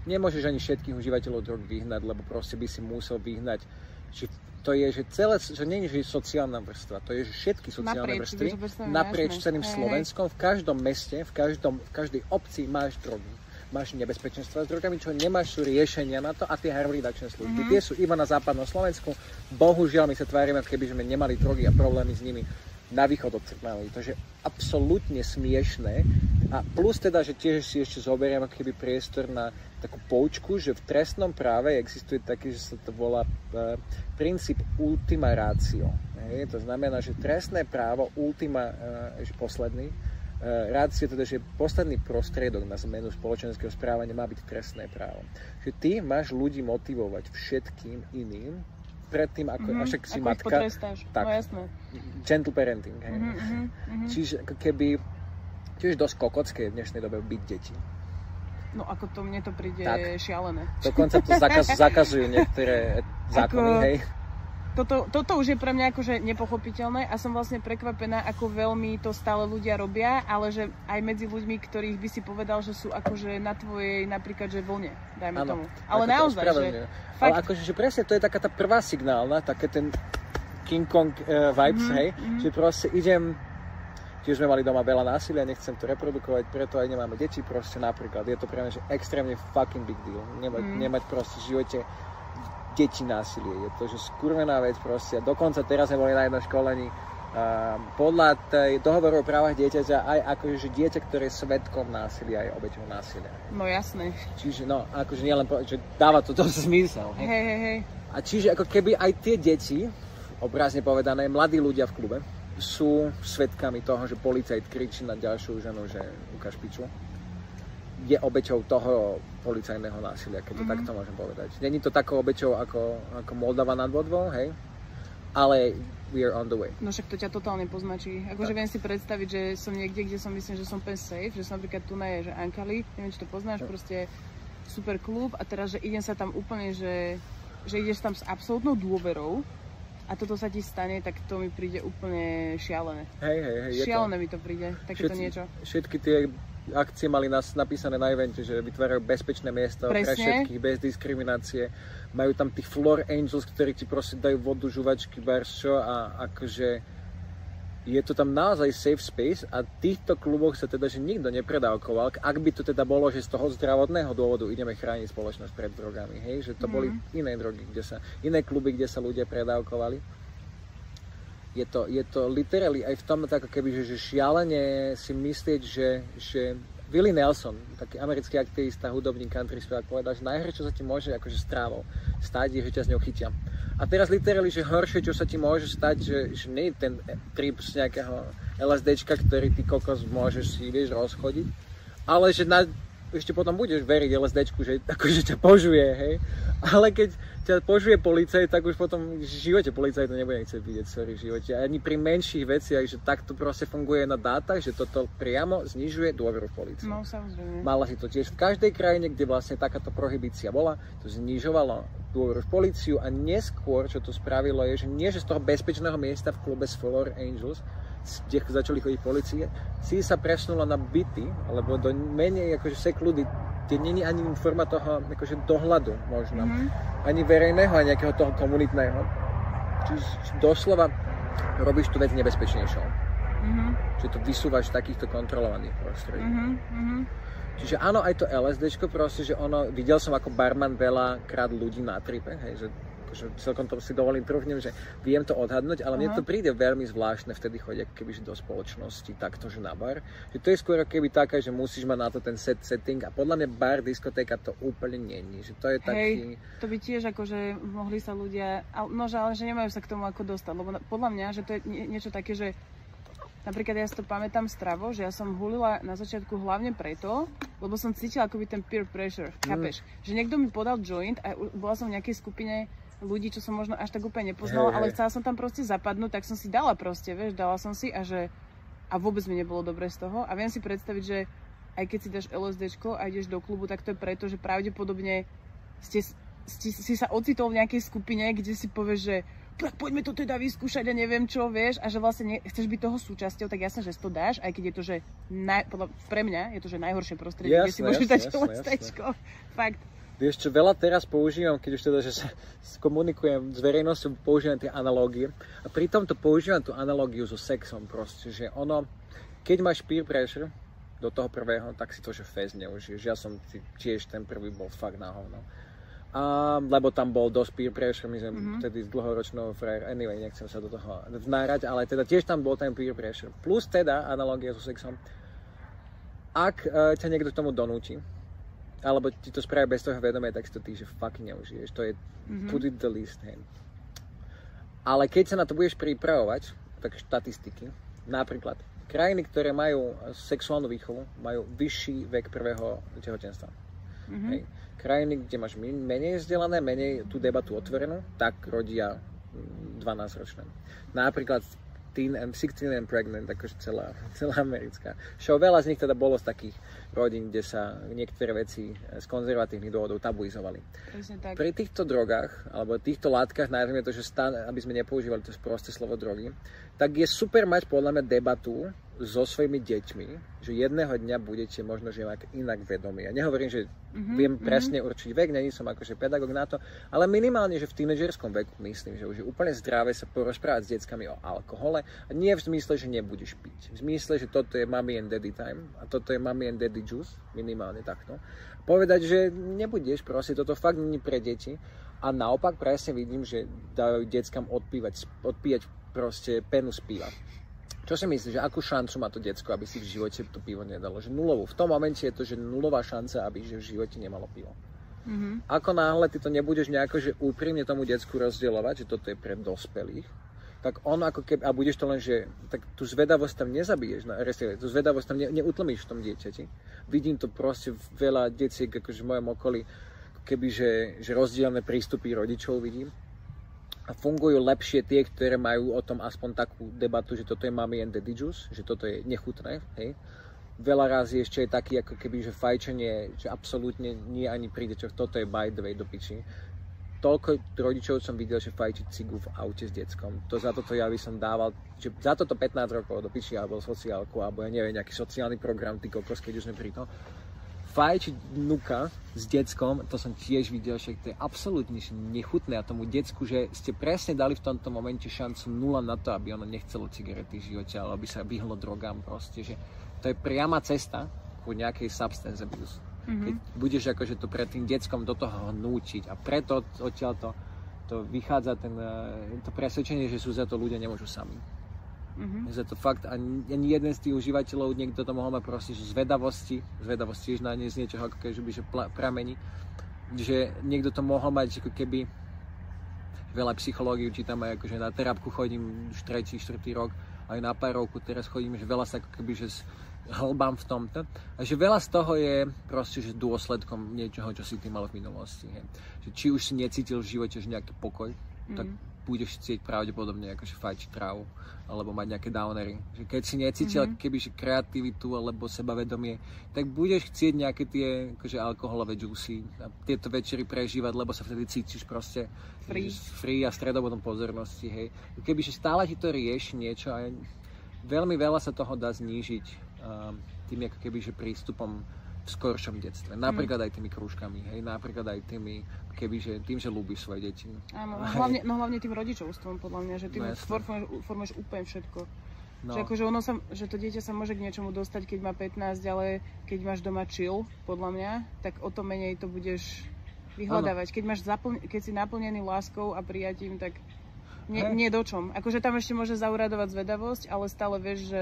nemôžeš ani všetkých užívateľov drog vyhnať, lebo proste by si musel vyhnať, že to je, že celé, že nie je sociálna vrstva, to je, že všetky sociálne vrstvy naprieč celým Slovenskom, v každom meste, v každej obci máš drogy. Máš nebezpečenstva s drogami, čo nemáš, sú riešenia na to a tie harm reduction služby. Tie sú iba na západnom Slovensku. Bohužiaľ, my sa tvárime, keby sme nemali drogy a problémy s nimi na východ od Trnavy. To je absolútne smiešné. A plus teda, že tiež si ešte zoberiem keby priestor na takú poučku, že v trestnom práve existuje taký, že sa to volá princíp ultima ratio. To znamená, že trestné právo ultima, posledný, ratio, teda, že posledný prostriedok na zmenu spoločenského správania má byť trestné právo. Že ty máš ľudí motivovať všetkým iným predtým, ako však si ako matka. Ako ich potrestáš, tak, no jasné. Gentle parenting, hej. Čiže ako keby, tiež dosť kokocké v dnešnej dobe byť deti. No ako to mne to príde šialené. Dokonca to zakazujú niektoré zákony, hej. Toto už je pre mňa akože nepochopiteľné a som vlastne prekvapená, ako veľmi to stále ľudia robia, ale že aj medzi ľuďmi, ktorých by si povedal, že sú akože na tvojej napríklad, že vlne, dajme tomu. Ale naozaj, že fakt... Ale akože, že presne to je taká tá prvá signálna, také ten King Kong vibes, hej, že proste idem, tiež sme mali doma veľa násilia, nechcem to reprodukovať, preto aj nemáme deti, proste napríklad, je to pre mňa, že extrémne fucking big deal, nemať proste v živote deti násilie. Je to, že skurvená vec proste. Dokonca teraz sme boli na jednom školení podľa dohovoru o právach dieťaťa aj akože, že dieťa, ktoré je svedkom násilia, je obeťou násilia. No jasné. Čiže no, akože nielen, že dáva to zmysel. Hej. A čiže ako keby aj tie deti, obrazne povedané, mladí ľudia v klube, sú svedkami toho, že policajt kričí na ďalšiu ženu, že ukáž piču. Je obeťou toho policajného násilia, keď to takto môžem povedať. Není to takou obeťou ako Moldava nad Vodvou, hej? Ale we are on the way. No však to ťa totálne poznačí. Akože viem si predstaviť, že som niekde, kde som myslím, že som pen safe, že som napríklad tu je, že Ankali, neviem, či to poznáš, proste super klub a teraz, že idem sa tam úplne, že ideš tam s absolútnou dôverou a toto sa ti stane, tak to mi príde úplne šialené. Hej. Šialené mi to príde, takéto niečo. Všetky tie akcie mali nás napísané na evente, že vytvárajú bezpečné miesto pre všetkých, bez diskriminácie. Majú tam tých Floor Angels, ktorí ti proste dajú vodu, žuvačky, baršo a akože je to tam naozaj safe space a v týchto kluboch sa teda, že nikto nepredávkoval. Ak by to teda bolo, že z toho zdravotného dôvodu ideme chrániť spoločnosť pred drogami, hej, že to boli iné drogy, iné kluby, kde sa ľudia predávkovali. Je to literally aj v tom ako keby, že šialene si myslieť, že Willie Nelson, taký americký aktivista, hudobník, country spevák, povedal, že najhoršie, čo sa ti môže akože s trávou stať, je, že ťa z ňou chytia. A teraz literally, že horšie, čo sa ti môže stať, že nie je ten trip z nejakého LSDčka, ktorý ty kokos môžeš si, vieš, rozchodiť, ale že ešte potom budeš veriť LSDčku, že akože ťa požuje, hej. Ale keď ťa požuje policajt, tak už potom v živote policajt to nebude chcieť vidieť, sorry, v živote. Ani pri menších veciach, že takto proste funguje na dátach, že toto priamo znižuje dôveru v políciu. No, samozrejme. Mala si to tiež v každej krajine, kde vlastne takáto prohibícia bola, to znižovalo dôveru v políciu a neskôr, čo to spravilo, je, že nie, že z toho bezpečného miesta v klube s Floor Angels, kde začali chodiť polície, si sa presunula na byty, alebo do menej akože sekludy, kde není ani forma toho akože dohľadu možno, ani verejného, ani nejakého toho komunitného. Čiže doslova robíš tú vec nebezpečnejšou. Čiže to vysúvaš z takýchto kontrolovaných prostredí. Čiže áno, aj to LSDčko proste, že ono, videl som ako barman veľakrát ľudí na tripe, hej, že celkom to si dovolím trúfnem, že viem to odhadnúť, ale mne to príde veľmi zvláštne vtedy chodia kebyže do spoločnosti takto, že na bar. Že to je skôr keby taká, že musíš mať na to ten setting a podľa mňa bar, diskotéka to úplne není. Že to je taký... Hej, to by tiež akože mohli sa ľudia, no ale že nemajú sa k tomu ako dostať, lebo podľa mňa, že to je niečo také, že napríklad ja si to pamätám stravo, že ja som hulila na začiatku hlavne preto, lebo som cítila akoby ten peer pressure, chápeš? Že niekto mi podal joint a bola som v nejakej skupine ľudí, čo som možno až tak úplne nepoznala, ale chcela som tam proste zapadnúť, tak som si dala proste, vieš, dala som si a vôbec mi nebolo dobre z toho a viem si predstaviť, že aj keď si dáš LSDčko a ideš do klubu, tak to je preto, že pravdepodobne si sa ocitol v nejakej skupine, kde si povieš, že poďme to teda vyskúšať a neviem čo, vieš, a že vlastne chceš byť toho súčasťou, tak jasne, že si to dáš, aj keď je to, že pre mňa je to, že najhoršie prostredie, kde si môžeš dať LSDčko. Fakt. Vieš čo, veľa teraz používam, keď už teda, že sa komunikujem s verejnosťou, používam tie analógie. A pritom to používam tú analógiu so sexom proste, že ono, keď máš peer pressure do toho prvého, tak si to, že fest neužiješ. Ja som tiež ten prvý bol fakt na hovno. Lebo tam bol dosť peer pressure, my sme vtedy s dlhoročnou frajer, anyway, nechcem sa do toho vnárať, ale teda tiež tam bol ten peer pressure. Plus teda analógia so sexom. Ak ťa niekto k tomu donúti, alebo ti to spraví bez toho vedomia, tak si to ty, že fakt neužiješ. To je put it the least. Hej. Ale keď sa na to budeš pripravovať, tak štatistiky, napríklad krajiny, ktoré majú sexuálnu výchovu, majú vyšší vek prvého tehotenstva. Hej. Krajiny, kde máš menej vzdelané, menej tú debatu otvorenú, tak rodia 12-ročné. Napríklad 16 and pregnant, akože celá americká. Čo veľa z nich teda bolo z takých rodín, kde sa niektoré veci z konzervatívnych dôvodov tabuizovali. Pri týchto drogách, alebo týchto látkach, najmä to, že aby sme nepoužívali to prosté slovo drogy, tak je super mať podľa mňa debatu so svojimi deťmi, že jedného dňa budete možno že inak vedomí. Ja nehovorím, že viem presne určiť vek, není som akože pedagóg na to, ale minimálne, že v tínedžerskom veku myslím, že už je úplne zdravé sa porozprávať s deckami o alkohole a nie v zmysle, že nebudeš piť. V zmysle, že toto je mommy and daddy time a toto je mommy and daddy juice, minimálne takto. Povedať, že nebudeš, proste toto fakt nie pre deti a naopak presne vidím, že dajú deckám odpíjať proste penu z piva. Čo si myslíš, že akú šancu má to decko, aby si v živote to pivo nedalo? Že nulovú. V tom momente je to, že nulová šanca, aby že v živote nemalo pivo. Ako náhle ty to nebudeš nejako, že úprimne tomu decku rozdielovať, že toto je pre dospelých, tak on ako keby, a budeš to len, že tak tú zvedavosť tam nezabiješ, tú zvedavosť tam neutlmíš v tom dieťati. Vidím to proste veľa deciek, akože v mojom okolí, keby, že rozdielne prístupy rodičov vidím. A fungujú lepšie tie, ktoré majú o tom aspoň takú debatu, že toto je mommy and daddy juice, že toto je nechutné, hej. Veľa razy ešte je taký, ako keby, že fajčenie, že absolútne nie ani pri deťoch, toto je by the way do piči. Toľko rodičov som videl, že fajčiť cigu v aute s deckom. To za toto ja by som dával, že za toto 15 rokov do piči, alebo sociálku, alebo ja neviem, nejaký sociálny program, ty kokos, keď už sme pri tom. Fajčiť nuka s deckom, to som tiež videl, že to je absolútne nechutné a tomu decku, že ste presne dali v tomto momente šancu 0 na to, aby ono nechcelo cigarety v živote, alebo aby sa vyhlo drogám proste, že to je priama cesta ku nejakej substance abuse. Keď budeš akože to pred tým deckom do toho nútiť a preto odtiaľ to vychádza to presvedčenie, že sú za to ľudia nemôžu sami. Za to fakt ani jeden z tých užívateľov, niekto to mohol mať proste, že zvedavosti tiež na ne z niečoho, ako keby, že pramení, že niekto to mohol mať ako keby veľa psychológií, čítam aj akože na terapku chodím už 3. 4. rok, aj na párovku teraz chodím, že veľa sa ako keby, že hlbám v tomto a že veľa z toho je proste, že dôsledkom niečoho, čo si ty mal v minulosti. Že či už si necítil v živote že nejaký pokoj, tak budeš chcieť pravdepodobne akože fajčiť trávu alebo mať nejaké downery. Že keď si necítil kebyže kreativitu alebo sebavedomie, tak budeš chcieť nejaké tie akože alkoholové džusy a tieto večery prežívať, lebo sa vtedy cítiš proste free a stredobodom pozornosti. Hej. Kebyže stále ti to rieši niečo a veľmi veľa sa toho dá znížiť tým ako kebyže prístupom v skoršom detstve. Napríklad aj tými krúžkami, hej, napríklad aj tým, že ľúbiš svoje deti. Áno, hlavne tým rodičovstvom, podľa mňa, že tým formuješ úplne všetko. No. Že akože že to dieťa sa môže k niečomu dostať, keď má 15, ale keď máš doma chill, podľa mňa, tak o to menej to budeš vyhľadávať. Keď si naplnený láskou a prijatím, tak nie do čom. Akože tam ešte môže zauradovať zvedavosť, ale stále vieš,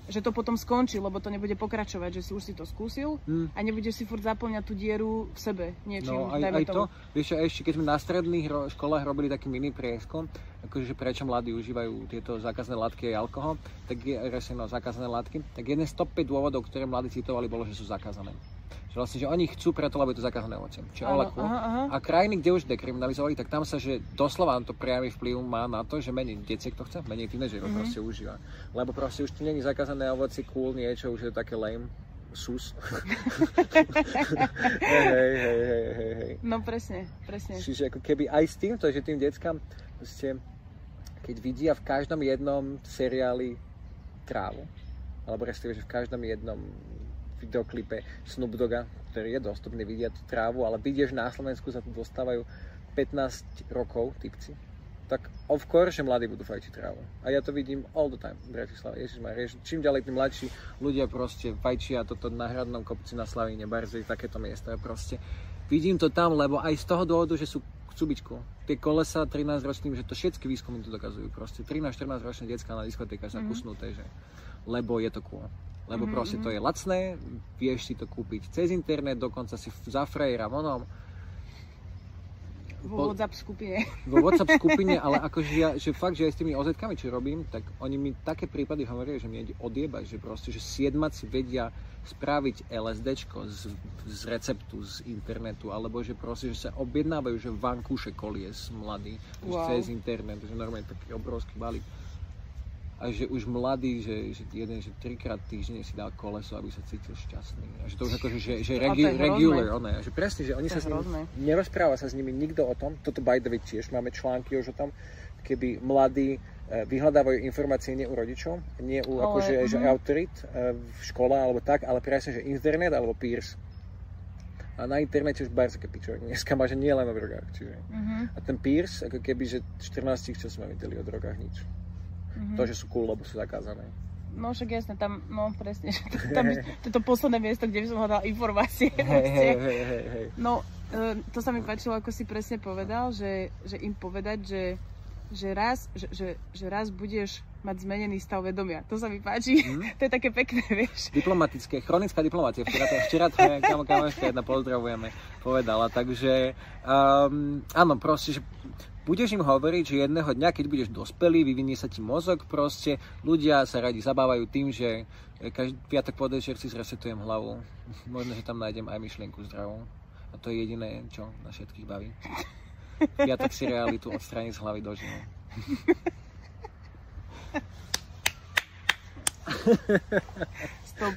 že to potom skončí, lebo to nebude pokračovať, že si už si to skúsil a nebudeš si furt zaplňať tú dieru v sebe niečím. No aj to, vieš, ešte keď sme na stredných školách robili taký mini prieskum, akože prečo mladí užívajú tieto zákazné látky a alkohol, tak zákazné látky, tak jeden z top 5 dôvodov, ktoré mladí citovali, bolo, že sú zakázané. Že vlastne, že oni chcú preto, lebo je to zakázané ovocie. A krajiny, kde už dekriminalizovali, tak tam sa, že doslova to priamy vplyv má na to, že menej detí to chce, menej tínežerov proste užíva. Lebo proste už tu nie je zakázané ovocie, cool, niečo, už je to také lame. Sus. hej. No presne. Čiže ako keby aj s týmto, že tým deckám, proste, keď vidia v každom jednom seriáli trávu, alebo respektíve, že v každom jednom videoklipe Snoop Dogga, ktorý je dostupný, vidia tú trávu, ale vidia, že na Slovensku sa tu dostávajú 15 rokov typci, tak of course, že mladí budú fajčiť trávu. A ja to vidím all the time v Bratislave. Ježišmarie, čím ďalej tí mladší ľudia proste fajčia toto na Hradnom kopci na Slavíne, Barzej, takéto miesta. Proste vidím to tam, lebo aj z toho dôvodu, že chcú byť cool. Tie kolesa 13-ročným, že to všetky výskumy to dokazujú. Proste 13-14 ročné decká na diskotékach sa kusnuté, že lebo je to cool. Lebo proste to je lacné, vieš si to kúpiť cez internet, dokonca si za frajera vonom. Vo WhatsApp skupine. Vo WhatsApp skupine, ale akože že fakt, že aj s tými OZ-kami, čo robím, tak oni mi také prípady hovoria, že mi ide odjebať, že proste, že siedmaci vedia spraviť LSDčko z receptu, z internetu, alebo že proste, že sa objednávajú, že vankúše kolies mladí, cez internet, že normálne taký obrovský balík. A že už mladý, že jeden, že 3-krát týždenne si dal koleso, aby sa cítil šťastný. A že to už akože, že regular, one. A že presne, že oni sa s nimi, nerozpráva sa s nimi nikto o tom, toto by the way tiež, máme články už o tom, kedy mladí vyhľadávajú informácie nie u rodičov, nie u akože, že autorít v škole alebo tak, ale presne, že internet alebo peers. A na internete už barské pičovek. Dneska má, že nie len o drogách. Čiže. A ten peers, ako keby, že 14, čo sme videli o drogách, nič. To, že sú cool, lebo sú zakázané. No však jasne, tam, no presne, že tam je to posledné miesto, kde by som hľadal informácie. Hej. No, to sa mi páčilo, ako si presne povedal, že im povedať, že raz budeš mať zmenený stav vedomia. To sa mi páči, to je také pekné, vieš. Diplomatické, chronická diplomácia. Včera to kamoška jedna pozdravujeme, povedala, takže áno, proste, že budeš im hovoriť, že jedného dňa, keď budeš dospelý, vyvinie sa ti mozog, proste ľudia sa radi zabávajú tým, že každý piatok podvečer si zresetujem hlavu. Možno, že tam nájdem aj myšlienku zdravú. A to je jediné, čo na všetkých baví. piatok si realitu odstrániť z hlavy do ženu. Stop.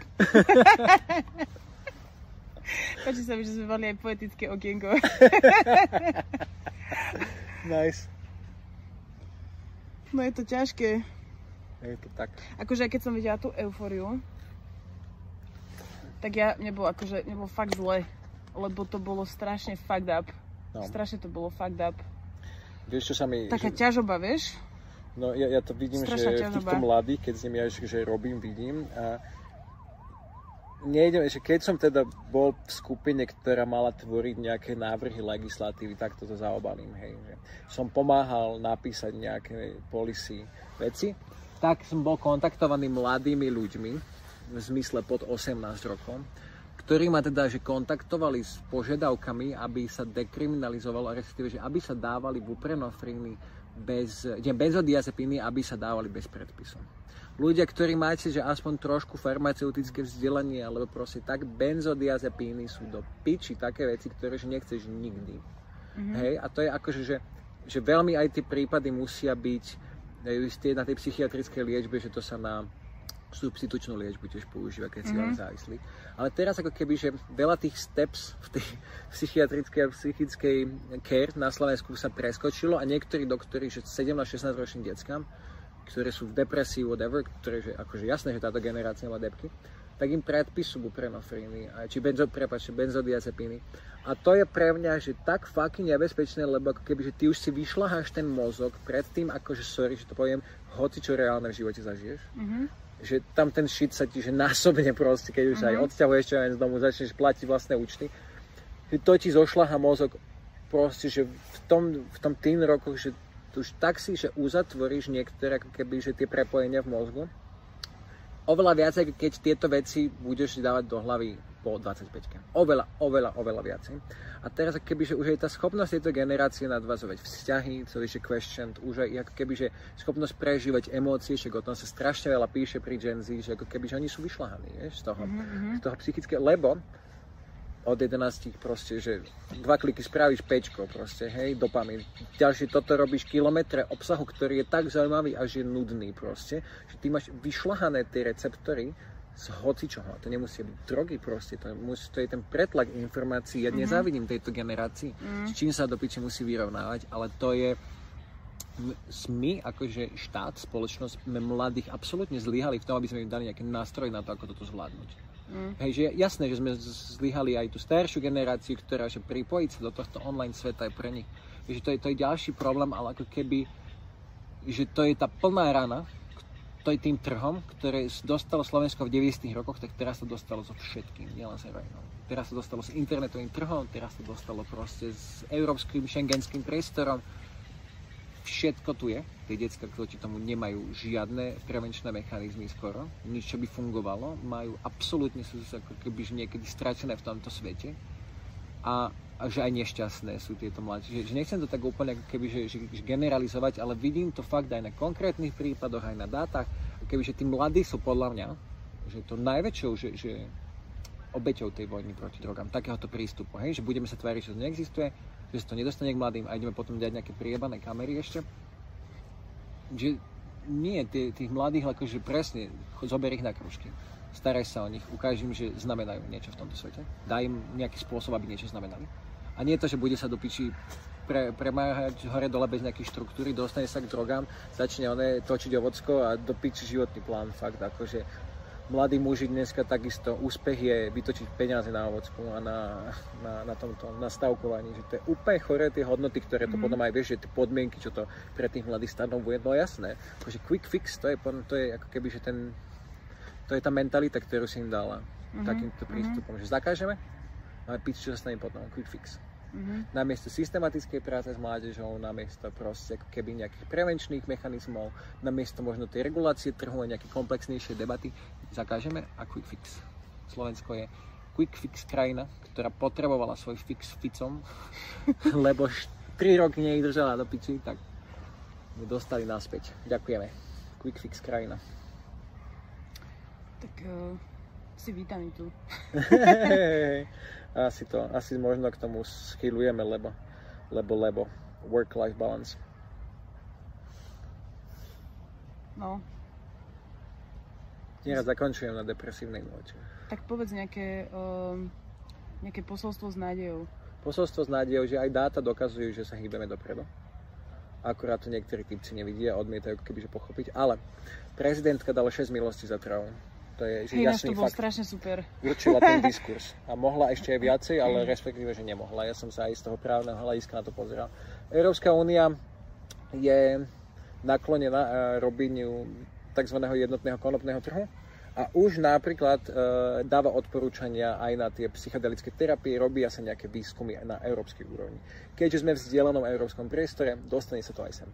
Páči sa mi, že sme mali aj poetické okienko. Nice. No je to ťažké. Je to tak. Akože keď som videla tú eufóriu, tak mne bolo fakt zle. Lebo to bolo strašne fucked up. No. Strašne to bolo fucked up. Vieš, čo sa mi... Taká ťažoba, vieš? No ja to vidím, strašná že ťažoba. V týchto mladých, keď s nimi ja že robím, vidím. A nejdem, že keď som teda bol v skupine, ktorá mala tvoriť nejaké návrhy legislatívy, tak toto zaobalím, hej. Že som pomáhal napísať nejaké policy veci, tak som bol kontaktovaný mladými ľuďmi, v zmysle pod 18 rokov, ktorí ma teda že kontaktovali s požiadavkami, aby sa dekriminalizovalo, respektíve, že aby sa dávali buprenorfíny benzodiazepíny, aby sa dávali bez predpisu. Ľudia, ktorí máte, že aspoň trošku farmaceutické vzdelanie, alebo proste tak, benzodiazepíny sú do piči také veci, ktoré že nechceš nikdy. Hej? A to je akože, že veľmi aj tie prípady musia byť na tej psychiatrickej liečbe, že to sa na substitučnú liečbu tiež používa, keď si veľmi závislí. Ale teraz ako keby, že veľa tých steps v tej psychiatrickej a psychickej care na Slovensku sa preskočilo a niektorí doktori, že 17-16 ročným deckám, ktoré sú v depresii, whatever, ktoré, že akože jasné, že táto generácia má depky, tak im predpisujú buprenorfíny, či benzodiazepíny. A to je pre mňa, že tak fucking nebezpečné, lebo ako keby, že ty už si vyšľaháš ten mozog pred tým, akože sorry, že to poviem, hoci čo reálne v živote zažiješ. Že tam ten shit sa ti, že násobne proste, keď už aj odsťahuješ čo z domu, začneš platiť vlastné účty, že to ti zošľahá mozog proste, že v tom teen rokoch, že už tak si, že uzatvoríš niektoré, ako keby, že tie prepojenia v mozgu. Oveľa viac, keď tieto veci budeš dávať do hlavy po 25-ke. Oveľa viacej. A teraz, ako keby, že už je tá schopnosť tejto generácie nadvazovať vzťahy, celý že question, už aj ako keby, že schopnosť prežívať emócie, že o tom sa strašne veľa píše pri Gen Z, že ako keby, že oni sú vyšľahaní, vieš, z toho psychického, lebo od 11 proste, že 2 kliky spravíš pečko proste, hej, dopamín. Ďalšie toto robíš kilometre obsahu, ktorý je tak zaujímavý až je nudný proste, že ty máš vyšľahané tie receptory z hocičoho. To nemusí byť drogy proste, to je ten pretlak informácií. Ja nezávidím tejto generácii, s čím sa do piči musí vyrovnávať, ale to je my, akože štát, spoločnosť, sme mladých absolútne zlyhali v tom, aby sme im dali nejaký nástroj na to, ako toto zvládnuť. Hej, že jasné, že sme zlyhali aj tú staršiu generáciu, ktorá, že pripojiť sa do tohto online sveta je pre nich. Že to je ďalší problém, ale ako keby, že to je tá plná rana, to je tým trhom, ktoré dostalo Slovensko v 90. rokoch, tak teraz to dostalo so všetkým, nielen s heroínom. Teraz to dostalo s internetovým trhom, teraz to dostalo proste s európskym šengenským priestorom. Všetko tu je, tie decká, ktorí tomu nemajú žiadne prevenčné mechanizmy skoro, nič, čo by fungovalo, majú absolútne, sú ako keby niekedy stratené v tomto svete a že aj nešťastné sú tieto mladí. Že nechcem to tak úplne ako keby, že generalizovať, ale vidím to fakt aj na konkrétnych prípadoch, aj na dátach, keby, že tí mladí sú podľa mňa, že to najväčšou, že obeťou tej vojny proti drogám, takéhoto prístupu, hej, že budeme sa tváriť, že to neexistuje, že sa to nedostane k mladým a ideme potom dať nejaké priebané kamery ešte. Že nie, tých mladých akože presne, zober ich na krúžky, staraj sa o nich, ukáž im, že znamenajú niečo v tomto svete, daj im nejaký spôsob, aby niečo znamenali. A nie to, že bude sa do piči premáhať hore dole bez nejakej štruktúry, dostane sa k drogám, začne točiť ovocko a do piči životný plán, fakt akože mladí muži dneska takisto, úspech je vytočiť peniaze na ovocku a na tomto nastavkovaní, že to je úplne choré tie hodnoty, ktoré to potom aj vieš, že tie podmienky, čo to pre tých mladých stanovuje, no jasné, akože quick fix, to je ako keby, že to je tá mentalita, ktorú si im dala takýmto prístupom, že zakážeme, máme piť, čo sa stane potom, quick fix. Namiesto systematickej práce s mládežou, namiesto proste ako keby nejakých prevenčných mechanizmov, namiesto možno tej regulácie trhu a nejaké komplexnejšie debaty, zakážeme a quick fix. Slovensko je quick fix krajina, ktorá potrebovala svoj fix ficom, lebo 3 roky nejdržala do piči, tak mi dostali naspäť. Ďakujeme. Quick fix krajina. Tak si vítaný tu. Asi možno k tomu schylujeme, lebo. work-life balance. No. Nieraz zakončujem na depresívnej note. Tak povedz nejaké posolstvo s nádejou. Posolstvo s nádejou, že aj dáta dokazujú, že sa hýbeme dopredu. Akurát to niektorí typci nevidia, odmietajú kebyže pochopiť. Ale prezidentka dala 6 milostí za trávu. To je že jasný to bol fakt. Strašne super. Určila ten diskurs. A mohla ešte aj viacej, ale respektíve, že nemohla. Ja som sa aj z toho právneho hľadiska na to pozeral. Európska únia je naklonená robeniu tzv. Jednotného konopného trhu. A už napríklad dáva odporúčania aj na tie psychedelické terapie, robia sa nejaké výskumy aj na európskej úrovni. Keďže sme v vzdialenom európskom priestore, dostane sa to aj sem.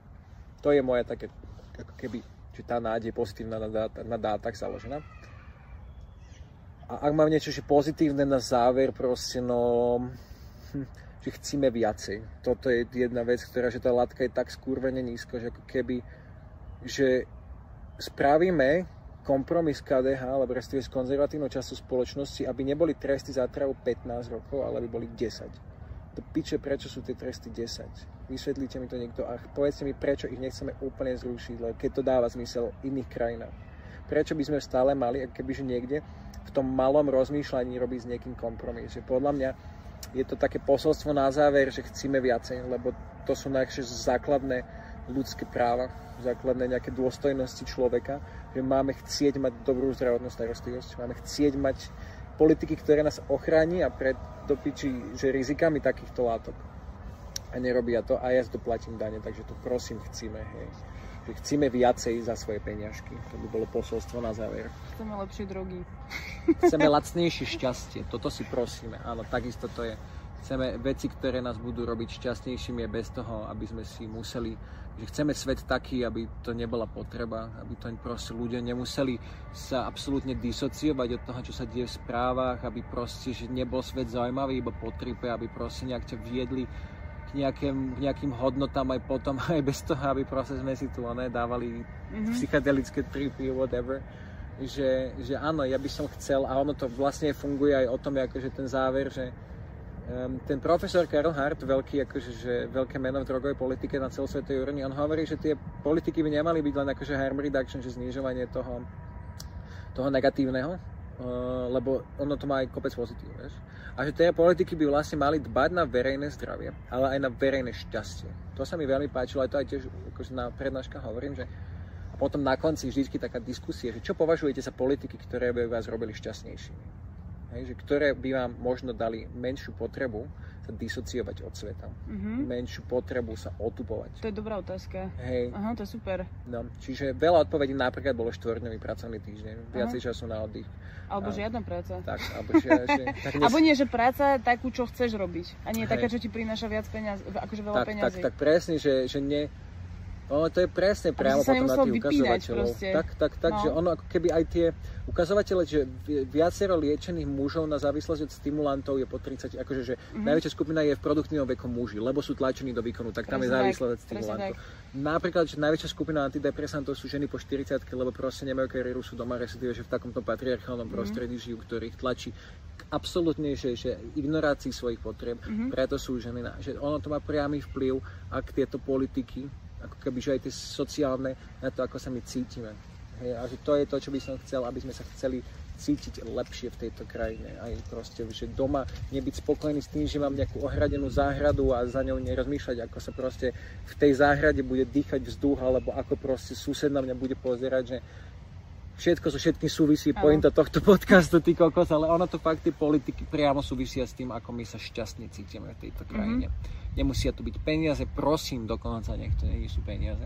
To je moja také, ako keby, že tá nádej pozitívna na dátach založená. A ak mám niečo že pozitívne na záver, proste že chceme viacej. Toto je jedna vec, ktorá, že tá látka je tak skurvene nízko, že ako keby, že spravíme kompromis KDH, alebo respektíve s konzervatívnou časťou spoločnosti, aby neboli tresty za trávu 15 rokov, ale aby boli 10. To piče, prečo sú tie tresty 10? Vysvetlíte mi to niekto a povedzte mi, prečo ich nechceme úplne zrušiť, lebo keď to dáva zmysel v iných krajinách. Prečo by sme stále mali, kebyže niekde v tom malom rozmýšľaní robiť s niekým kompromis. Že podľa mňa je to také posolstvo na záver, že chceme viacej, lebo to sú naše základné ľudské práva, základné nejaké dôstojnosti človeka, že máme chcieť mať dobrú zdravotnú starostlivosť, máme chcieť mať politiky, ktoré nás ochráni a pred dopičí, že rizikami takýchto látok. A nerobia to a ja to platím dane, takže to prosím chceme, hej. Že chceme viacej za svoje peniažky. To by bolo posolstvo na záver. Chceme lepšie drogy. Chceme lacnejšie šťastie, toto si prosíme, áno, takisto to je. Chceme veci, ktoré nás budú robiť šťastnejšími bez toho, aby sme si museli, že chceme svet taký, aby to nebola potreba, aby to proste ľudia nemuseli sa absolútne disociovať od toho, čo sa deje v správach, aby proste, že nebol svet zaujímavý iba po tripe, aby proste nejak ťa viedli k nejakým hodnotám aj potom, aj bez toho, aby proste sme si tu dávali psychedelické tripy, whatever. Že áno, ja by som chcel, a ono to vlastne funguje aj o tom, akože ten záver, že ten profesor Karl Hart, veľké meno v drogovej politike na celosvetovej úrovni, on hovorí, že tie politiky by nemali byť len akože harm reduction, že znižovanie toho negatívneho, lebo ono to má aj kopec pozitív, vieš. A že tie politiky by vlastne mali dbať na verejné zdravie, ale aj na verejné šťastie. To sa mi veľmi páčilo, aj to aj tiež akože na prednáškach hovorím, že a potom na konci vždy taká diskusia, že čo považujete za politiky, ktoré by vás robili šťastnejšími. Hej, že ktoré by vám možno dali menšiu potrebu sa disociovať od sveta. Menšiu potrebu sa otupovať. To je dobrá otázka. Hej. Aha, to je super. No, čiže veľa odpovedí napríklad bolo 4-dňový pracovný týždeň, viacej času na oddych. Alebo žiadna práca. Tak, alebo nie, že práca takú, čo chceš robiť. A nie taká, čo ti prináša viac peniaz, akože veľa peňazí. Tak presne, že nie. To je presne priamo potom na tých ukazovateľov. Tak, no. Že ono ako keby aj tie ukazovatele, že viacero liečených mužov na závislosť od stimulantov je po 30, akože že najväčšia skupina je v produktívnom veku muži, lebo sú tlačení do výkonu, tak tam je závislosť od stimulantov. Napríklad, že najväčšia skupina antidepresantov sú ženy po 40, lebo proste nemajú kariéru, sú doma, respektíve, že v takomto patriarchálnom prostredí žijú, ktorých tlačí absolútne, že ignorácii svojich potrieb, preto sú ženy, že ono to má priamy vplyv, ak tieto politiky ako keby, že aj tie sociálne, na to, ako sa my cítime. Hej, a že to je to, čo by som chcel, aby sme sa chceli cítiť lepšie v tejto krajine. Aj proste, že doma nebyť spokojný s tým, že mám nejakú ohradenú záhradu a za ňou nerozmýšľať, ako sa proste v tej záhrade bude dýchať vzduch, alebo ako proste sused na mňa bude pozerať, že všetko so všetkým súvisí, pointa tohto podcastu, ty kokos, ale ono to fakt, tie politiky priamo súvisia s tým, ako my sa šťastne cítime v tejto krajine. Nemusia tu byť peniaze, prosím, dokonca nech to nie sú peniaze,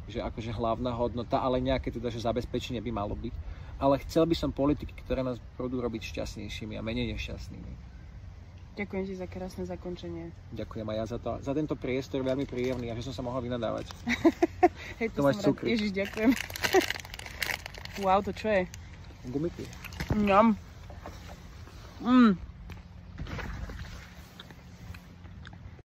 že akože hlavná hodnota, ale nejaké teda, že zabezpečenie by malo byť. Ale chcel by som politiky, ktoré nás budú robiť šťastnejšími a menej nešťastnými. Ďakujem ti za krásne zakončenie. Ďakujem aj ja za tento priestor, veľmi príjemný a že som sa mohol vynadávať. Hej, to máš som rád. Ježiš, ďakujem. Wow, to čo je? Gumiky. Ňam.